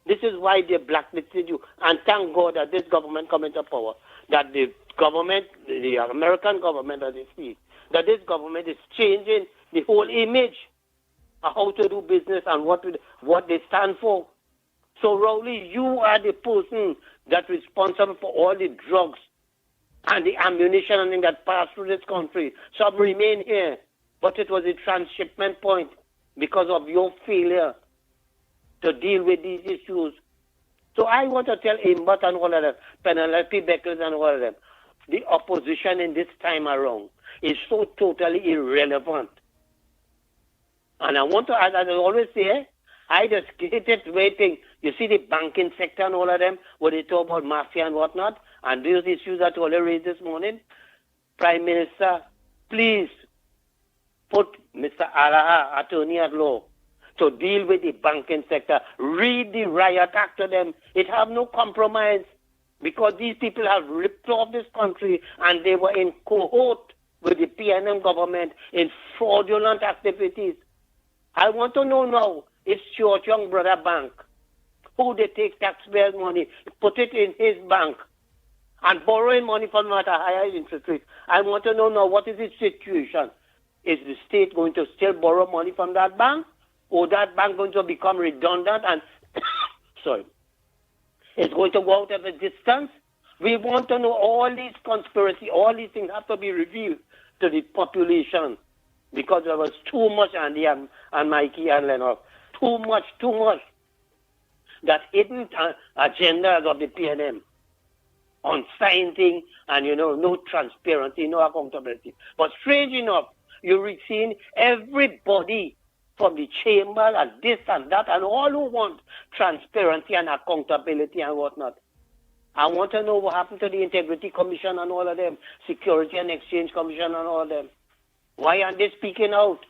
This is why they blacklisted you. And thank God that this government come into power. That the government, the American government, as they see, that this government is changing the whole image of how to do business and what they stand for. So, Rowley, you are the person that's responsible for all the drugs and the ammunition and things that passed through this country. Some remain here, but it was a transshipment point because of your failure to deal with these issues. So I want to tell Imbot and all of them, Penelope Beckles and all of them, the opposition in this time around is so totally irrelevant. And I want to, as I always say, I just hated waiting. You see the banking sector and all of them, where they talk about mafia and whatnot, and those issues that Ole raised this morning. Prime Minister, please put Mr. Alaha, attorney at law, to deal with the banking sector. Read the riot act to them. It have no compromise because these people have ripped off this country and they were in cohort with the PNM government in fraudulent activities. I want to know now, it's your young brother bank, who they take taxpayers' money, put it in his bank, and borrowing money from at a higher interest rate. I want to know now, what is the situation? Is the state going to still borrow money from that bank? Or that bank going to become redundant and, sorry, it's going to go out of existence? We want to know all these conspiracy, all these things have to be revealed to the population because there was too much, Andy and Mickie and Lennox, too much, that hidden agendas of the PNM on signing and, no transparency, no accountability. But strange enough, you're seeing everybody from the chamber and this and that and all who want transparency and accountability and whatnot. I want to know what happened to the Integrity Commission and all of them, Security and Exchange Commission and all of them. Why aren't they speaking out?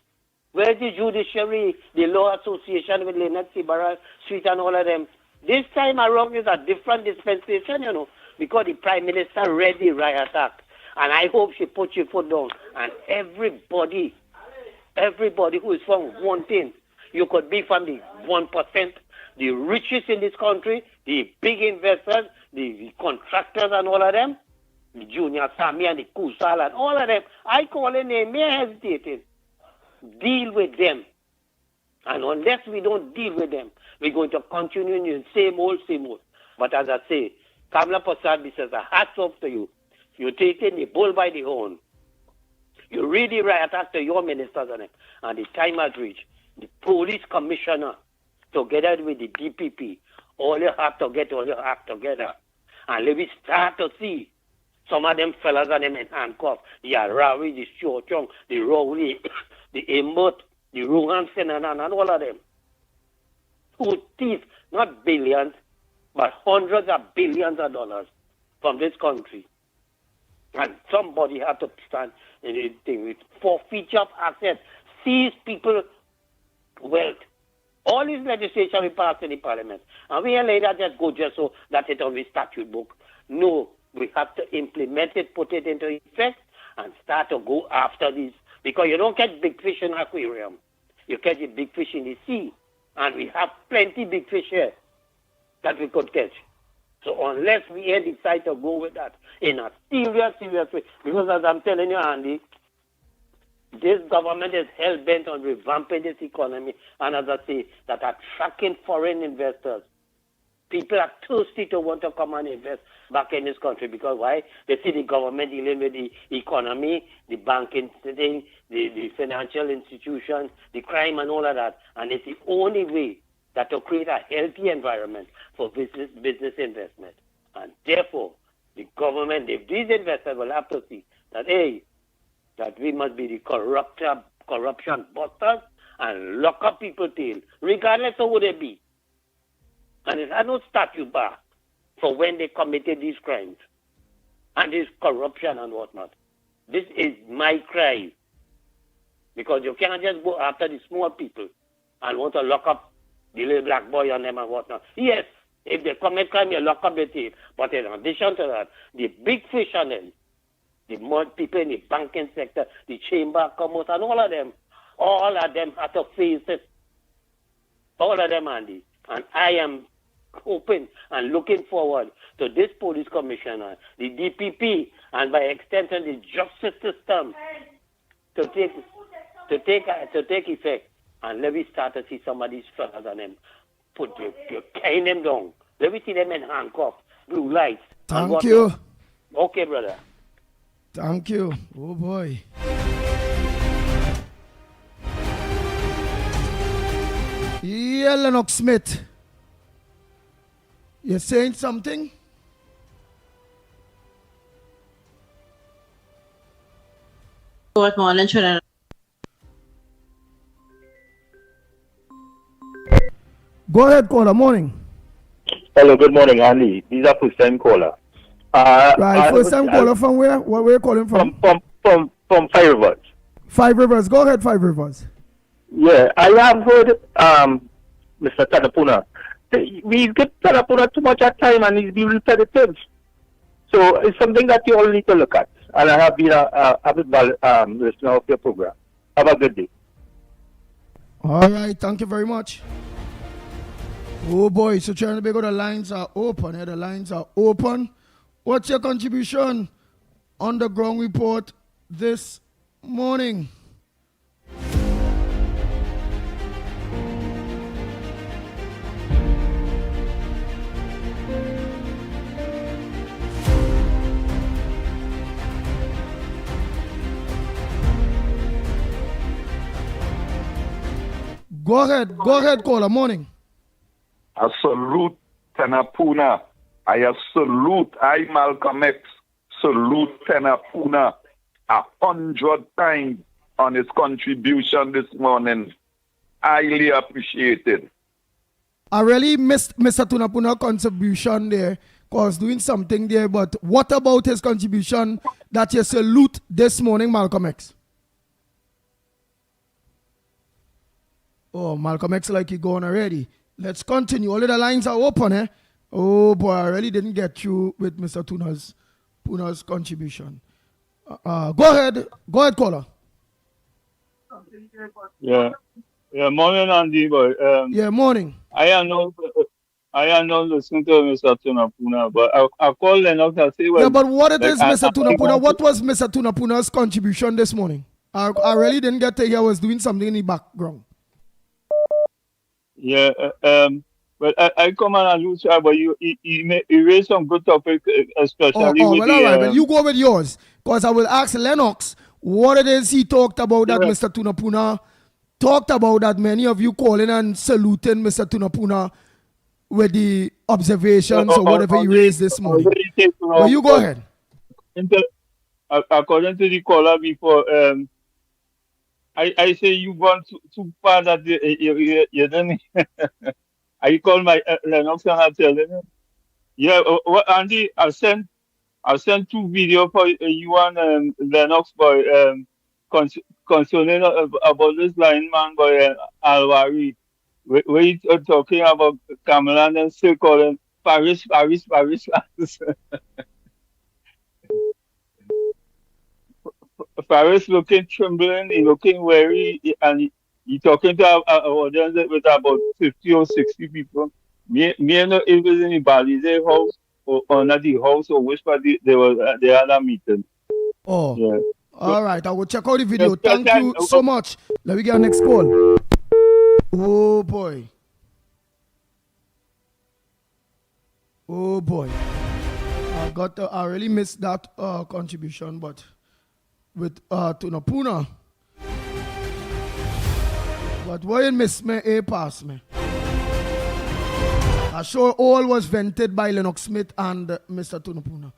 Where's the judiciary, the law association with Lennox, Street and all of them? This time around is a different dispensation, because the Prime Minister read the riot act. And I hope she put your foot down. And everybody who is from one thing, you could be from the 1%, the richest in this country, the big investors, the contractors and all of them, the Junior Sammy and the Kusal and all of them. I call a name, may I hesitate? Deal with them. And unless we don't deal with them, we're going to continue in the same old. But as I say, Kamala Prasad says, hats off to you. You're taking the bull by the horn. You really riot act to your ministers on it. And the time has reached. The police commissioner, together with the DPP, all you have to get all your act together. And let me start to see some of them fellas and them in handcuffs. The Arawi, the Shochong, the Rowley, the Imbot, the Ruhan Senanan, and all of them. Who thief not billions, but hundreds of billions of dollars from this country. And somebody had to stand in the thing with forfeiture of assets, seize people wealth. All this legislation we passed in the parliament. And we later just go just so that it's on the statute book. No, we have to implement it, put it into effect, and start to go after this. Because you don't catch big fish in an aquarium. You catch the big fish in the sea. And we have plenty big fish here that we could catch. So unless we decide to go with that in a serious way, because as I'm telling you, Andy, this government is hell-bent on revamping this economy, and as I say, that attracting foreign investors. People are thirsty to want to come and invest back in this country because why? They see the government dealing with the economy, the banking thing, the financial institutions, the crime and all of that, and it's the only way that to create a healthy environment for business investment. And therefore, The government, if these investors will have to see that, that we must be the corruption busters and lock up people till, regardless of who they be. And it had no statute bar for when they committed these crimes and this corruption and whatnot. This is my cry. Because you cannot just go after the small people and want to lock up the little black boy on them and whatnot. Yes, if they commit crime, you lock up the tail. But in addition to that, the big fish on them, the more people in the banking sector, the chamber of commerce, and all of them have to face it. All of them, Andy. And I am hoping and looking forward to this police commissioner, the DPP, and by extension the justice system to take effect. And let me start to see some of these fellas on them. You cane them down. Let me see them in handcuffs, blue lights. Thank you. Okay, brother. Thank you. Oh boy. Yeah, Lennox Smith. You're saying something? Good morning, Trinidad. Go ahead, caller. Morning. Hello, good morning, Andy. These are first-time caller. Right, first-time caller from where? Where are you calling from? From Five Rivers. Five Rivers. Go ahead, Five Rivers. Yeah, I have heard Mr. Tanapuna. We give Tanapuna too much at time and he's being repetitive. So it's something that you all need to look at. And I have been a avid listener of your program. Have a good day. All right, thank you very much. Oh boy, so Trinidad and Tobago, the lines are open. The lines are open. What's your contribution on the ground report this morning? Go ahead, caller. Morning. I salute Tanapuna. I Malcolm X, salute Tanapuna 100 times on his contribution this morning. Highly appreciated. I really missed Mr. Tunapuna's contribution there, because doing something there, but what about his contribution that you salute this morning, Malcolm X? Oh, Malcolm X like he gone already. Let's continue. All of the lines are open, eh? Oh boy, I really didn't get through with Mr. Puna's contribution. Go ahead, caller. Yeah, morning, Andy. Boy. Yeah, morning. I am not listening to Mr. Tunapuna, but I call Lennox and say, well, yeah, but what is Mr. Tunapuna? What was Mr. Tunapuna's contribution this morning? I really didn't get to hear. I was doing something in the background. Yeah, but I come and lose, but you raised some good topic, especially with well, all right, but you go with yours, because I will ask Lennox what it is he talked about that Mr. Tunapuna talked about, that many of you calling and saluting Mr. Tunapuna with the observations or whatever he raised this morning. Well, you go ahead. According to the caller before, I say you gone too far that you didn't. I call my Lennox and I tell them, yeah, Andy, I'll send 2 videos for you and Lennox boy concerning about this blind man boy Alwari. Where you talking about Cameron and still calling Paris. Paris looking trembling, he looking wary, and he talking to an audience with about 50 or 60 people. Me know if it was in the Balize house or not the house or which part they had a meeting. Oh, yeah. All right, I will check out the video. Thank you so much. Let me get our next call. Oh boy. I really missed that contribution, but with Tunapuna. But why you miss me, pass me. I sure all was vented by Lennox Smith and Mr. Tunapuna.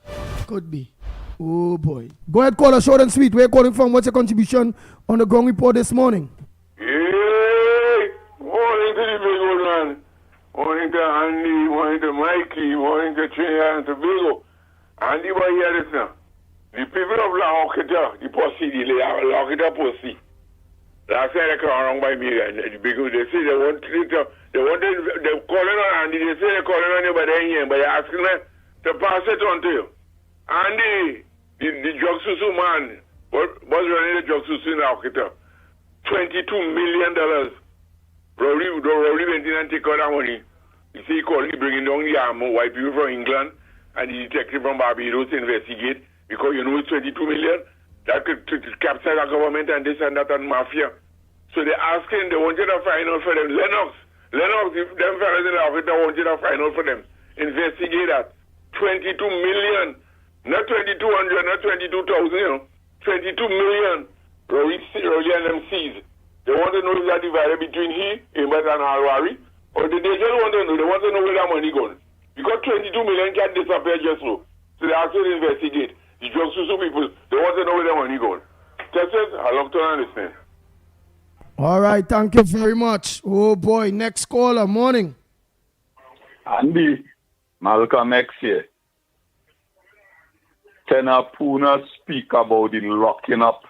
Could be. Oh boy. Go ahead, caller, short and sweet. Where you calling from? What's your contribution on the ground report this morning? Hey, morning to the big old man. Morning to Andy, morning to Mikey, morning to Trinidad and Tobago. Andy, what hear this now? The people of La Hoqueta, the posse, the La Hoqueta posse. Last night they came around by me and the big old, they say they wanted, they're calling on Andy, they say they're calling on you, but they're asking them to pass it on to you. Andy, the drug susu man, was running the drug susu in La Hoqueta. $22 million. Rowley went in and take out that money. You see, he called me bringing down the white people from England and the detective from Barbados to investigate because you know it's 22 million. That could capture the government and this and that and mafia. So they're asking, they wanted a final for them. Lennox, if them fellas in Africa wanted a final for them. Investigate that. 22 million. Not 2,200, not 22,000, you know. 22 million. Rowley and them seized. They want to know if that divided between Imbet and Alwari, or they just want to know, they want to know where that money gone. Because 22 million can't disappear just so. So they have to investigate. The drug susu people, they want to know where the money gone. That's it. I love to understand. All right, thank you very much. Oh boy, next caller, morning. Andy, Malcolm X here. Tenapuna speak about the locking up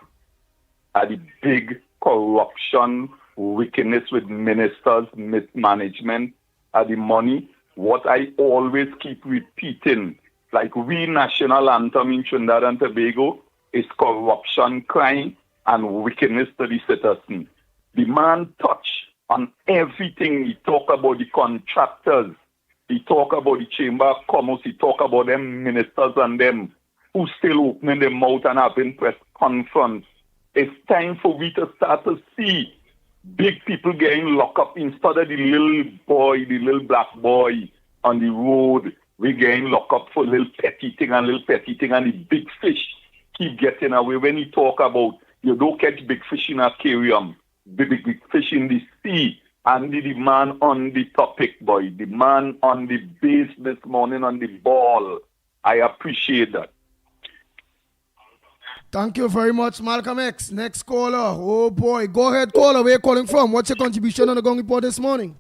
at the big corruption, wickedness with ministers, mismanagement, and the money. What I always keep repeating, like we national anthem in Trinidad and Tobago, is corruption, crime, and wickedness to the citizen. The man touch on everything. He talk about the contractors. He talk about the Chamber of Commerce. He talk about them ministers and them who still opening their mouth and having press conference. It's time for we to start to see big people getting locked up instead of the little boy, the little black boy on the road. We're getting locked up for little petty thing, and the big fish keep getting away. When you talk about you don't catch big fish in an aquarium, big fish in the sea, and the man on the topic, boy, the man on the base this morning on the ball. I appreciate that. Thank you very much, Malcolm X. Next caller. Oh boy. Go ahead, caller. Where you calling from? What's your contribution on the Gong Report this morning?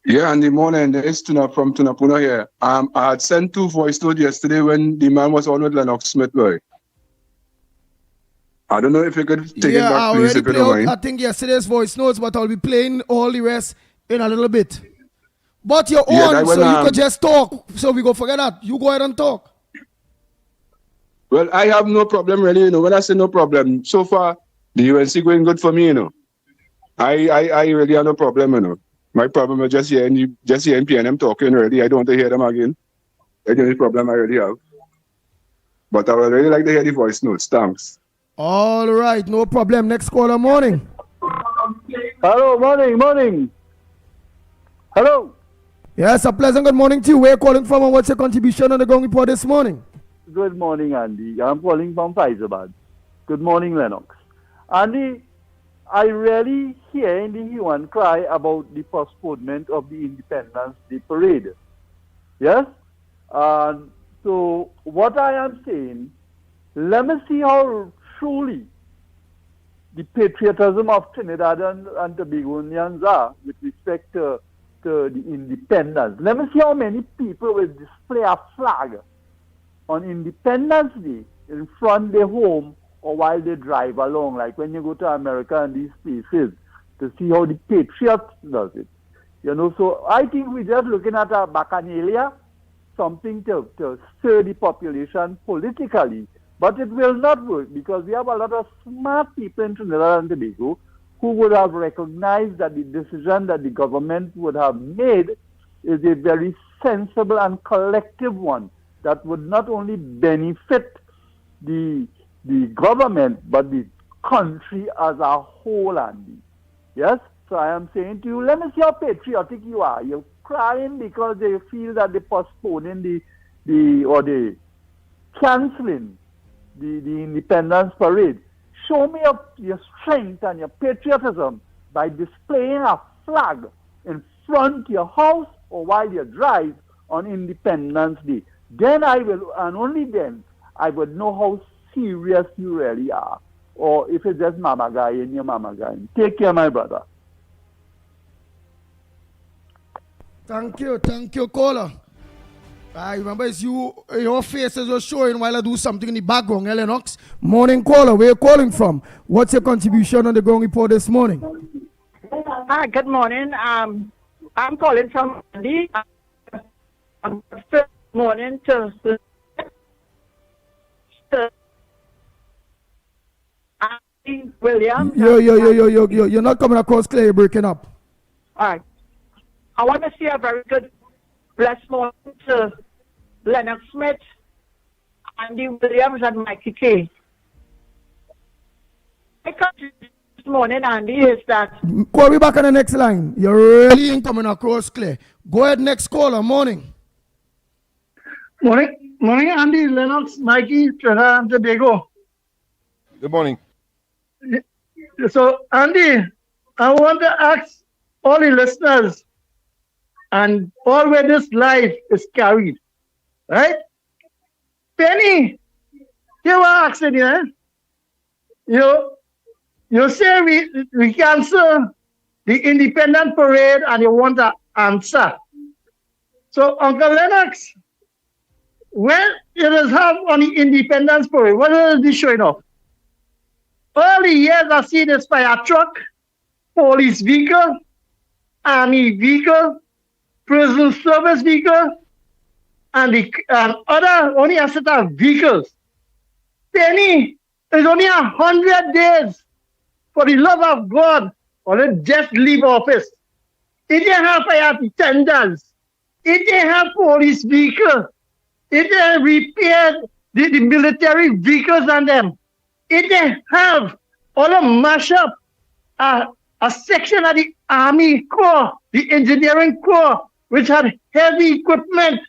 Yeah, in the morning, it's from Tunapuna here. I had sent 2 voice notes yesterday when the man was on with Lennox Smith, boy. I don't know if you could take it back, please, if you don't mind. I think yesterday's voice notes, but I'll be playing all the rest in a little bit. But you're on, so you could just talk. So we go forget that. You go ahead and talk. Well, I have no problem really, When I say no problem, so far the UNC going good for me, I really have no problem, My problem is just hearing PNM talking already. I don't want to hear them again. That's the only problem I really have. But I would really like to hear the voice notes. Thanks. All right, no problem. Next caller, morning. Hello, morning. Hello. Yes, a pleasant good morning to you. Where are you calling from and what's your contribution on the Gong Report this morning? Good morning, Andy. I'm calling from Faizabad. Good morning, Lennox. Andy, I really hear in the hue and cry about the postponement of the Independence Day parade. Yes? So what I am saying, let me see how truly the patriotism of Trinidad and Tobagoans are with respect to the independence. Let me see how many people will display a flag on Independence Day in front of their home or while they drive along, like when you go to America and these places, to see how the patriots does it. So I think we're just looking at a bacchanalia, something to stir the population politically. But it will not work because we have a lot of smart people in Trinidad and Tobago who would have recognized that the decision that the government would have made is a very sensible and collective one that would not only benefit the government but the country as a whole, Andy. Yes? So I am saying to you, let me see how patriotic you are. You're crying because they feel that they're postponing the cancelling the Independence Parade. Show me your strength and your patriotism by displaying a flag in front of your house or while you drive on Independence Day. then I will, and only then, I would know how serious you really are. Or if it's just mama guy and your mama guy. Take care, my brother. Thank you, caller. I remember it's you, your faces were showing while I do something in the background, Lennox. Morning caller, where you calling from? What's your contribution on the ground report this morning? Hi, good morning. I'm calling from Andy. Good morning to Andy Williams. Yo, you're not coming across clear, you're breaking up. All right. I want to say a very good blessed morning to Lennox Smith, Andy Williams, and Mickie K. My contribution this morning, Andy, is that... Call me back on the next line. You're really ain't coming across clear. Go ahead, next caller. Morning. Morning, Andy, Lennox, Mickie, Trinidad and Tobago. Good morning. So, Andy, I want to ask all the listeners and all where this life is carried, right? Penny, you were asking, you say we cancel the independent parade and you want an answer. So, Uncle Lennox, when it is have on the independence parade, what is this showing off? All the years I see this fire truck, police vehicle, army vehicle, prison service vehicle, and other only a set of vehicles. Penny, it's only 100 days for the love of God or just leave office. It didn't have fire tenders. It didn't have police vehicle. It didn't repair the military vehicles on them. It didn't have all the mash up a section of the Army Corps, the Engineering Corps, which had heavy equipment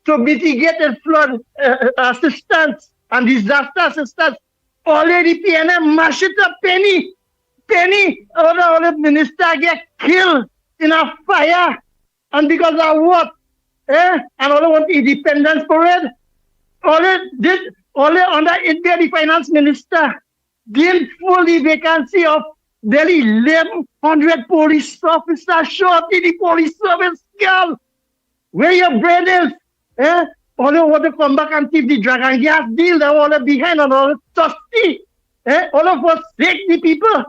to mitigate the flood assistance and disaster assistance. Already PNM mash it up, Penny, all the minister get killed in a fire. And because of what? And all they want independence parade. Only under India, the finance minister didn't fill the vacancy of nearly 1,100 police officers short in the police service, girl. Where your brain is? All they want to come back and keep the dragon gas deal. They're all behind on all the thirsty. All of us the people.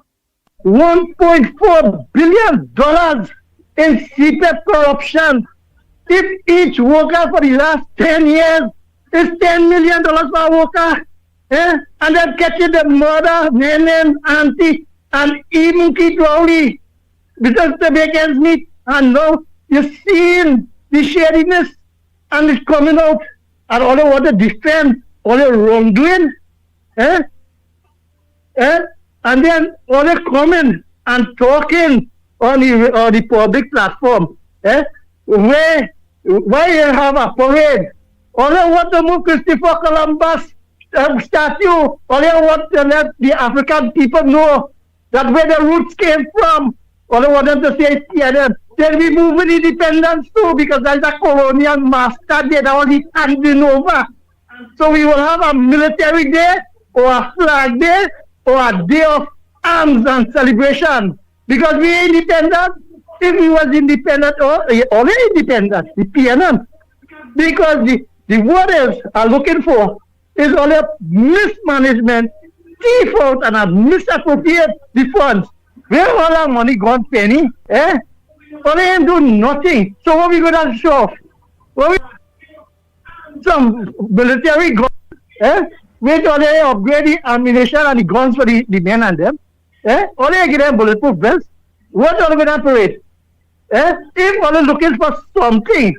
$1.4 billion in CPEP corruption. If each worker for the last 10 years is $10 million per worker, and then catching the mother, nene, auntie, and even Keith Rowley, because the vacants meet, and now you're seeing the shadiness, and it's coming out, and all they want to defend all the wrongdoing, and then all they coming and talking on the public platform, why you have a parade? All they want to move Christopher Columbus statue. All they want to let the African people know that where the roots came from. All they want them to say TNM. Then we move with independence too, because there's a colonial master there that all is handing over. So we will have a military day, or a flag day, or a day of arms and celebration. Because we are independent. If we was independent, or only independent, the PNM. Because the voters are looking for is only mismanagement, default, and a misappropriate the funds. Where all our money gone, Penny? Only ain't do nothing. So what we gonna show off? Some military guns, wait all they upgrade the ammunition and the guns for the men and them. Only give them bulletproof vests. What are we gonna parade? If only looking for something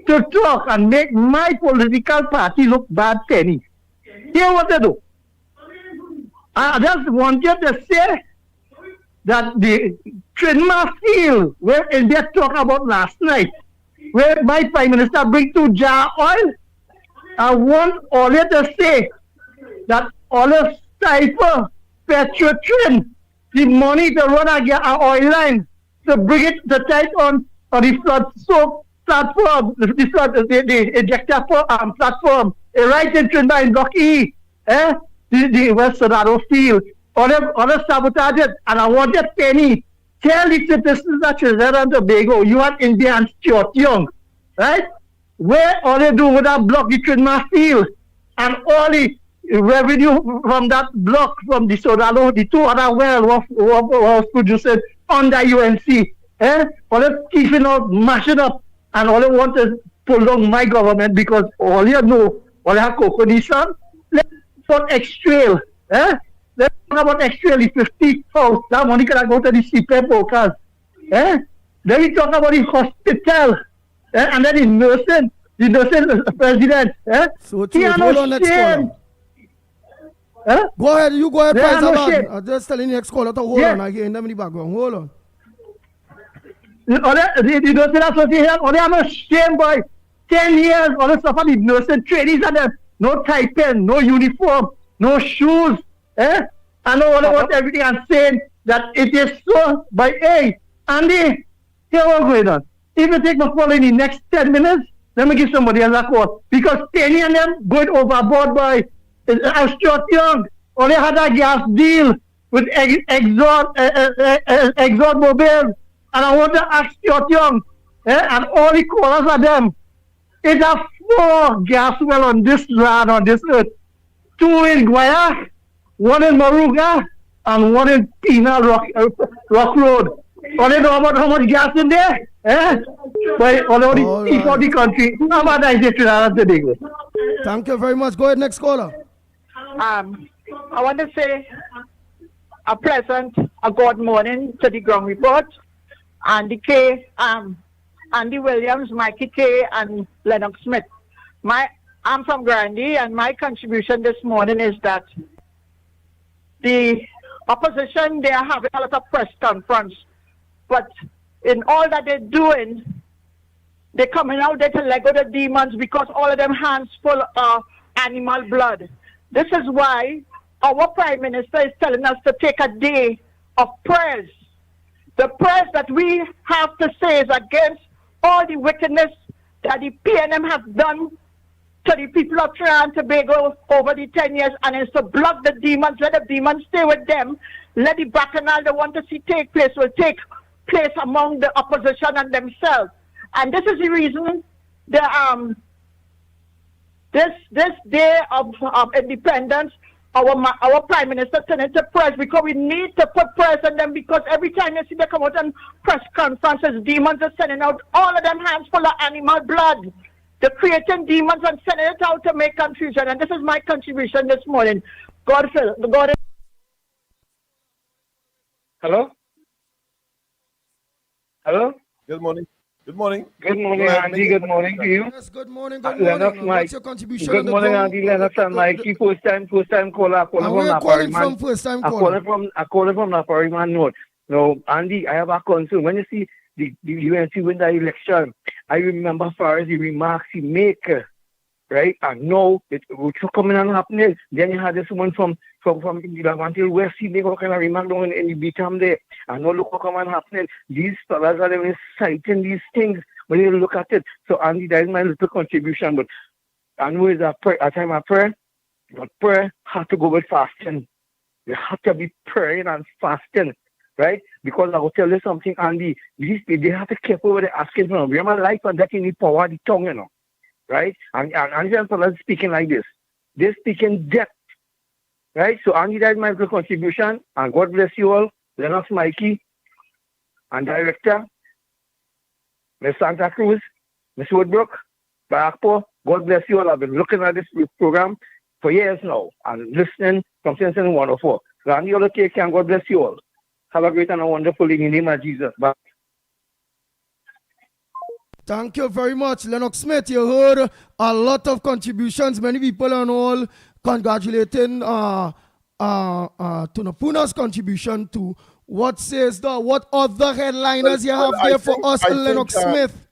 to talk and make my political party look bad, Penny. Hear what they do. I just want you to say that the Trinma field, where India talked about last night, where my Prime Minister bring to jar oil, I want all you to say that all the cipher, Petrotrin, the money to run a oil line, to bring it to tight on the flood soak platform, the ejector platform, right in Trinidad in Block E, the West Sonado field, all them sabotage it, and I want that Penny. Tell the citizens that Trinidad and Tobago, you are Indian Stuart Young, right? Where all they do with that block, the Trinidad field, and all the revenue from that block, from the Sonado, the two other wells was produced under UNC. All they keeping out, mashing up, and all they want is pull down my government because all you know, all they have coconation. Let's talk X-Trail. Let's talk about X-Trail, the 50,000. That money can go to the CPAP workers. Then we talk about the hospital. And then the nursing president. So true. Hold on, next caller. Go ahead, you go ahead, President. I'm just telling the next caller to hold on. I hear them in the background. Hold on. The nursing association, they have no shame, boy. 10 years, all the stuff on the nursing trainees and them. No tie pen, no uniform, no shoes. I know what everything I'm saying, that it is so by A. Andy, here what's going on. If you take my call in the next 10 minutes, let me give somebody else a call. Because Penny and them going overboard by Stuart Young. Only had a gas deal with Exxon Mobil. And I want to ask Stuart Young, and all the callers are them. It's a 4 gas well on this land, on this earth. 2 in Guaya, 1 in Moruga, and 1 in Pina Rock Road. All they know about how much gas in there? But all the people of the country, how about that is Trinidad and Tobago? Thank you very much. Go ahead, next caller. I want to say a pleasant, a good morning to the ground report. Andy K, Andy Williams, Mickie K, and Lennox Smith. I'm from Grandy, and my contribution this morning is that the opposition, they are having a lot of press conference, but in all that they're doing, they're coming out there to let go the demons because all of them hands full of animal blood. This is why our Prime Minister is telling us to take a day of prayers. The prayers that we have to say is against all the wickedness that the PNM has done to the people of Trinidad and Tobago over the 10 years, and is to block the demons, let the demons stay with them, let the bacchanal they want to see take place will take place among the opposition and themselves. And this is the reason the this day of independence, our Prime Minister turned into press because we need to put press on them, because every time you see them come out on press conferences, demons are sending out all of them hands full of animal blood. They're creating demons and sending it out to make confusion. And this is my contribution this morning. God. Hello? Hello? Good morning. Good morning. Good morning, Andy. Good morning to you. Yes, good morning. Lennox, What's your contribution? Good morning, Andy. Lennox and Mikey. First time caller. And where are you calling from, first time caller? I call from Napariman North. Now, Andy, I have a concern. When you see the UNC win the election, I remember far as the remarks he make, right? And now it would coming and happening. Then you had this one from until West, he make all kind of remark down in the beat there. And now look what come and happening. These fellas are citing these things when you look at it. So Andy, that is my little contribution. But I know it's a time of prayer, but prayer has to go with fasting. You have to be praying and fasting. Right? Because I will tell you something, Andy, they have to keep over the asking for them. Remember, life and death in the power of the tongue, you know. Right? And some fellas speaking like this. They're speaking death. Right? So, Andy, that's my little contribution. And God bless you all. Lennox, Mikey, and Director, Miss Santa Cruz, Miss Woodbrook, Barakpo. God bless you all. I've been looking at this program for years now and listening from since 104. So, Andy, all take care and God bless you all. Have a great and a wonderful in the name of Jesus. Bye. Thank you very much, Lennox Smith. You heard a lot of contributions. Many people and all congratulating Tunapuna's contribution to what says what other headliners you have there for us, Lennox Smith.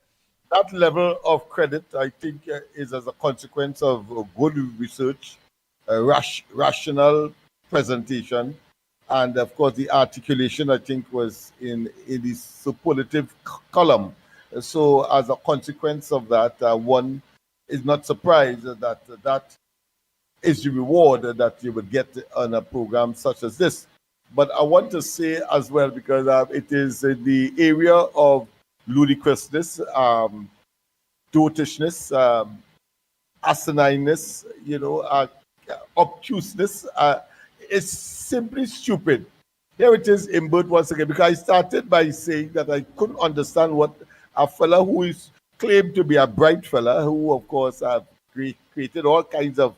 That level of credit, I think, is as a consequence of good research, rational presentation. And of course, the articulation, I think, was in the superlative column. So as a consequence of that, one is not surprised that that is the reward that you would get on a program such as this. But I want to say as well, because it is in the area of ludicrousness, dotishness, asinineness, obtuseness. It's simply stupid. Here it is in Bert once again, because I started by saying that I couldn't understand what a fella who is claimed to be a bright fella, who of course have created all kinds of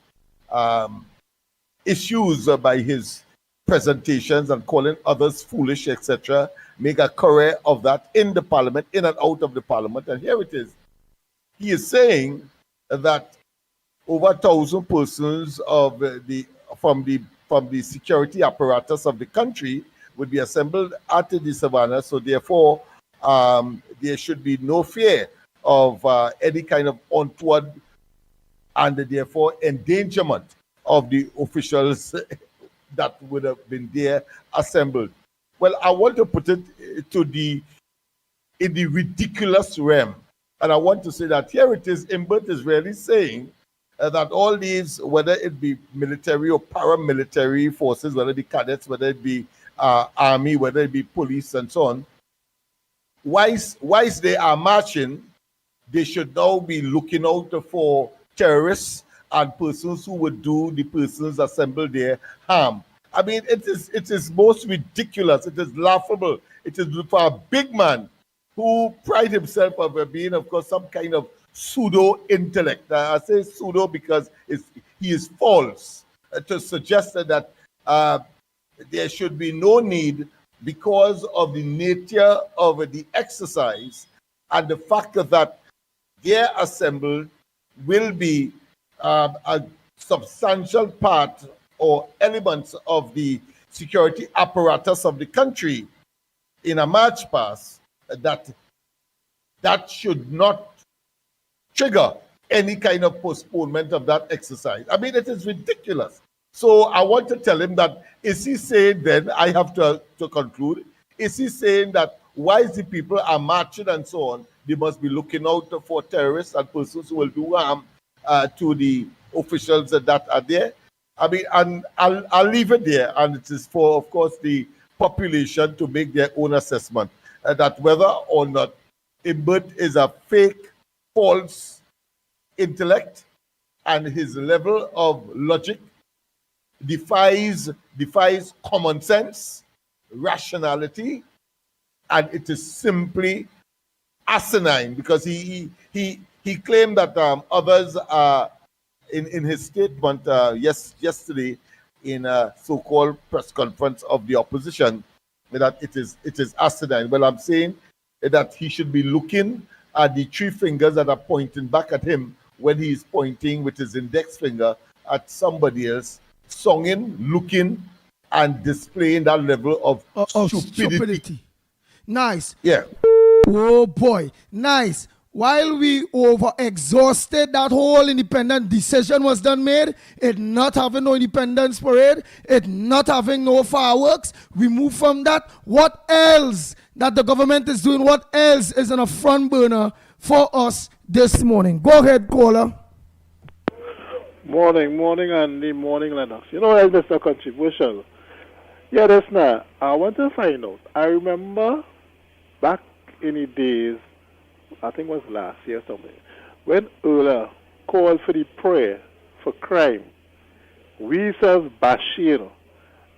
issues by his presentations and calling others foolish, etc., make a career of that in the parliament, in and out of the parliament. And here it is. He is saying that over 1,000 persons from the security apparatus of the country would be assembled at the savannah. So therefore, there should be no fear of any kind of untoward and therefore endangerment of the officials that would have been there assembled. Well, I want to put it in the ridiculous realm. And I want to say that here it is, Imbert is really saying that all these, whether it be military or paramilitary forces, whether it be cadets, whether it be army, whether it be police and so on, whilst they are marching, they should now be looking out for terrorists and persons who would do the persons assembled there harm. I mean, it is most ridiculous. It is laughable. It is for a big man who prides himself of being, of course, some kind of pseudo-intellect. I say pseudo because he is false to suggest that there should be no need, because of the nature of the exercise and the fact that their assembled will be a substantial part or elements of the security apparatus of the country in a march past, that should not trigger any kind of postponement of that exercise. I mean, it is ridiculous. So I want to tell him that, is he saying then, I have to conclude, is he saying that while the people are marching and so on, they must be looking out for terrorists and persons who will do harm to the officials that are there? I mean, and I'll leave it there, and it is for, of course, the population to make their own assessment that whether or not Imbert is a fake, false intellect, and his level of logic defies common sense, rationality, and it is simply asinine, because he claimed that others are in his statement yesterday in a so-called press conference of the opposition, that it is asinine. Well, I'm saying that he should be looking at the three fingers that are pointing back at him when he is pointing with his index finger at somebody else, songing, looking, and displaying that level of stupidity. Nice. Yeah. Oh boy, nice. While we over-exhausted that whole independent decision was done made, it not having no independence parade, it not having no fireworks, we move from that. What else that the government is doing, what else is on a front burner for us this morning? Go ahead, caller. Morning, Andy. Morning, Lennox. You know, that's Mr. Controversial. Yeah, that's not. I want to find out. I remember back in the days, I think it was last year or something, when Ola called for the prayer for crime, we served Bashir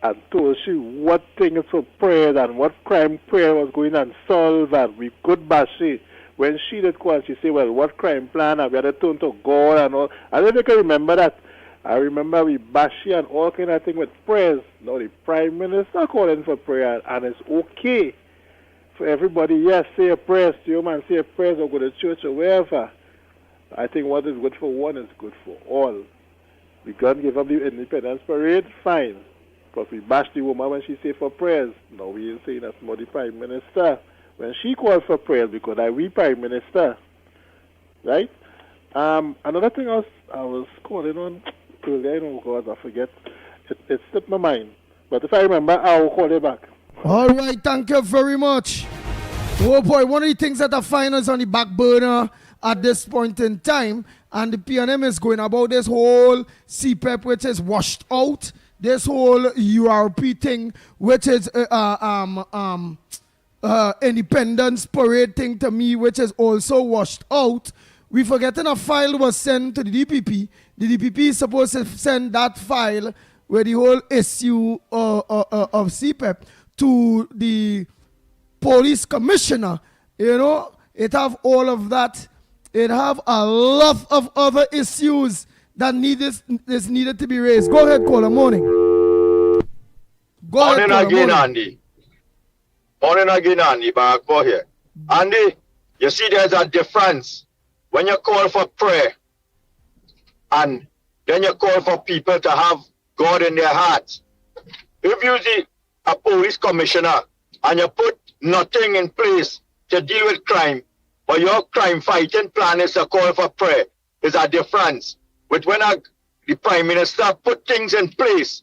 and told she what things for prayer and what crime prayer was going and solve, and we could Bashir. When she did call, she said, well, what crime plan? And we had to turn to God and all. I don't know if you can remember that. I remember we Bashir and all kind of thing with prayers. Now the Prime Minister calling for prayer, and it's okay for everybody, yes, say a prayer to your man, say a prayer or go to church or wherever. I think what is good for one is good for all. We can't give up the independence parade, fine. But we bash the woman when she say for prayers. No, we ain't saying that's more the Prime Minister. When she called for prayers, because we Prime Minister. Right? Another thing I was calling on earlier, I know, because I forget. It slipped my mind. But if I remember, I'll call it back. All right, thank you very much. Oh boy, one of the things that I find is on the back burner at this point in time, and the PNM is going about this whole CPEP, which is washed out, this whole URP thing, which is independence parade thing to me, which is also washed out. We forgetting a file was sent to the DPP. The DPP is supposed to send that file with the whole issue of CPEP to the police commissioner. You know, it have all of that. It have a lot of other issues that is needed to be raised. Go ahead, caller. Morning. Go ahead, caller. Again, Andy. Morning again, Andy. Back for here. Andy, you see there's a difference when you call for prayer and then you call for people to have God in their hearts. If you see a police commissioner and you put nothing in place to deal with crime, but your crime fighting plan is to call for prayer, is a difference with when the Prime Minister put things in place,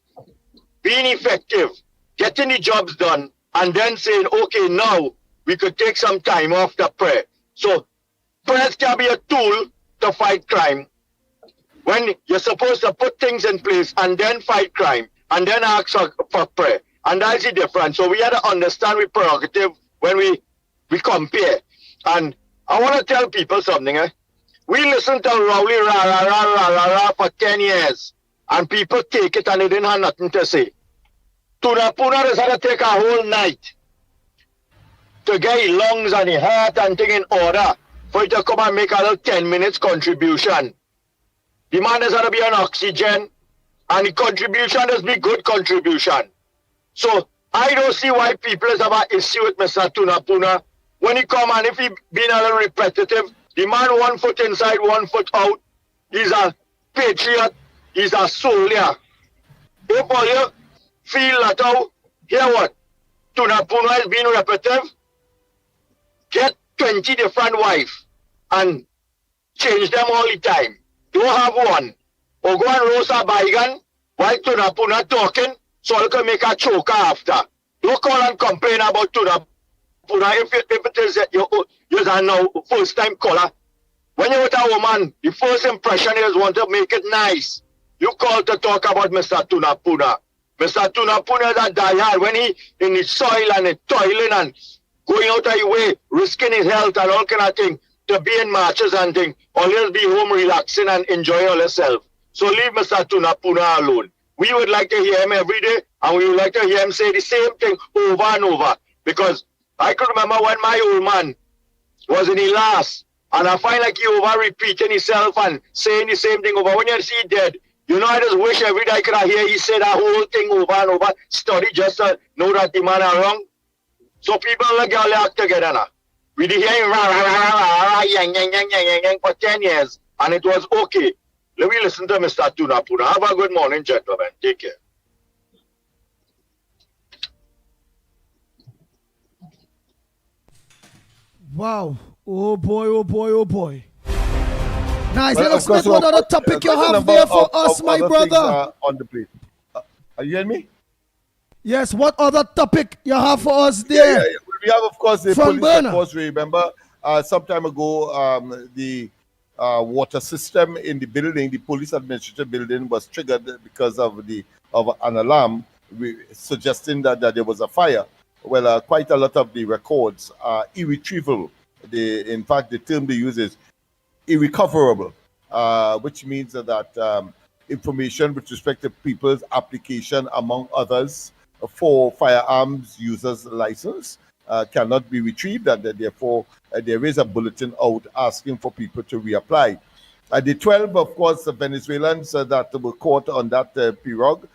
being effective, getting the jobs done, and then saying, okay, now we could take some time off the prayer. So prayers can be a tool to fight crime when you're supposed to put things in place and then fight crime and then ask for prayer. And that's the difference. So we have to understand the prerogative when we compare. And I want to tell people something. We listened to Rowley rah for 10 years, and people take it and they didn't have nothing to say. Tunapuna has had to take a whole night to get his lungs and his heart and thing in order for it to come and make a little 10 minutes contribution. The man has had to be on oxygen, and the contribution has been good contribution. So I don't see why people have an issue with Mr. Tunapuna. When he come and if he been a little repetitive, the man 1 foot inside, 1 foot out. He's a patriot. He's a soldier. If you feel that out, hear what? Tunapuna is being repetitive. Get 20 different wives and change them all the time. Don't have one. Or go and roast a bygone while Tunapuna talking so you can make a choker after. Don't call and complain about Tunapuna. If it is you're now first time caller, when you're with a woman, the first impression is want to make it nice. You call to talk about Mr. Tunapuna. Mr. Tunapuna is a diehard when he in the soil and the toiling and going out of his way, risking his health and all kind of thing to be in marches and thing. Always be home relaxing and enjoying all yourself. So leave Mr. Tunapuna alone. We would like to hear him every day, and we would like to hear him say the same thing over and over. Because I could remember when my old man was in the last, and I find like he over repeating himself and saying the same thing over. When you see he dead, you know, I just wish every day I could hear he say that whole thing over and over, study just to know that the man are wrong. So people like all act together now. We did hear him for 10 years, and it was okay. Let me listen to Mr. Tunapuna. Have a good morning, gentlemen. Take care. Wow. Oh boy, oh boy, oh boy. Nice. Well, Smith, what other topic you have there for us, my brother? On the plate. Are you hearing me? Yes, what other topic you have for us there? Yeah. We have, of course, the From police. Burner. Of course, remember, some time ago, the water system in the building, the police administration building, was triggered because of an alarm suggesting that there was a fire. Well, quite a lot of the records are irretrievable. In fact, the term they use is irrecoverable, which means that information with respect to people's application, among others, for firearms users license cannot be retrieved, and therefore there is a bulletin out asking for people to reapply. The 12, of course, Venezuelans that were caught on that pirogue,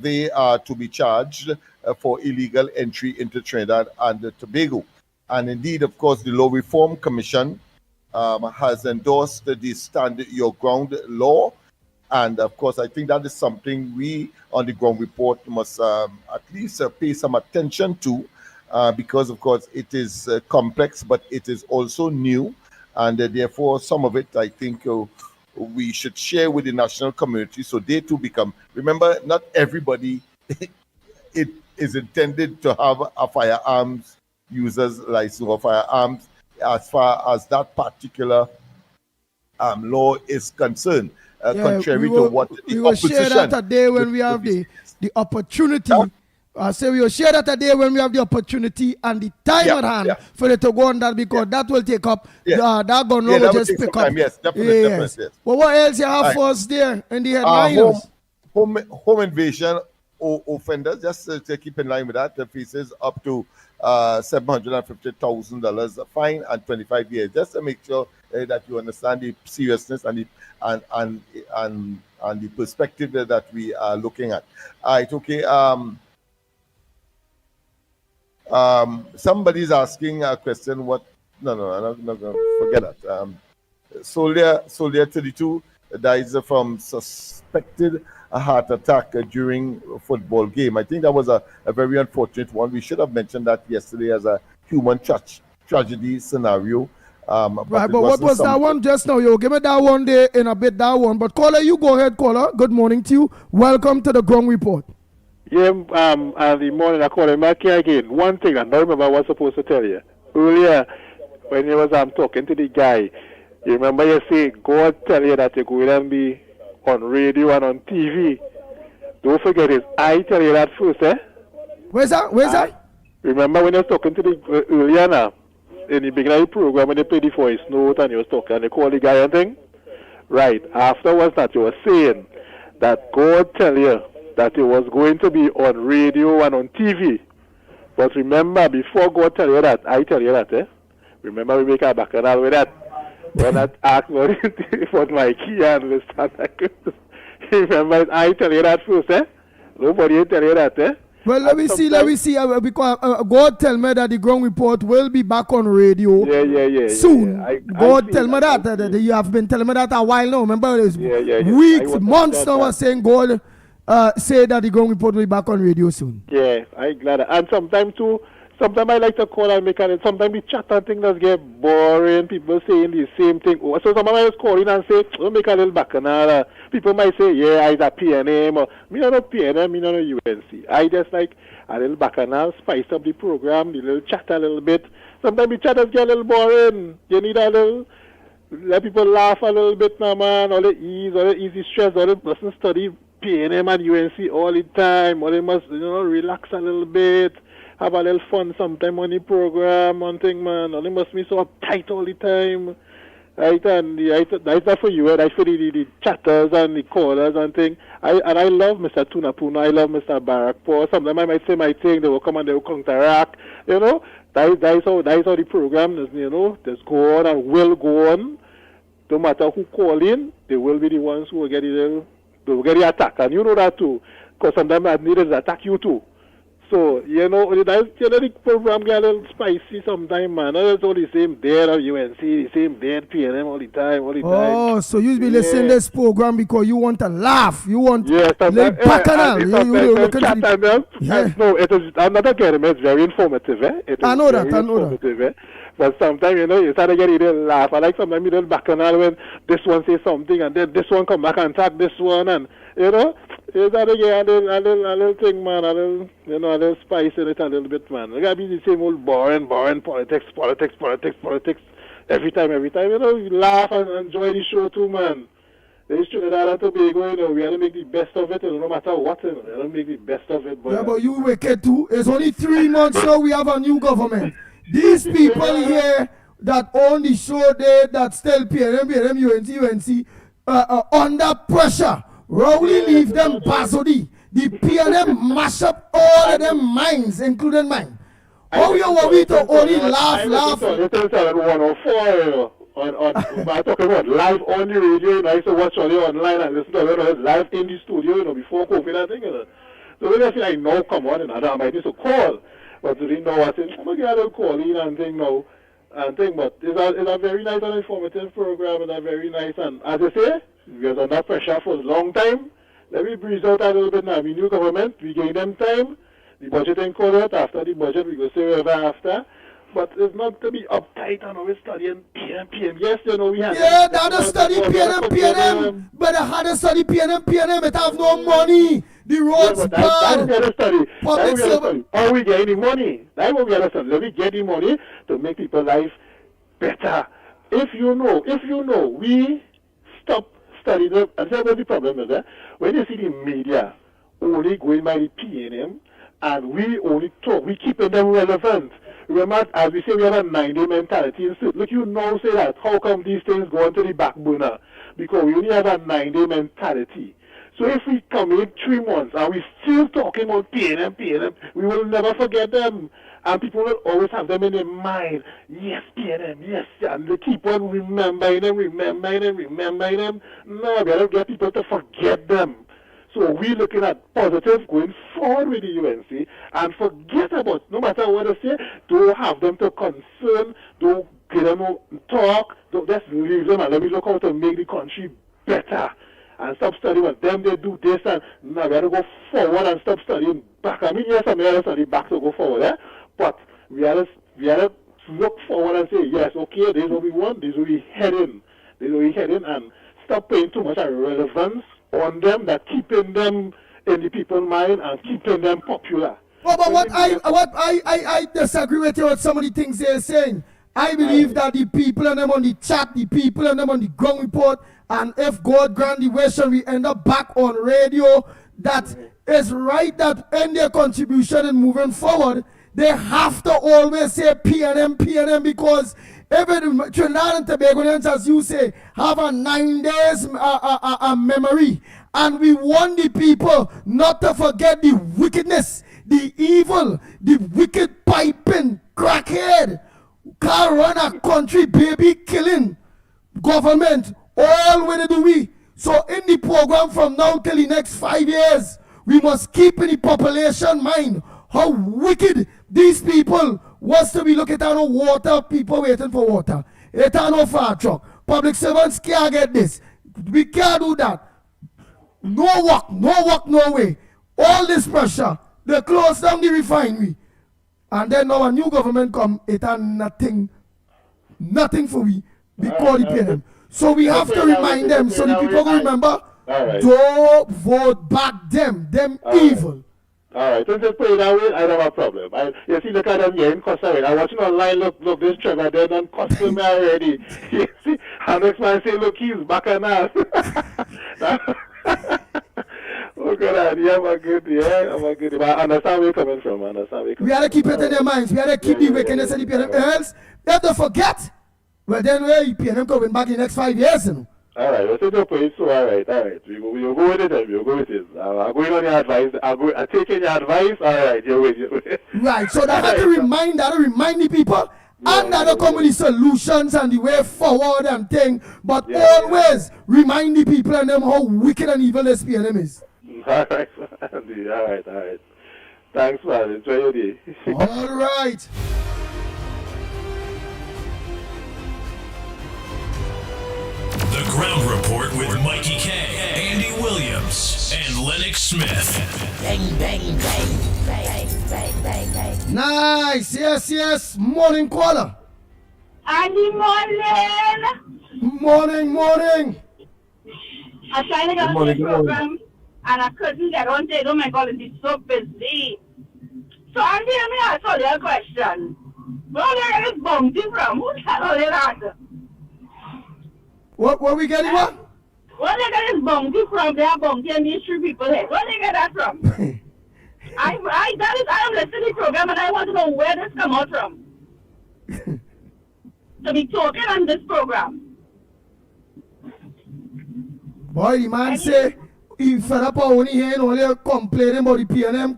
they are to be charged for illegal entry into Trinidad and Tobago. And indeed, of course, the Law Reform Commission has endorsed the Stand Your Ground law. And of course, I think that is something we on the ground report must at least pay some attention to, because, of course, it is complex, but it is also new. And therefore, some of it, I think, we should share with the national community so they too become. Remember, not everybody it is intended to have a firearms users license or firearms as far as that particular law is concerned. Contrary to what the we will share opposition. that a day when we have the opportunity. I say we will share that a day when we have the opportunity and the time at hand for it to go on that, because that will take up that gun law will just pick up. Time. Yes, definitely, definitely. Yes. Well, what else you have for us there in the headlines? Home invasion offenders, just to keep in line with that, the faces up to $750,000 fine and 25 years. Just to make sure that you understand the seriousness and the perspective that we are looking at. All right, okay. Somebody's asking a question. What? No, I'm not going to forget that. Soldier 32 dies from suspected heart attack during a football game. I think that was a very unfortunate one. We should have mentioned that yesterday as a human tragedy scenario. Right, but what was that one just now? You give me that one there in a bit, that one. But caller, you go ahead, caller. Good morning to you. Welcome to the Ground Report. Yeah, the morning I called him back here again. One thing I don't remember what I was supposed to tell you. Earlier, when you was talking to the guy, you remember you say, God tell you that you're going to be on radio and on TV. Don't forget it. I tell you that first, eh? Where's that? Remember when you was talking to the earlier now, in the beginning of the program when they played the voice note and you was talking and they called the guy and thing? Right. Afterwards that you were saying that God tell you that it was going to be on radio and on TV. But remember, before God tell you that, I tell you that, eh? Remember we make a bacchanal with that. When I asked for Mickie and Mr. Remember, I tell you that first, eh? Nobody tell you that, eh? Well, let me see. Because God tell me that the Ground Report will be back on radio soon. Yeah. God tell me that. You have been telling me that a while now. Remember, it's weeks, months now, I was saying God say that the Ground Report will be back on radio soon. Yeah, I'm glad. And sometimes I like to call and make it. Sometimes the chat and things get boring. People saying the same thing. So sometimes I just call in and say, "Don't make a little bacchanal." People might say, "Yeah, I a PNM." Or, me not a PNM, me not a UNC. I just like a little bacchanal, spice up the program, the little chat a little bit. Sometimes the chatters get a little boring. You need a little, let people laugh a little bit now, man. All the easy stress, all the person study PNM and UNC all the time. Or they must, relax a little bit. Have a little fun sometime on the program and thing, man. And they must be so uptight all the time. Right, and that's not for you, right? That's for the chatters and the callers and thing. I love Mr. Tunapuna. I love Mr. Barack Paul. Sometimes I might say my thing, they will come and they will counteract. That's how the program is, just go on and will go on. No matter who call in, they will be the ones who will get the attack. And you know that too. Because sometimes I need to attack you too. So, the program get a little spicy sometimes, man. It's all the same there at UNC, the same there at PNM all the time. Oh, so you be listening to this program because you want to laugh. You want little bacchanal. No, I'm not getting it. It's very informative, eh? I know that. Eh? But sometimes, you start to get a little laugh. I like sometimes a little bacchanal when this one says something and then this one come back and attack this one and, you gotta get a little thing, man, a little spice in it a little bit, man. It gotta be the same old boring politics. Every time, you laugh and enjoy the show too, man. It's Trinidad and Tobago, we gotta make the best of it, no matter what, we gotta make the best of it. Yeah, but you wicked too. It's only 3 months now we have a new government. These people here that own the show there, that still PNM, UNC, under pressure. Rowley leave them Basodi. The PNM mash up all of them minds, including mine. How you want me to only laugh? I'm talking about live on the radio, I used to watch all online and listen to it live in the studio, before COVID, I think. So when I feel like, no, come on, and I might need to call. But today, no, I said, I'm going to get a little call in and thing now. But it's a very nice and informative program, and a very nice, and as I say, we was under pressure for a long time. Let me breeze out a little bit now. We new government, we gave them time. The budget ain't called out. After the budget, we go see wherever after. But it's not to be uptight and always studying PNM. Yes, we have. Yeah, they had to study PNM. But they had to study PNM. It have no money. The roads That's bad. what we gotta study. That's what Public we gotta servant. study. How we get the money? That's what we gotta study. Let me get the money to make people's life better. If you know, we stop studying them. And that's what the problem is. When you see the media only going by the PNM, and we only talk, we keeping them relevant. Remember, as we say, we have a 9-day mentality. Look, you now say that. How come these things go into the back burner? Because we only have a 9-day mentality. So if we come in 3 months and we still talking about PNM, we will never forget them. And people will always have them in their mind. Yes, PNM, yes. And they keep on remembering them. No, we gotta get people to forget them. So we're looking at positive going forward with the UNC and forget about, no matter what they say, don't have them to concern, don't get them to talk, don't just leave them and let me look how to make the country better. And stop studying what them they do this and now we gotta go forward and stop studying back. I mean, yes, I gotta study back to go forward, but we gotta look forward and say, yes, okay, this is what we want, this is where we heading, and stop paying too much relevance on them that keeping them in the people's mind and keeping them popular. But what I disagree with you with some of the things they're saying. I believe that the people and them on the chat, the people and them on the ground report, and if God grant the wish and we end up back on radio, that is right that in their contribution and moving forward, they have to always say PNM, because even Trinidad and Tobagoans, as you say, have a 9 days memory. And we want the people not to forget the wickedness, the evil, the wicked piping, crackhead, car run a country, baby killing, government, all when do we. So in the program from now till the next 5 years, we must keep in the population mind how wicked these people was to be looking at no water, people waiting for water. It ain't no fire truck. Public servants can't get this. We can't do that. No work, no way. All this pressure, they close down the refinery. And then now a new government come, it ain't nothing for we. Because the PNM. So we have to remind them, so the people will remember, don't vote back them evil. All right, so just put it that way, I don't have a problem. You see, look at them here in Costa Rica. I'm watching online, look, this Trevor, they're done costing me already. You see, and next man say, look, he's back and ass. Oh, God, you have a good day. But I understand where you're coming from. We got to keep it in their minds. We got to keep the wickedness in the PNM. Else, they have to forget. Well, then where PNM coming back in the next 5 years, you know. All right, let's take your point. So, all right. We'll go with it. I'm going on your advice. I'm taking your advice. All right, you're with. Right, so that to remind the people, and that come with the solutions and the way forward and thing, but always remind the people and them how wicked and evil this PNM is. All right, Andy. All right. Thanks, man. Enjoy your day. All right. The Ground Report with Mickie K, Andy Williams, and Lennox Smith. Bang, bang, bang, bang, bang, bang, bang. Nice, yes. Morning caller. Andy, morning. I tried to get on the program and I couldn't get on to it. Oh my God, it's so busy. So Andy, let me ask you a question. Where did I get bounty from? Who the hell is that? What we getting what? Where they get this bounty from? They have bounty and these 3 people here. Where they get that from? I am listening to the program and I want to know where this come out from. To be talking on this program. Boy, the man say he fed up only here and only complaining about the PNM,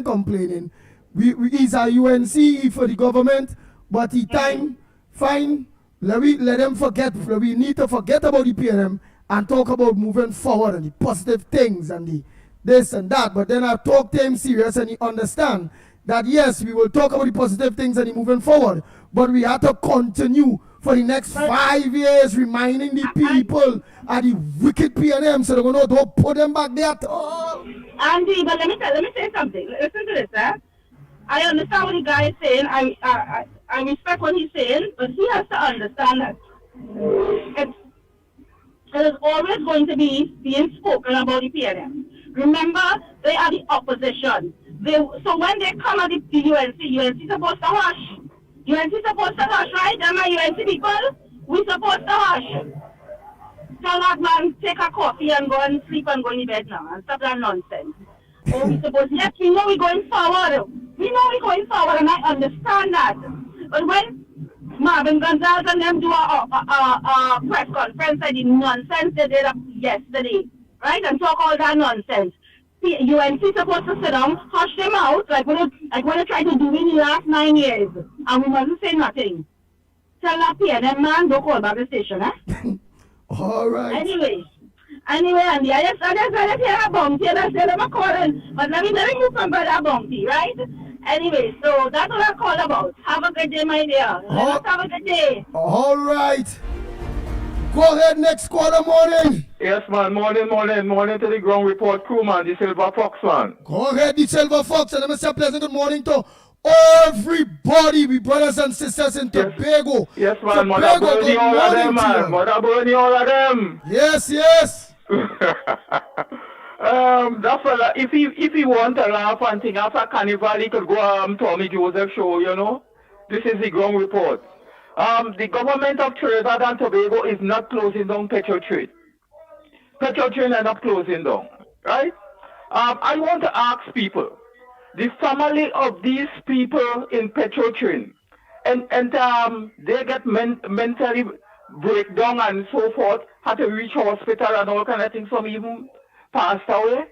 complaining. He's a UNC for the government, but the time fine. Let them forget. We need to forget about the PNM and talk about moving forward and the positive things and the this and that. But then I talk to him serious and he understand that yes, we will talk about the positive things and the moving forward. But we have to continue for the next 5 years reminding the people of the wicked PNM so they're going to don't put them back there at all. Andy, but let me say something. Listen to this, I understand what the guy is saying. I respect what he's saying, but he has to understand that it is always going to be being spoken about the PNM. Remember, they are the opposition. So when they come at the UNC supposed to hush. UNC supposed to hush, right? Am I UNC people? We supposed to hush. Tell that man, take a coffee and go and sleep and go in bed now and stop that nonsense. Oh, we supposed, yes, we know we're going forward. We know we're going forward and I understand that. But when Marvin Gonzalez and them do a press conference and the nonsense they did yesterday, right, and talk all that nonsense, UNC supposed to sit down, hush them out, like what they tried to do in the last 9 years, and we mustn't say nothing. Tell that PNM man, don't call back the station, eh? All right. Anyway, and I just hear a bounty, and I said I'm calling, but let me move from that bounty, right? Anyway, so that's what I call about. Have a good day, my dear. Let's have a good day. All right. Go ahead, next quarter morning. Yes, man. Morning to the ground report crew, man. The Silver Fox, man. Go ahead, the Silver Fox, and I'm going to say a pleasant good morning to everybody, we brothers and sisters in Tobago. Yes, man. Mother Bernie, all of them, man. Mother Bernie, all of them. Yes. That fella, if he want to laugh and think after Carnival, he could go Tommy Joseph show, you know. This is the ground report. The government of Trinidad and Tobago is not closing down petrol train. Petrol train are not closing down, right? I want to ask people, the family of these people in petrol train, and they get mentally breakdown and so forth, had to reach hospital and all kind of things, some even passed away.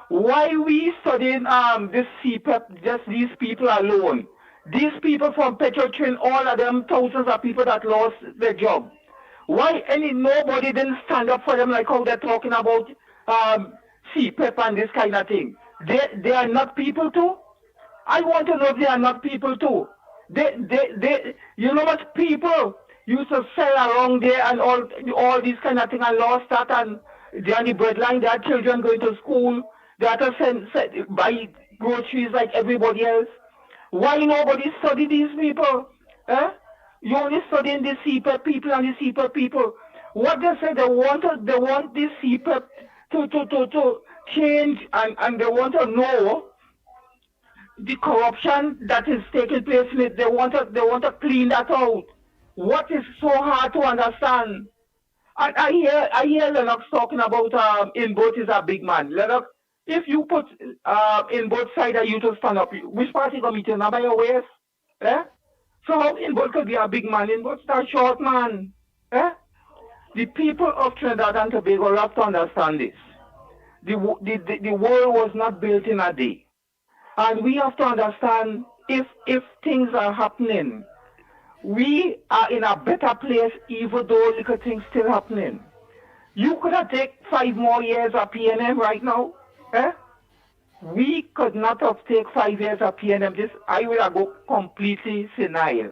Why we studying this CPEP, just these people alone? These people from petrol train, all of them, thousands of people that lost their job. Why nobody didn't stand up for them like how they're talking about CPEP and this kind of thing? They are not people too? I want to know if they are not people too. They you know what people used to sell around there and all these kind of things and lost that, and they're on the breadline, their children going to school, they have to buy groceries like everybody else. Why nobody study these people? You only studying the CPEP people and the CPEP people. What they say, they want this CPEP to change, and they want to know the corruption that is taking place in it. They want to clean that out. What is so hard to understand? I hear Lennox talking about in both is a big man. Lennox, if you put in both sides of you to stand up, which party gonna meet you? Now by your waist? So how in both could be a big man? In both a short man? The people of Trinidad and Tobago have to understand this. The world was not built in a day. And we have to understand if things are happening, we are in a better place even though little things still happening. You could have taken 5 more years of PNM right now. We could not have taken 5 years of PNM. I will have go completely senile.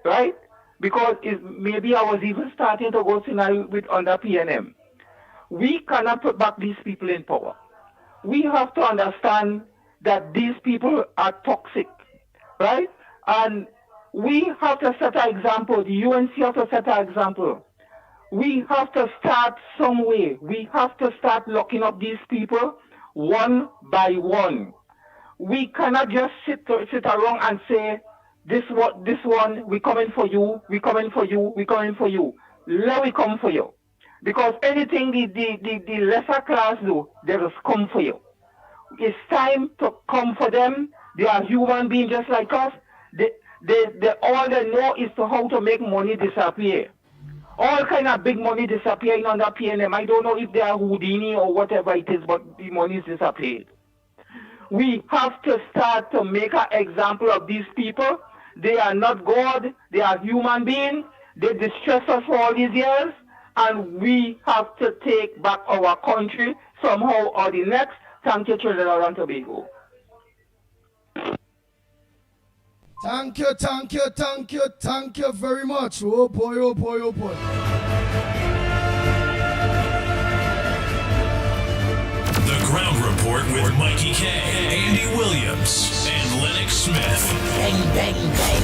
Right? Because maybe I was even starting to go senile under PNM. We cannot put back these people in power. We have to understand that these people are toxic, right? And we have to set an example. The UNC have to set an example. We have to start some way. We have to start locking up these people one by one. We cannot just sit around and say, this one, we coming for you, we coming for you, we coming for you. Let me come for you. Because anything the lesser class do, they just come for you. It's time to come for them. They are human beings just like us. All they know is how to make money disappear. All kind of big money disappearing under PNM. I don't know if they are Houdini or whatever it is, but the money is disappeared. We have to start to make an example of these people. They are not God. They are human beings. They distress us for all these years. And we have to take back our country somehow or the next. Thank you, Trinidad and Tobago. Thank you very much. Oh boy. The Ground Report with Mikey K, Andy Williams, and Lennox Smith. Bang, bang, bang.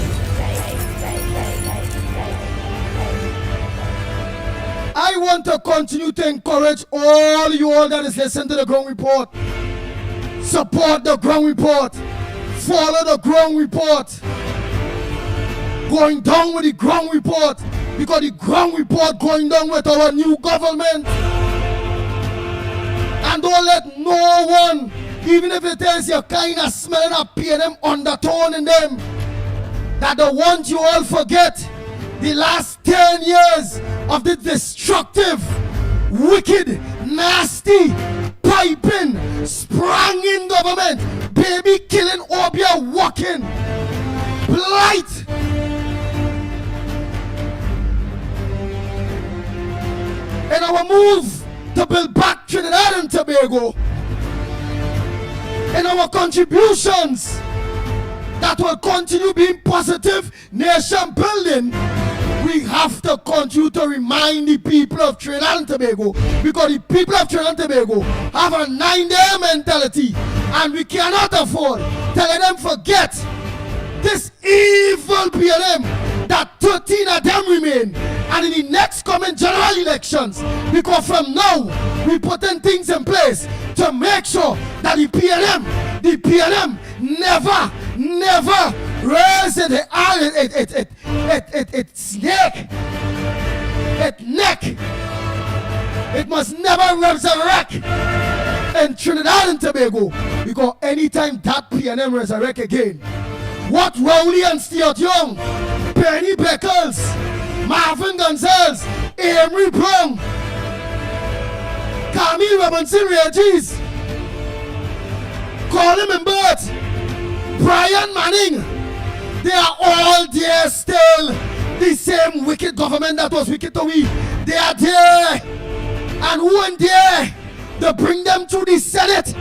I want to continue to encourage all you all that is listening to the ground report. Support the ground report. Follow the ground report. Going down with the ground report, because the ground report going down with our new government. And don't let no one, even if it is you're kind of smelling a PNM undertone in them, that they want you all forget the last 10 years of the destructive, wicked, nasty, piping, sprang-in government, baby killing, Obia walking, blight. In our move to build back Trinidad and Tobago, in our contributions that will continue being positive nation building, we have to continue to remind the people of Trinidad and Tobago, because the people of Trinidad and Tobago have a 9-day mentality, and we cannot afford to let them forget this evil PLM, that 13 of them remain, and in the next coming general elections, because from now we putting things in place to make sure that the PLM never raise its neck. It must never resurrect in Trinidad and Tobago, because anytime that PNM resurrect again, what Rowley and Stuart Young, Penny Beckles, Marvin Gonzalez, Emery Brown, Camille Robinson Regis, Colin Mbert, Brian Manning, they are all there still. The same wicked government that was wicked to we, they are there. And who in there? They bring them to the Senate.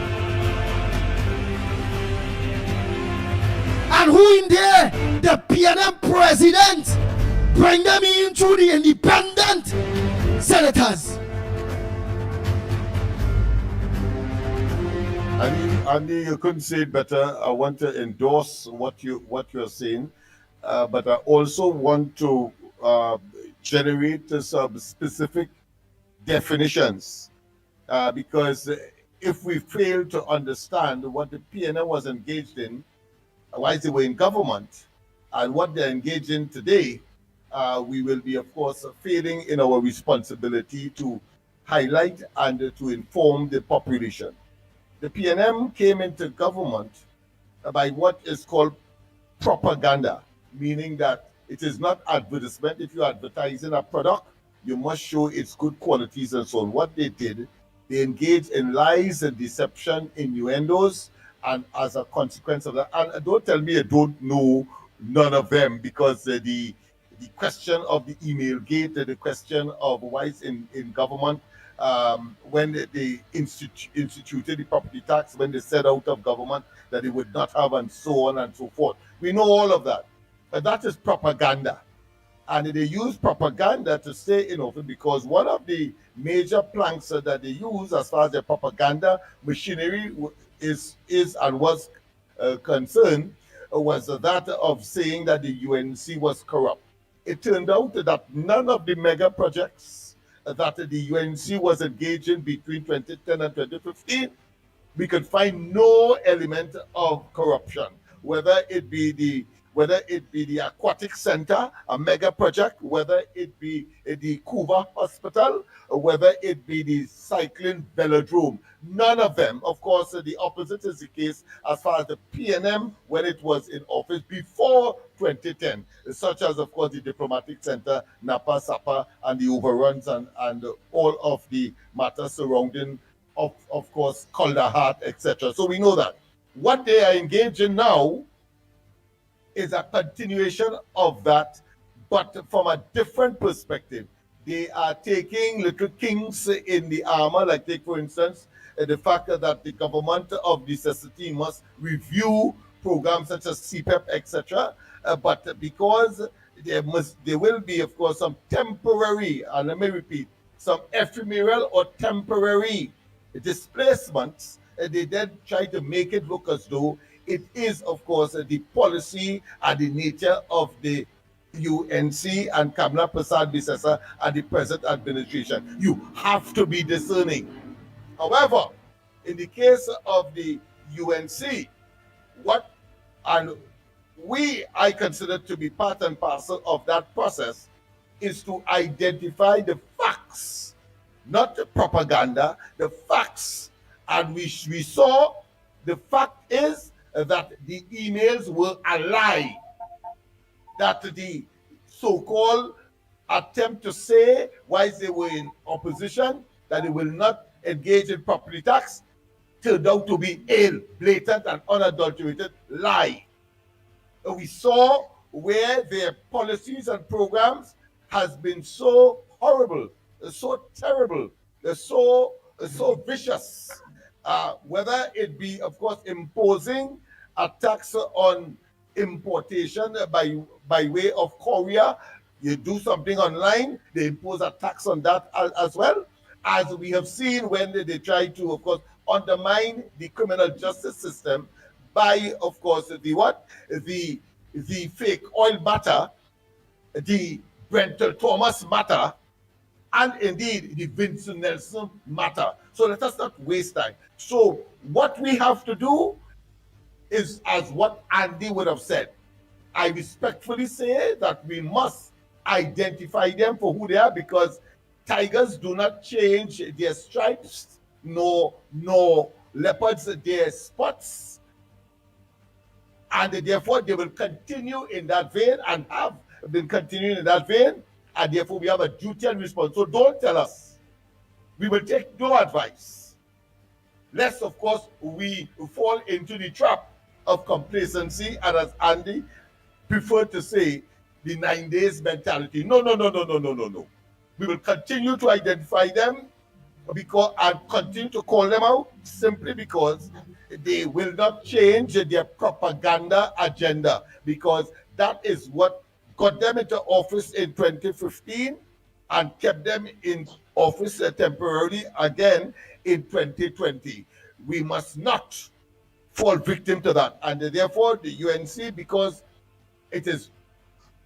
And who in there? The PNM president. Bring them into the independent senators. Andy, you couldn't say it better. I want to endorse what you're saying, but I also want to generate some specific definitions, because if we fail to understand what the PNM was engaged in, why they were in government, and what they're engaged in today, we will be, of course, failing in our responsibility to highlight and to inform the population. The PNM came into government by what is called propaganda, meaning that it is not advertisement. If you're advertising a product, you must show its good qualities and so on. What they did, they engaged in lies and deception, innuendos, and as a consequence of that, and don't tell me you don't know none of them, because the question of the email gate, the question of why it's in government, when they instituted the property tax, when they set out of government that they would not have, and so on and so forth. We know all of that. But that is propaganda. And they use propaganda to stay in office, because one of the major planks that they use as far as their propaganda machinery is and was concerned was that of saying that the UNC was corrupt. It turned out that none of the mega projects that the UNC was engaged in between 2010 and 2015, we could find no element of corruption, whether it be the aquatic center, a mega project, whether it be the Cuba Hospital, or whether it be the cycling velodrome. None of them. Of course, the opposite is the case as far as the PNM when it was in office before 2010, such as, of course, the Diplomatic Center, Napa, Sapa, and the overruns and all of the matters surrounding, of course, Calder, etc. So we know that. What they are engaged in now is a continuation of that, but from a different perspective. They are taking little kinks in the armor, like take, for instance, the fact that the government of necessity must review programs such as CPEP, etc. But because there will be, of course, some temporary, and let me repeat, some ephemeral or temporary displacements, they then try to make it look as though it is, of course, the policy and the nature of the UNC and Kamla Prasad Bisesa and the present administration. You have to be discerning. However, in the case of the UNC, I consider to be part and parcel of that process is to identify the facts, not the propaganda, the facts. And we saw the fact is that the emails were a lie, that the so-called attempt to say while they were in opposition that they will not engage in property tax turned out to be a blatant and unadulterated lie. We saw where their policies and programs has been so horrible, so terrible, so vicious. Whether it be, of course, imposing a tax on importation by way of courier, you do something online, they impose a tax on that as well, as we have seen when they try to, of course, undermine the criminal justice system by, of course, the fake oil matter, the Brenton Thomas matter, and indeed the Vincent Nelson matter. So let us not waste time. So what we have to do is, as what Andy would have said, I respectfully say that we must identify them for who they are, because tigers do not change their stripes, nor leopards their spots, and therefore they will continue in that vein and have been continuing in that vein, and therefore we have a duty and response. So don't tell us. We will take no advice. Lest, of course, we fall into the trap of complacency, and as Andy preferred to say, the 9 days mentality. No. We will continue to identify them and continue to call them out simply because they will not change their propaganda agenda, because that is what got them into office in 2015 and kept them in office temporarily again in 2020. We must not fall victim to that. And therefore, the UNC, because it is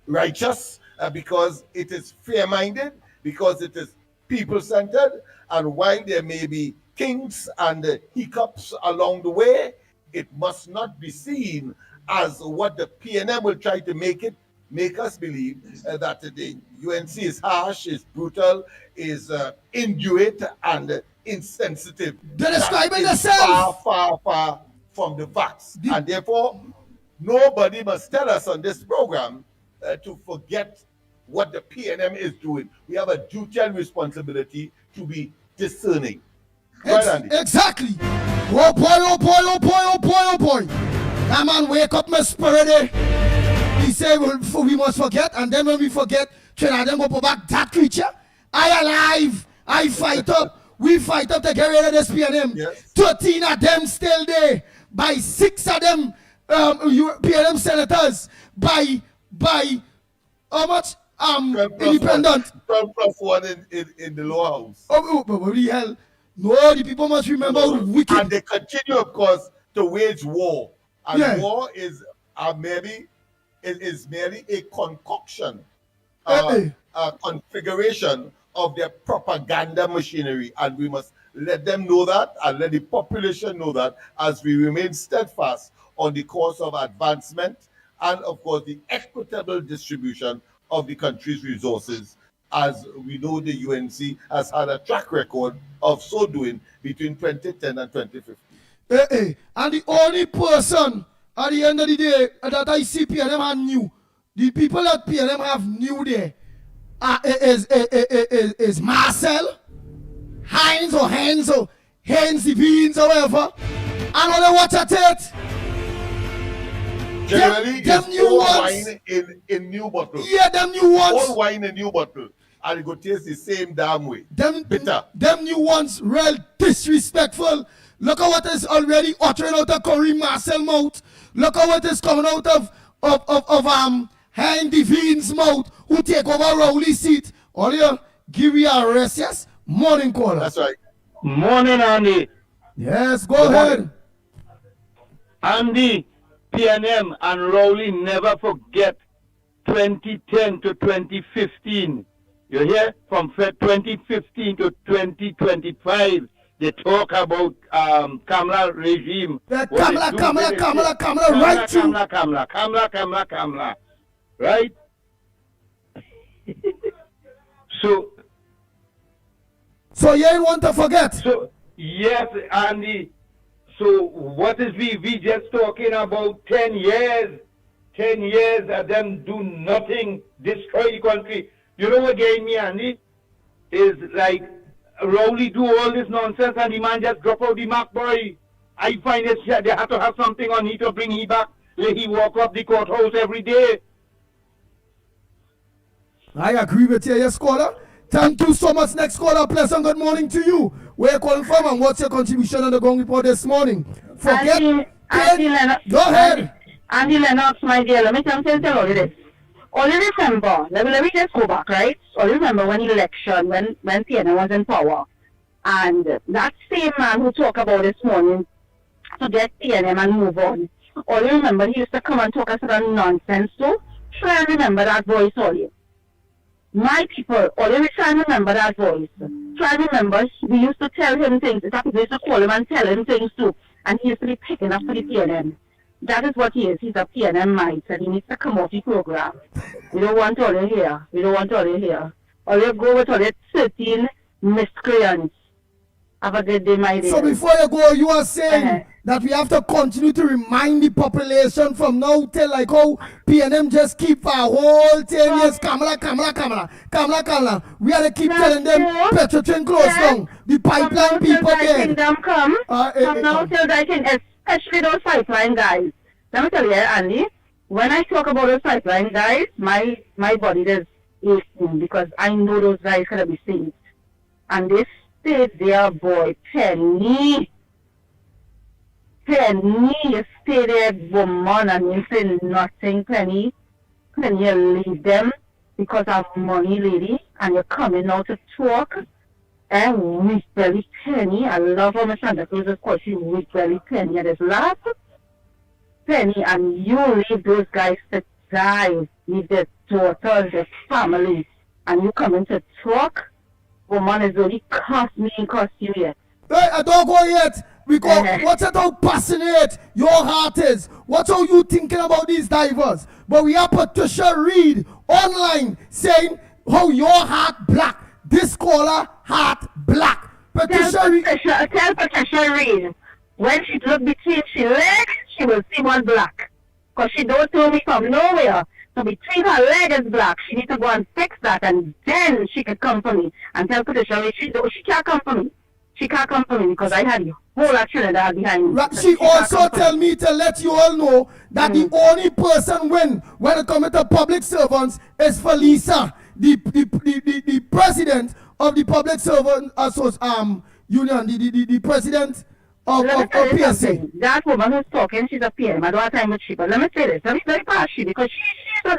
righteous, because it is fair-minded, because it is people-centered, and while there may be kinks and hiccups along the way, it must not be seen as what the PNM will try to make us believe, that the UNC is harsh, is brutal, is indurate, and insensitive. They're describing themselves far from the facts. And therefore, nobody must tell us on this program to forget what the PNM is doing. We have a duty and responsibility to be discerning. Right, Andy? Exactly. Oh boy. That man wake up my spirit there. He said we must forget, and then when we forget, Trinidad go back that creature. I alive. I fight up. We fight up to get rid of this PNM. Yes. 13 of them still there. By 6 of them PNM senators. By how much? Independent. 12+1 in the lower house. Oh, but what the hell? No, the people must remember wicked. And they continue, of course, to wage war. And war is merely a concoction, a configuration of their propaganda machinery. And we must let them know that, and let the population know that, as we remain steadfast on the course of advancement and, of course, the equitable distribution of the country's resources, as we know the UNC has had a track record of so doing between 2010 and 2015. And the only person at the end of the day that I see PNM have new, the people that PNM have new there is Marcel, Heinz or the Beans or whatever, and all the water tate. Generally, them new ones wine in new bottle. Yeah, them new ones. All wine in new bottle, and it go taste the same damn way. Bitter. Them new ones, real disrespectful. Look at what is already uttering out of Corey Marcel mouth. Look at what is coming out of Handy Bean's mouth, who take over Rowley's seat. All you give you a rest, yes? Morning caller. That's right. Morning, Andy. Yes, go ahead. Andy, PNM and Rowley never forget 2010 to 2015. You hear? From 2015 to 2025, they talk about Kamala regime. Kamala, right through. Kamala, right? So you ain't want to forget. So yes, Andy. So what is we just talking about 10 years? 10 years and them do nothing, destroy the country. You know what gave me, Andy? Is like Rowley do all this nonsense and the man just drop out the mark, boy. I find it they have to have something on he to bring he back. Let he walk up the courthouse every day. I agree with you, yes, caller. Thank you so much. Next caller, pleasant good morning to you. Where you calling from and what's your contribution on the Gong Report this morning? Andy Lennox. Go ahead. Andy Lennox, my dear, let me tell you this. Only remember, let me just go back, right? Only remember when election, when PNM was in power. And that same man who talked about this morning to get PNM and move on. Only remember he used to come and talk us about nonsense too. Try and remember that voice, Ollie. My people, always try and remember that voice. Try and remember, we used to tell him things. In fact, we used to call him and tell him things too. And he used to be picking up for the PNM. That is what he is. He's a PNM mindset. He needs to come off the program. We don't want all in here. We don't want all in here. All you go with all the 13 miscreants. Have a good day, my dear. So before you go, you are saying that we have to continue to remind the population from now till like how PNM just keep our whole 10 years, Kamala. We have to keep telling them Petrotrin close down. The pipeline people there. Kingdom come. From now till I think, especially those pipeline guys. Let me tell you, Andy, when I talk about those pipeline guys, my body is aching because I know those guys gonna be saved. And this stayed there, boy, Penny, you stay there, woman, and you say nothing, Penny. Penny, you leave them because of money, lady, and you're coming out to talk. And weak belly Penny, I love how my Santa Cruz is called, she weak belly Penny, and this laugh. Penny, and you leave those guys to die, leave their daughters, their family, and you coming to talk. Woman is only cost me and cost you yet. Hey, I don't go yet. Because what's it how passionate your heart is? What's how you thinking about these divers? But we have Patricia Reed online saying how your heart black. This caller heart black. Tell Patricia Reed, when she look between she legs, she will see one black. Because she don't tell me from nowhere. So between her leg is black. She needs to go and fix that, and then she can come for me. And tell Patricia Reed she can't come for me. She can't come for me because I had the whole of Trinidad behind me. She also tell me to let you all know that the only person when it comes to public servants is Felisa, the president of the public servant union, the president of PSA. That woman who's talking, she's a PM. I don't have time with she, but let me say this. Let me pass she because she's a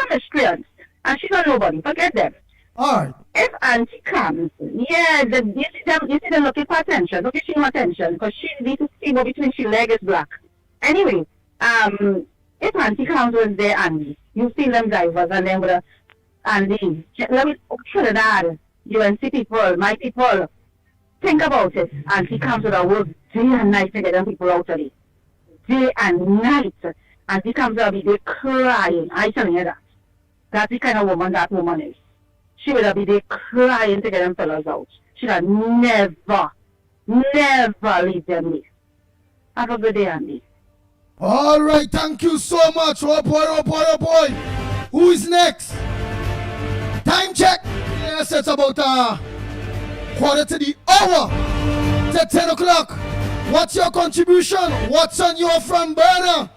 miscreant and she's a nobody. Forget them. Alright. If Auntie comes, you see them looking for attention. Look at she attention because she needs to see what between she leg is black. Anyway, if Auntie comes was there, Andy, you see them drivers and then with Andy, let me Trinidad, UNC people, my people, think about it. Auntie comes with a work day and night to get them people out of it. Day and night. Auntie comes with a big day crying. I telling you that. That's the kind of woman that woman is. She would have been there crying to get them fellas out. She would never leave them there. Have a good day, Andy. All right, thank you so much. Oh boy. Who is next? Time check. Yes, it's about quarter to the hour to 10 o'clock. What's your contribution? What's on your front burner?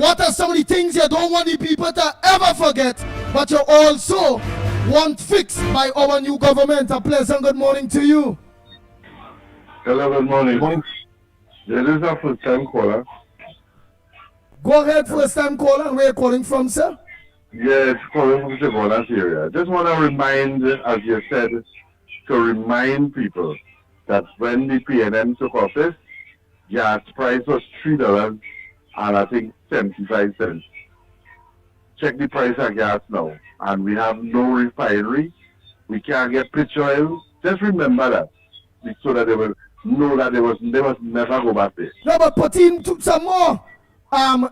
What are some of the things you don't want the people to ever forget, but you also want fixed by our new government? A pleasant good morning to you. Hello, good morning. This is a first-time caller. Go ahead, first-time caller. Where are you calling from, sir? Yeah, it's calling from the Chigolas area. Just want to remind, as you said, to remind people that when the PNM took office, gas price was $3 and I think 75 cents. check the price of gas now, and we have no refinery, we can't get pitch oil. Just remember that, so that they will know that they must never go back there. No, but put in some more.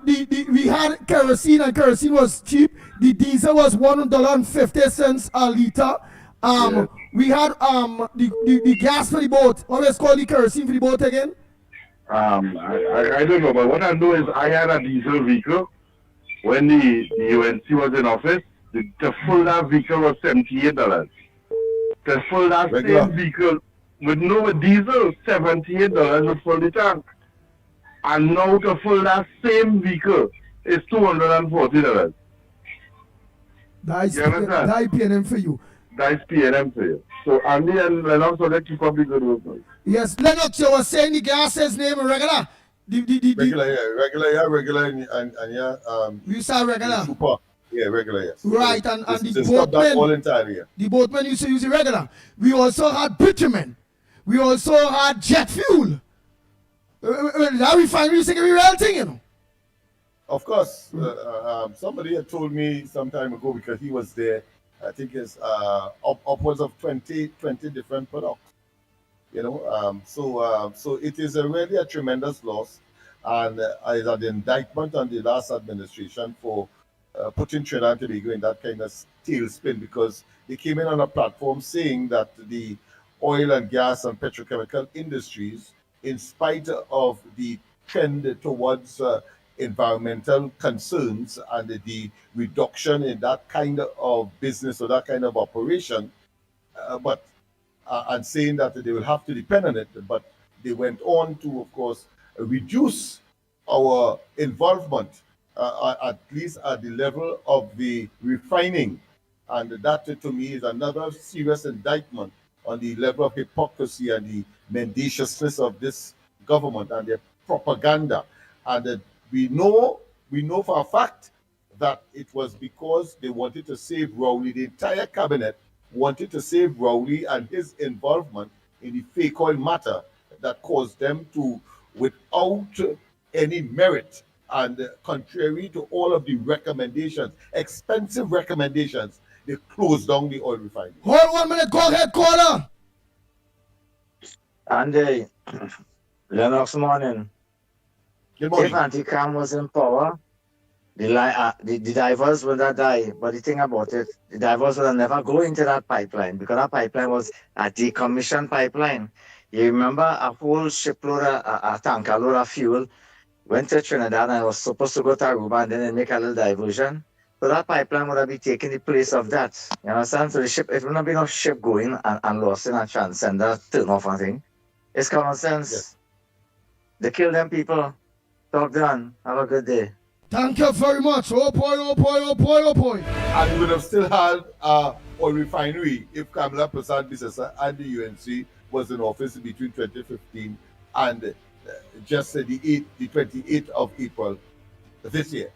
We had kerosene, and kerosene was cheap. The diesel was $1.50 a liter. We had the gas for the boat. What was called the kerosene for the boat again? I don't know, but what I know is I had a diesel vehicle when the UNC was in office. The full that vehicle was $78. The full that same vehicle with no diesel, $78 with full the tank. And now to full that same vehicle is $240. That's PNM for you. That's PNM for you. So Andy and Lennox, so they keep up the good work. Yes, Lennox, you were saying the gas's name regular. Regular, and yeah. You saw regular. Super. Yeah, regular, yes. Right, so and the boatmen, all entirely, yeah. The boatmen used to use the regular. We also had bitumen. We also had jet fuel. That refinery is a real thing, you know. Of course, somebody had told me some time ago, because he was there, I think it's upwards of 20 different products. You know, so it is really a tremendous loss, and is an indictment on the last administration for putting Trinidad and Tobago in that kind of tailspin, because they came in on a platform saying that the oil and gas and petrochemical industries, in spite of the trend towards environmental concerns and the reduction in that kind of business or that kind of operation, and saying that they will have to depend on it, but they went on to, of course, reduce our involvement, at least at the level of the refining. And that, to me, is another serious indictment on the level of hypocrisy and the mendaciousness of this government and their propaganda. And we know for a fact that it was because they wanted to save Rowley. The entire cabinet wanted to save Rowley and his involvement in the fake oil matter that caused them to, without any merit and contrary to all of the recommendations, expensive recommendations, they closed down the oil refinery. Hold 1 minute, go ahead, caller. Andy, Lennox morning. Good morning. If Anti-Cam was in power, the divers would have died. But the thing about it, the divers would have never go into that pipeline, because that pipeline was a decommissioned pipeline. You remember a whole shipload, a tanker load of fuel went to Trinidad and was supposed to go to Aruba, and then they make a little diversion. So that pipeline would have been taking the place of that. You understand? So the ship, if it would not be no ship going and lost in a transcender turn off and thing, it's common sense. Yes. They kill them people. Talk done. Have a good day. Thank you very much. Oh boy, oh boy, oh boy, oh boy. And we would have still had oil refinery if Kamala Prasad Bisesa and the UNC was in office between 2015 and just the 28th of April this year.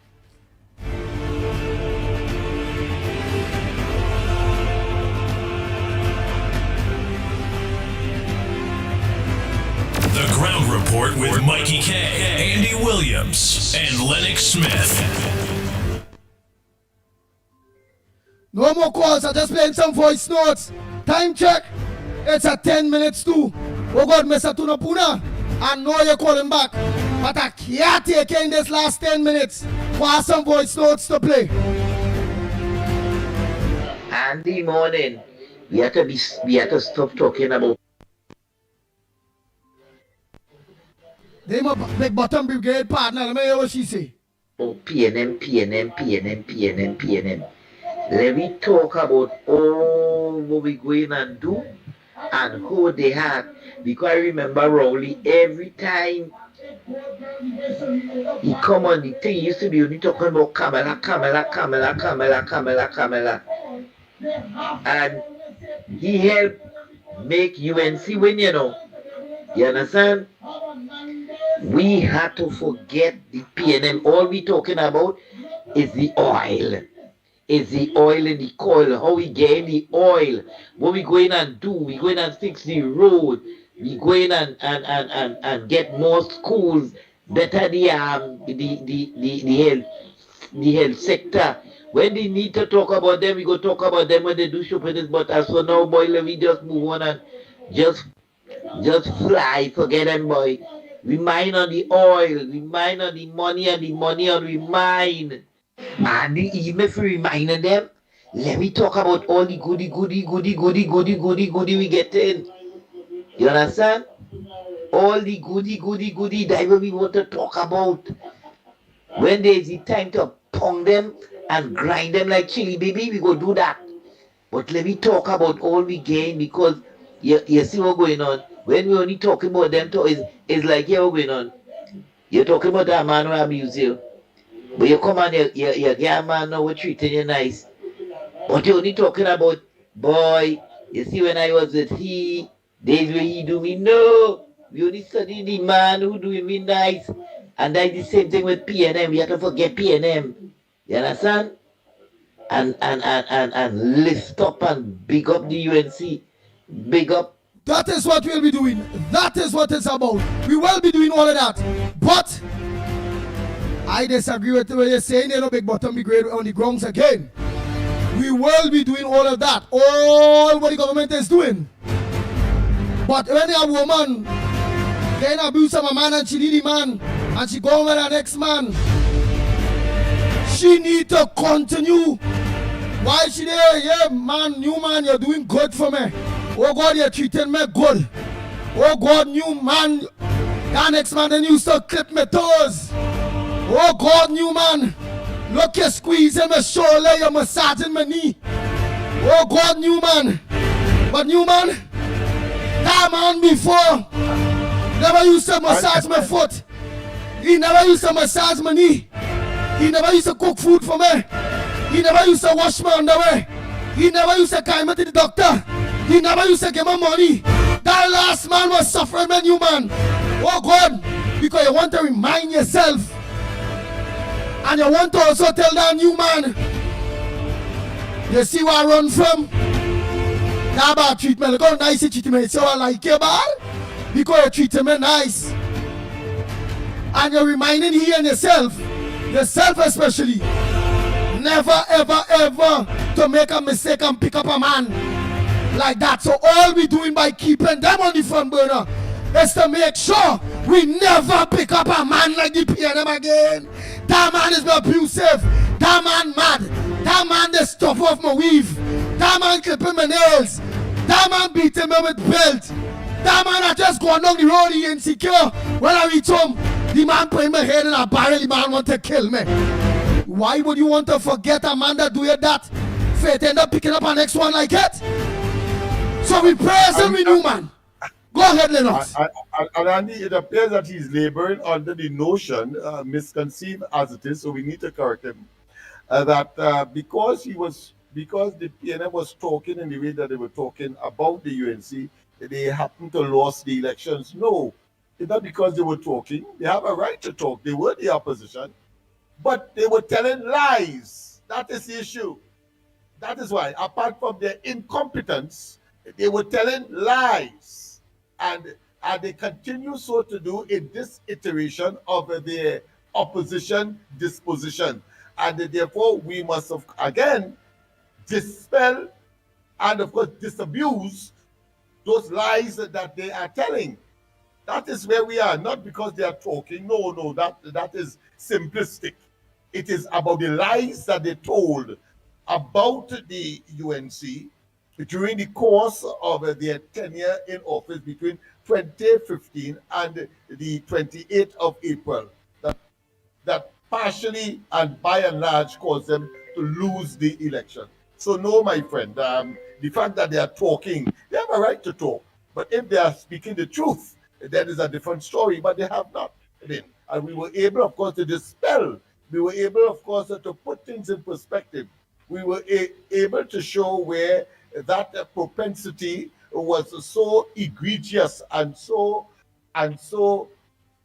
The Ground Report with Mickie K, Andy Williams, and Lennox Smith. No more calls, I'm just playing some voice notes. Time check, it's at 10 minutes to. Oh God, Mr. Tunapuna, I know you're calling back, but I can't take in this last 10 minutes for some voice notes to play. Andy morning, we have to stop talking about. They my big bottom brigade partner, let me hear what she say. Oh, PNM. Let me talk about all what we going and do and who they have. Because I remember Rowley, every time he come on the thing, he used to be only talking about Kamala. And he helped make UNC win, you know. You understand? We had to forget the PNM. All we talking about is the oil. Is the oil in the coil. How we get the oil. What we going and do. We going and fix the road. We going and get more schools. Better the health. the health sector. When they need to talk about them, we go talk about them when they do show for this. But as for now, boy, let me just move on and just fly, forget them, boy. We mine on the oil, we mine on the money, and the money on we mine. And even if we reminding them, let me talk about all the goody we get in. You understand? All the goody that we want to talk about. When there is the time to pound them and grind them like chili, baby, we go do that. But let me talk about all we gain, because you see what's going on. When we only talking about them, it's like, yeah, what's going on? You're talking about that man who abuse you. But you come on, you get a man now, we're treating you nice. But you're only talking about, boy, you see when I was with he, days where he do me, no. We only study the man who do me nice. And that's the same thing with PNM. We have to forget PNM. You understand? And lift up and big up the UNC. Big up. That is what we'll be doing. That is what it's about. We will be doing all of that. But I disagree with what you're saying. You know, big bottom be great on the grounds again. We will be doing all of that. All what the government is doing. But when a woman getting abused of a man and she need a man and she go with her next man, she need to continue. Why she there? Yeah, man, new man, you're doing good for me. Oh God, you're treating me good. Oh God, new man, that next man then used to clip my toes. Oh God, new man, look, you're squeezing my shoulder, you're massaging my knee. Oh God, new man. But new man, that man before never used to massage my foot. He never used to massage my knee. He never used to cook food for me. He never used to wash my underwear. He never used to carry me to the doctor. He never used to give me money. That last man was suffering, man, you man. Oh God, because you want to remind yourself. And you want to also tell that new man, you see where I run from? That bad treatment. Look how nice you treat me. So I like you, bad? Because you treat me nice. And you're reminding he and yourself especially, never ever ever to make a mistake and pick up a man like that. So all we doing by keeping them on the front burner is to make sure we never pick up a man like the PNM again. That man is abusive. That man mad. That man the stuff off my weave. That man clipping my nails. That man beating me with belt. That man I just going down the road, he insecure. When I reach home, the man put my head in a barrel, the man want to kill me. Why would you want to forget a man that do you that? Faith end up picking up our next one like it. So we praise him, we new man. Go ahead, Lennox. And Andy, it appears that he's laboring under the notion, misconceived as it is, so we need to correct him, that because the PNM was talking in the way that they were talking about the UNC, they happened to lose the elections. No, it's not because they were talking. They have a right to talk. They were the opposition, but they were telling lies. That is the issue. That is why, apart from their incompetence, they were telling lies. And they continue so to do in this iteration of their opposition disposition. And therefore, we must, again, dispel and, of course, disabuse those lies that they are telling. That is where we are, not because they are talking. No, that is simplistic. It is about the lies that they told about the UNC during the course of their tenure in office between 2015 and the 28th of April, that partially and by and large caused them to lose the election. So no, my friend, the fact that they are talking, they have a right to talk. But if they are speaking the truth, that is a different story, but they have not been. And we were able, of course, to dispel. We were able, of course, to put things in perspective. We were able to show where that propensity was so egregious and so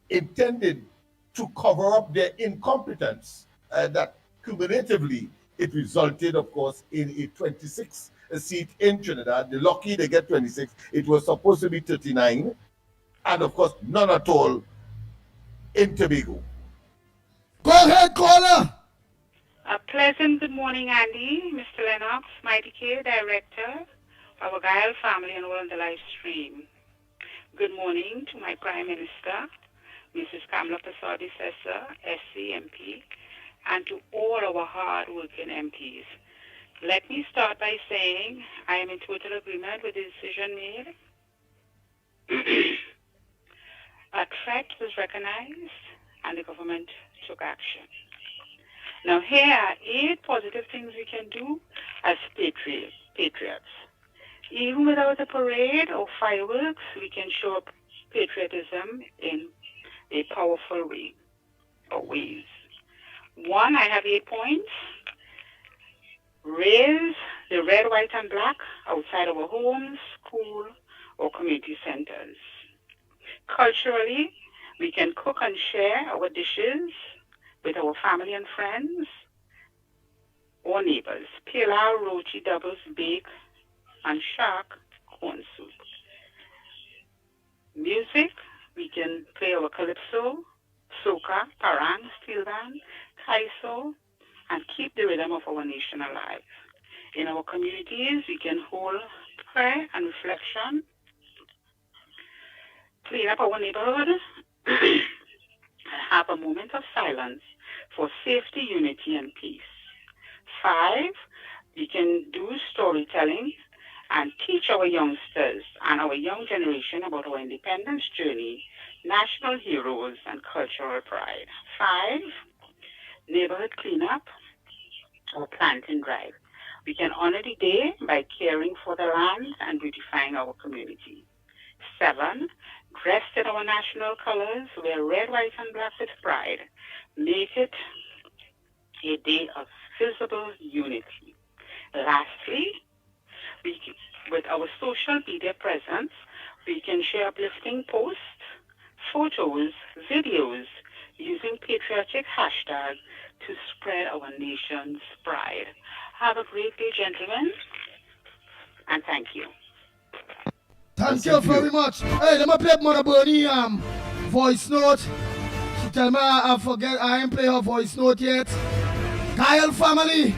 intended to cover up their incompetence that cumulatively it resulted, of course, in a 26 seat in Trinidad. The lucky they get 26. It was supposed to be 39, and of course none at all in Tobago. Go ahead, caller. Pleasant good morning, Andy, Mr. Lennox, Mighty K, Director of our Guile family and all on the live stream. Good morning to my Prime Minister, Mrs. Kamala Persad-Sessa, SC MP, and to all our hard-working MPs. Let me start by saying I am in total agreement with the decision made. A threat was recognized and the government took action. Now here are 8 positive things we can do as patriots. Even without a parade or fireworks, we can show patriotism in a powerful way or ways. 1, I have 8 points. Raise the red, white, and black outside our homes, school, or community centers. Culturally, we can cook and share our dishes with our family and friends or neighbors. Pilau, roti, doubles, bake, and shark corn soup. Music, we can play our calypso, soca, parang, steel band, kaiso, and keep the rhythm of our nation alive. In our communities, we can hold prayer and reflection, clean up our neighborhood, and have a moment of silence for safety, unity, and peace. 5, we can do storytelling and teach our youngsters and our young generation about our independence journey, national heroes, and cultural pride. 5, neighborhood cleanup or planting drive. We can honor the day by caring for the land and beautifying our community. 7, dressed in our national colors, wear red, white, and black with pride. Make it a day of visible unity. Lastly, with our social media presence, we can share uplifting posts, photos, videos, using patriotic hashtags to spread our nation's pride. Have a great day, gentlemen, and thank you. Thank you very much. Hey, let me play Mother Bernie voice note. She tell me I forget I ain't play her voice note yet. Kyle family,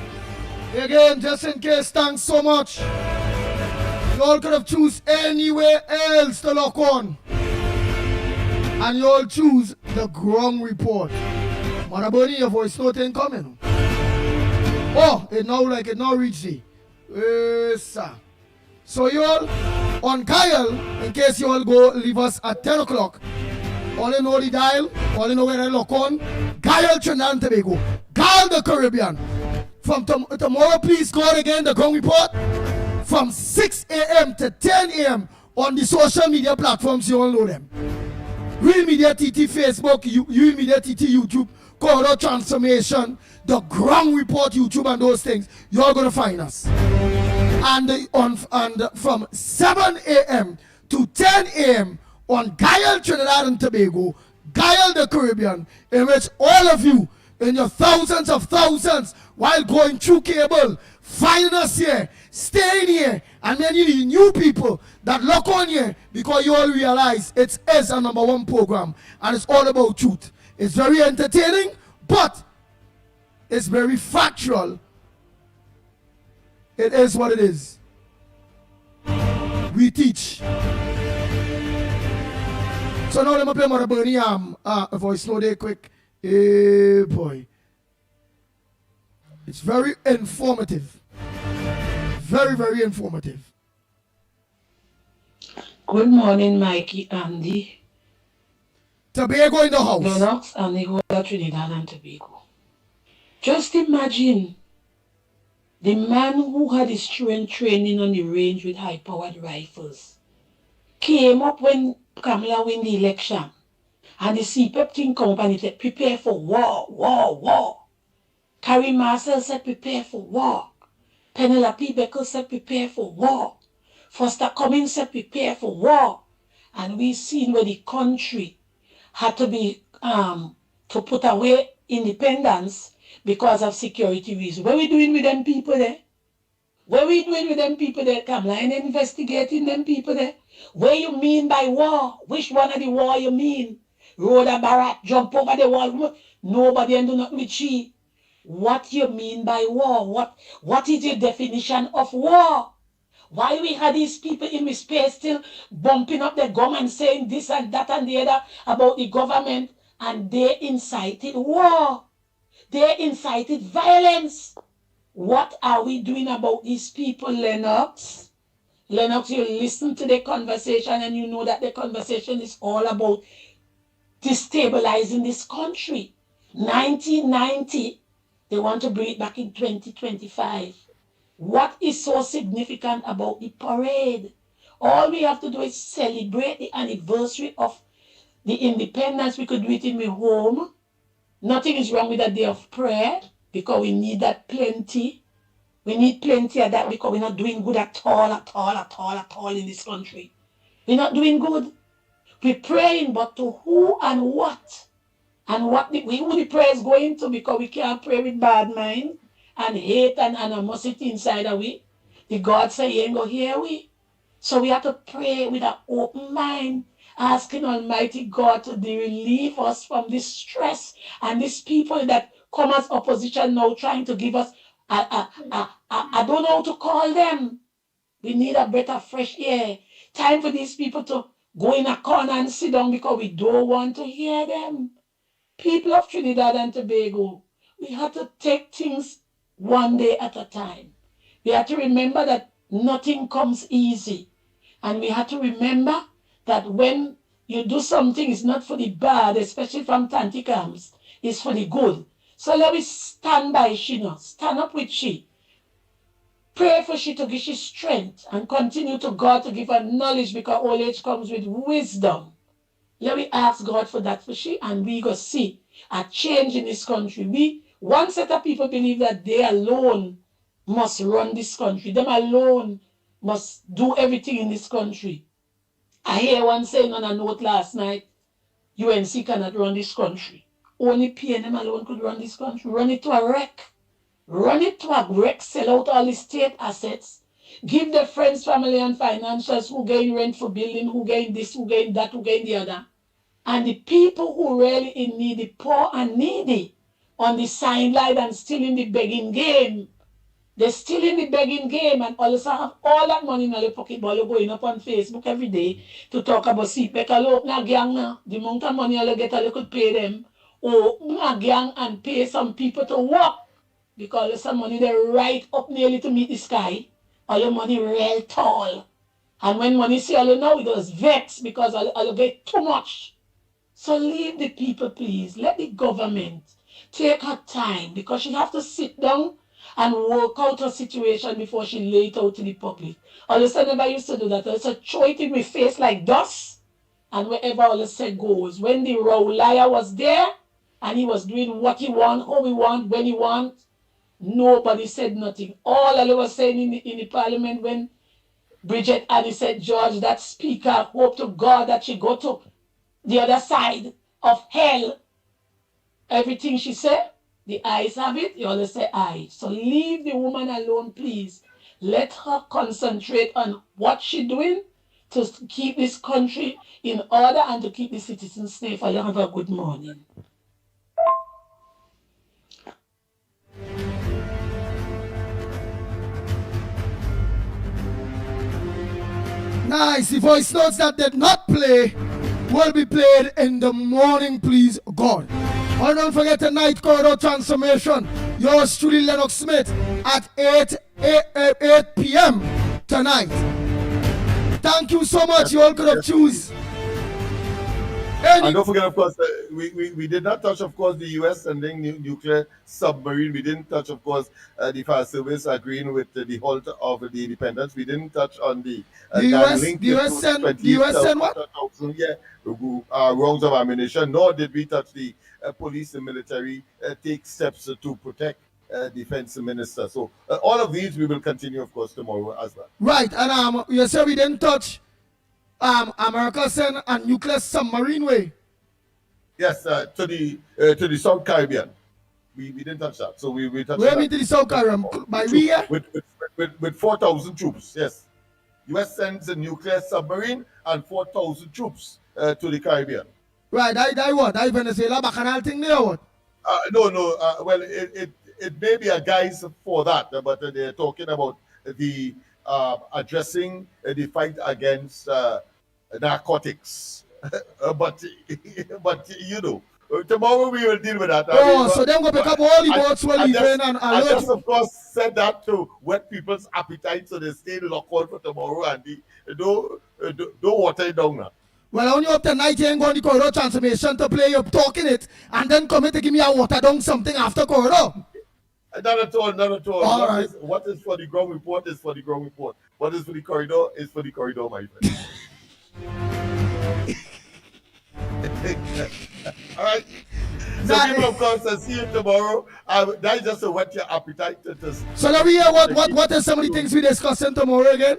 again, just in case, thanks so much. You all could have choose anywhere else to lock on. And you all choose the ground report. Mother Bernie, your voice note ain't coming. Oh, it now reach the. Yes, sir. So you all, on Kyle, in case you all go leave us at 10 o'clock, all you know the dial, all you know where I lock on, Kyle, Trinidad and Tobago, Kyle the Caribbean. From tomorrow, please call again the ground report from 6 a.m. to 10 a.m. on the social media platforms, you all know them. Real Media TT Facebook, Real Media TT YouTube, Corridor Transformation, the ground report YouTube and those things, you're going to find us. And from 7 a.m. to 10 a.m. on Guile, Trinidad and Tobago, Guile the Caribbean, in which all of you, in your thousands of thousands, while going through cable, find us here, staying here, and then you need new people that lock on here because you all realize it is a #1 program and it's all about truth. It's very entertaining, but it's very factual. It is what it is. We teach. So now let me play Mother Bernie a voice note there quick. Hey boy. It's very informative. Very, very informative. Good morning, Mikey, Andy. Tobago in the house. Lennox and the whole of Trinidad and Tobago. Just imagine the man who had his children training on the range with high-powered rifles came up when Kamala win the election, and the CPEP team company said, prepare for war, war, war. Carrie Marcel said, prepare for war. Penelope Beckle said, prepare for war. Foster Cummings said, prepare for war. And we seen where the country had to be, to put away independence because of security reasons. What are we doing with them people there? What are we doing with them people there? Kamala and investigating them people there? What you mean by war? Which one of the war you mean? Road and Barat, jump over the wall. Nobody and do not with she. what you mean by war. What is your definition of war? Why we had these people in the space still bumping up their gum and saying this and that and the other about the government, and they incited war. They incited violence. What are we doing about these people, Lennox? Lennox, you listen to the conversation and you know that the conversation is all about destabilizing this country. 1990, they want to bring it back in 2025. What is so significant about the parade? All we have to do is celebrate the anniversary of the independence. We could do it in my home. Nothing is wrong with a day of prayer because we need that plenty. We need plenty of that because we're not doing good at all in this country. We're not doing good. We're praying, but to who and what? And who the prayer is going to, because we can't pray with bad mind and hate and animosity inside of we. The God say he ain't go hear we. So we have to pray with an open mind, asking Almighty God to relieve us from this stress and these people that come as opposition now trying to give us, I don't know how to call them. We need a breath of fresh air. Time for these people to go in a corner and sit down because we don't want to hear them. People of Trinidad and Tobago, we have to take things one day at a time. We have to remember that nothing comes easy. And we have to remember that when you do something, it's not for the bad, especially from Tanticams, it's for the good. So let me stand by she now. Stand up with she. Pray for she to give she strength and continue to God to give her knowledge, because old age comes with wisdom. Let me ask God for that for she, and we go see a change in this country. One set of people believe that they alone must run this country. Them alone must do everything in this country. I hear one saying on a note last night, UNC cannot run this country. Only PNM alone could run this country. Run it to a wreck. Run it to a wreck, sell out all the state assets. Give the friends, family, and financials who gain rent for building, who gain this, who gain that, who gain the other. And the people who really in need, the poor and needy, on the sideline and still in the begging game. They're still in the begging game and also have all that money in their pocket, but you're going up on Facebook every day to talk about CPEC. Now gang now, the amount of money you get, you could pay them. Or a gang and pay some people to work, because some money they right up nearly to meet the sky. All your money real tall. And when money see all you know, it was vexed because all you get too much. So leave the people, please. Let the government take her time, because she have to sit down and work out her situation before she lay it out to the public. All of a sudden, I used to do that. I used to throw it in my face like dust, and wherever all of said goes. When the raw liar was there, and he was doing what he want, how he want, when he want, nobody said nothing. All I was saying in the parliament when Bridget Annie said, George, that speaker, hope to God that she go to the other side of hell. Everything she said, the eyes have it, you always say aye. So leave the woman alone, please. Let her concentrate on what she's doing to keep this country in order and to keep the citizens safe. You have a good morning. Nice. The voice notes that did not play will be played in the morning, please God. And don't forget tonight, Corridor Transformation. Yours truly, Lennox Smith, at 8 p.m. tonight. Thank you so much. You all could have choose. And don't forget, of course, we did not touch, of course, the U.S. sending nuclear submarine. We didn't touch, of course, the Fire Service agreeing with the halt of the independence. We didn't touch on the US send what? Rounds of ammunition. Nor did we touch the police and military take steps to protect defense minister. So all of these we will continue, of course, tomorrow as well. Right, and you said we didn't touch America send a nuclear submarine way. Yes, to the South Caribbean. We didn't touch that. So we touched Where we to the South Caribbean? By where? With 4,000 troops, yes. US sends a nuclear submarine and 4,000 troops to the Caribbean. Right, I what? I Venezuela Bacchanal thing there or what? No. Well, it may be a guise for that, but they're talking about the addressing the fight against narcotics. but you know, tomorrow we will deal with that. So then we'll pick up all the boats we're leaving and I just, of course, said that to whet people's appetite so they stay locked on for tomorrow and don't water it down now. Well, only up tonight you ain't going to corridor transformation to play, you're talking it, and then come in to give me a water down something after corridor. Not at all, not at all. All What is for the ground report is for the ground report. What is for the corridor is for the corridor, my friend. All right. So people, of course, I'll see you tomorrow. That is just to whet your appetite. So let me hear what are some of the things we discussing tomorrow again?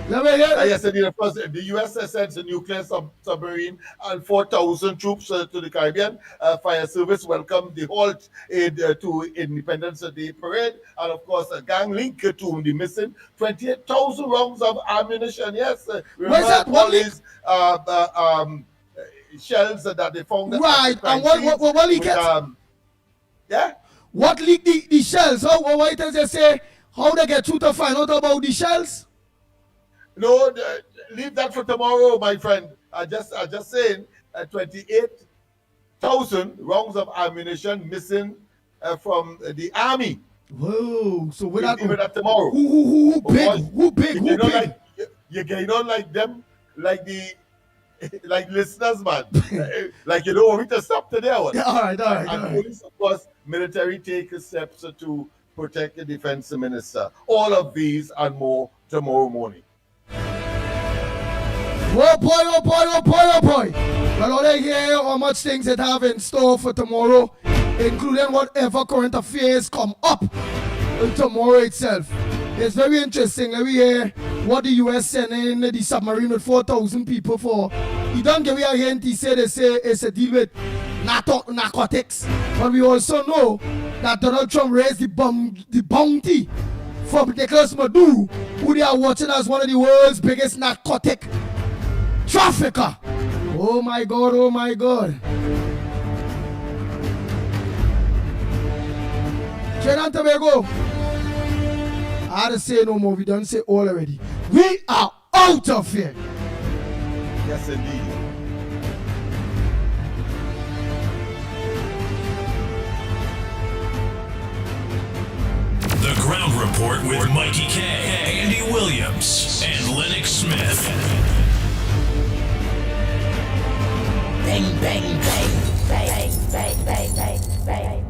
Let me hear. Yes, the U.S. sends a nuclear submarine and 4,000 troops to the Caribbean. Fire Service welcomed the halt to Independence Day parade. And, of course, a gang link to the missing 28,000 rounds of ammunition. Yes. Where's that? What these shells that they found. Right. And what leaked it? Yeah? What leaked the shells? Why does they say how they get through to find out about the shells? No, leave that for tomorrow, my friend. I just saying 28,000 rounds of ammunition missing from the army. Whoa! So we're not leave that tomorrow. Who big? Who big? Who big? You're getting on like them, like listeners, man. Like you don't want me to stop today. All right. And police, of course, military take steps to protect the defense minister. All of these and more tomorrow morning. Oh boy. Well, all I hear how much things it have in store for tomorrow, including whatever current affairs come up tomorrow itself. It's very interesting. Let me hear what the U.S. sending the submarine with 4,000 people for. You don't get me a hint. They say it's a deal with narcotics. But we also know that Donald Trump raised the bounty for Nicolas Maduro, who they are watching as one of the world's biggest narcotic trafficker. Oh my God. Trinidad and Tobago. I had to say no more. We don't say all already. We are out of here. Yes, indeed. The Ground Report with Mickie K, Andy Williams, and Lennox Smith. Bang, bang, bang, bang, bang, bang, bang, bang.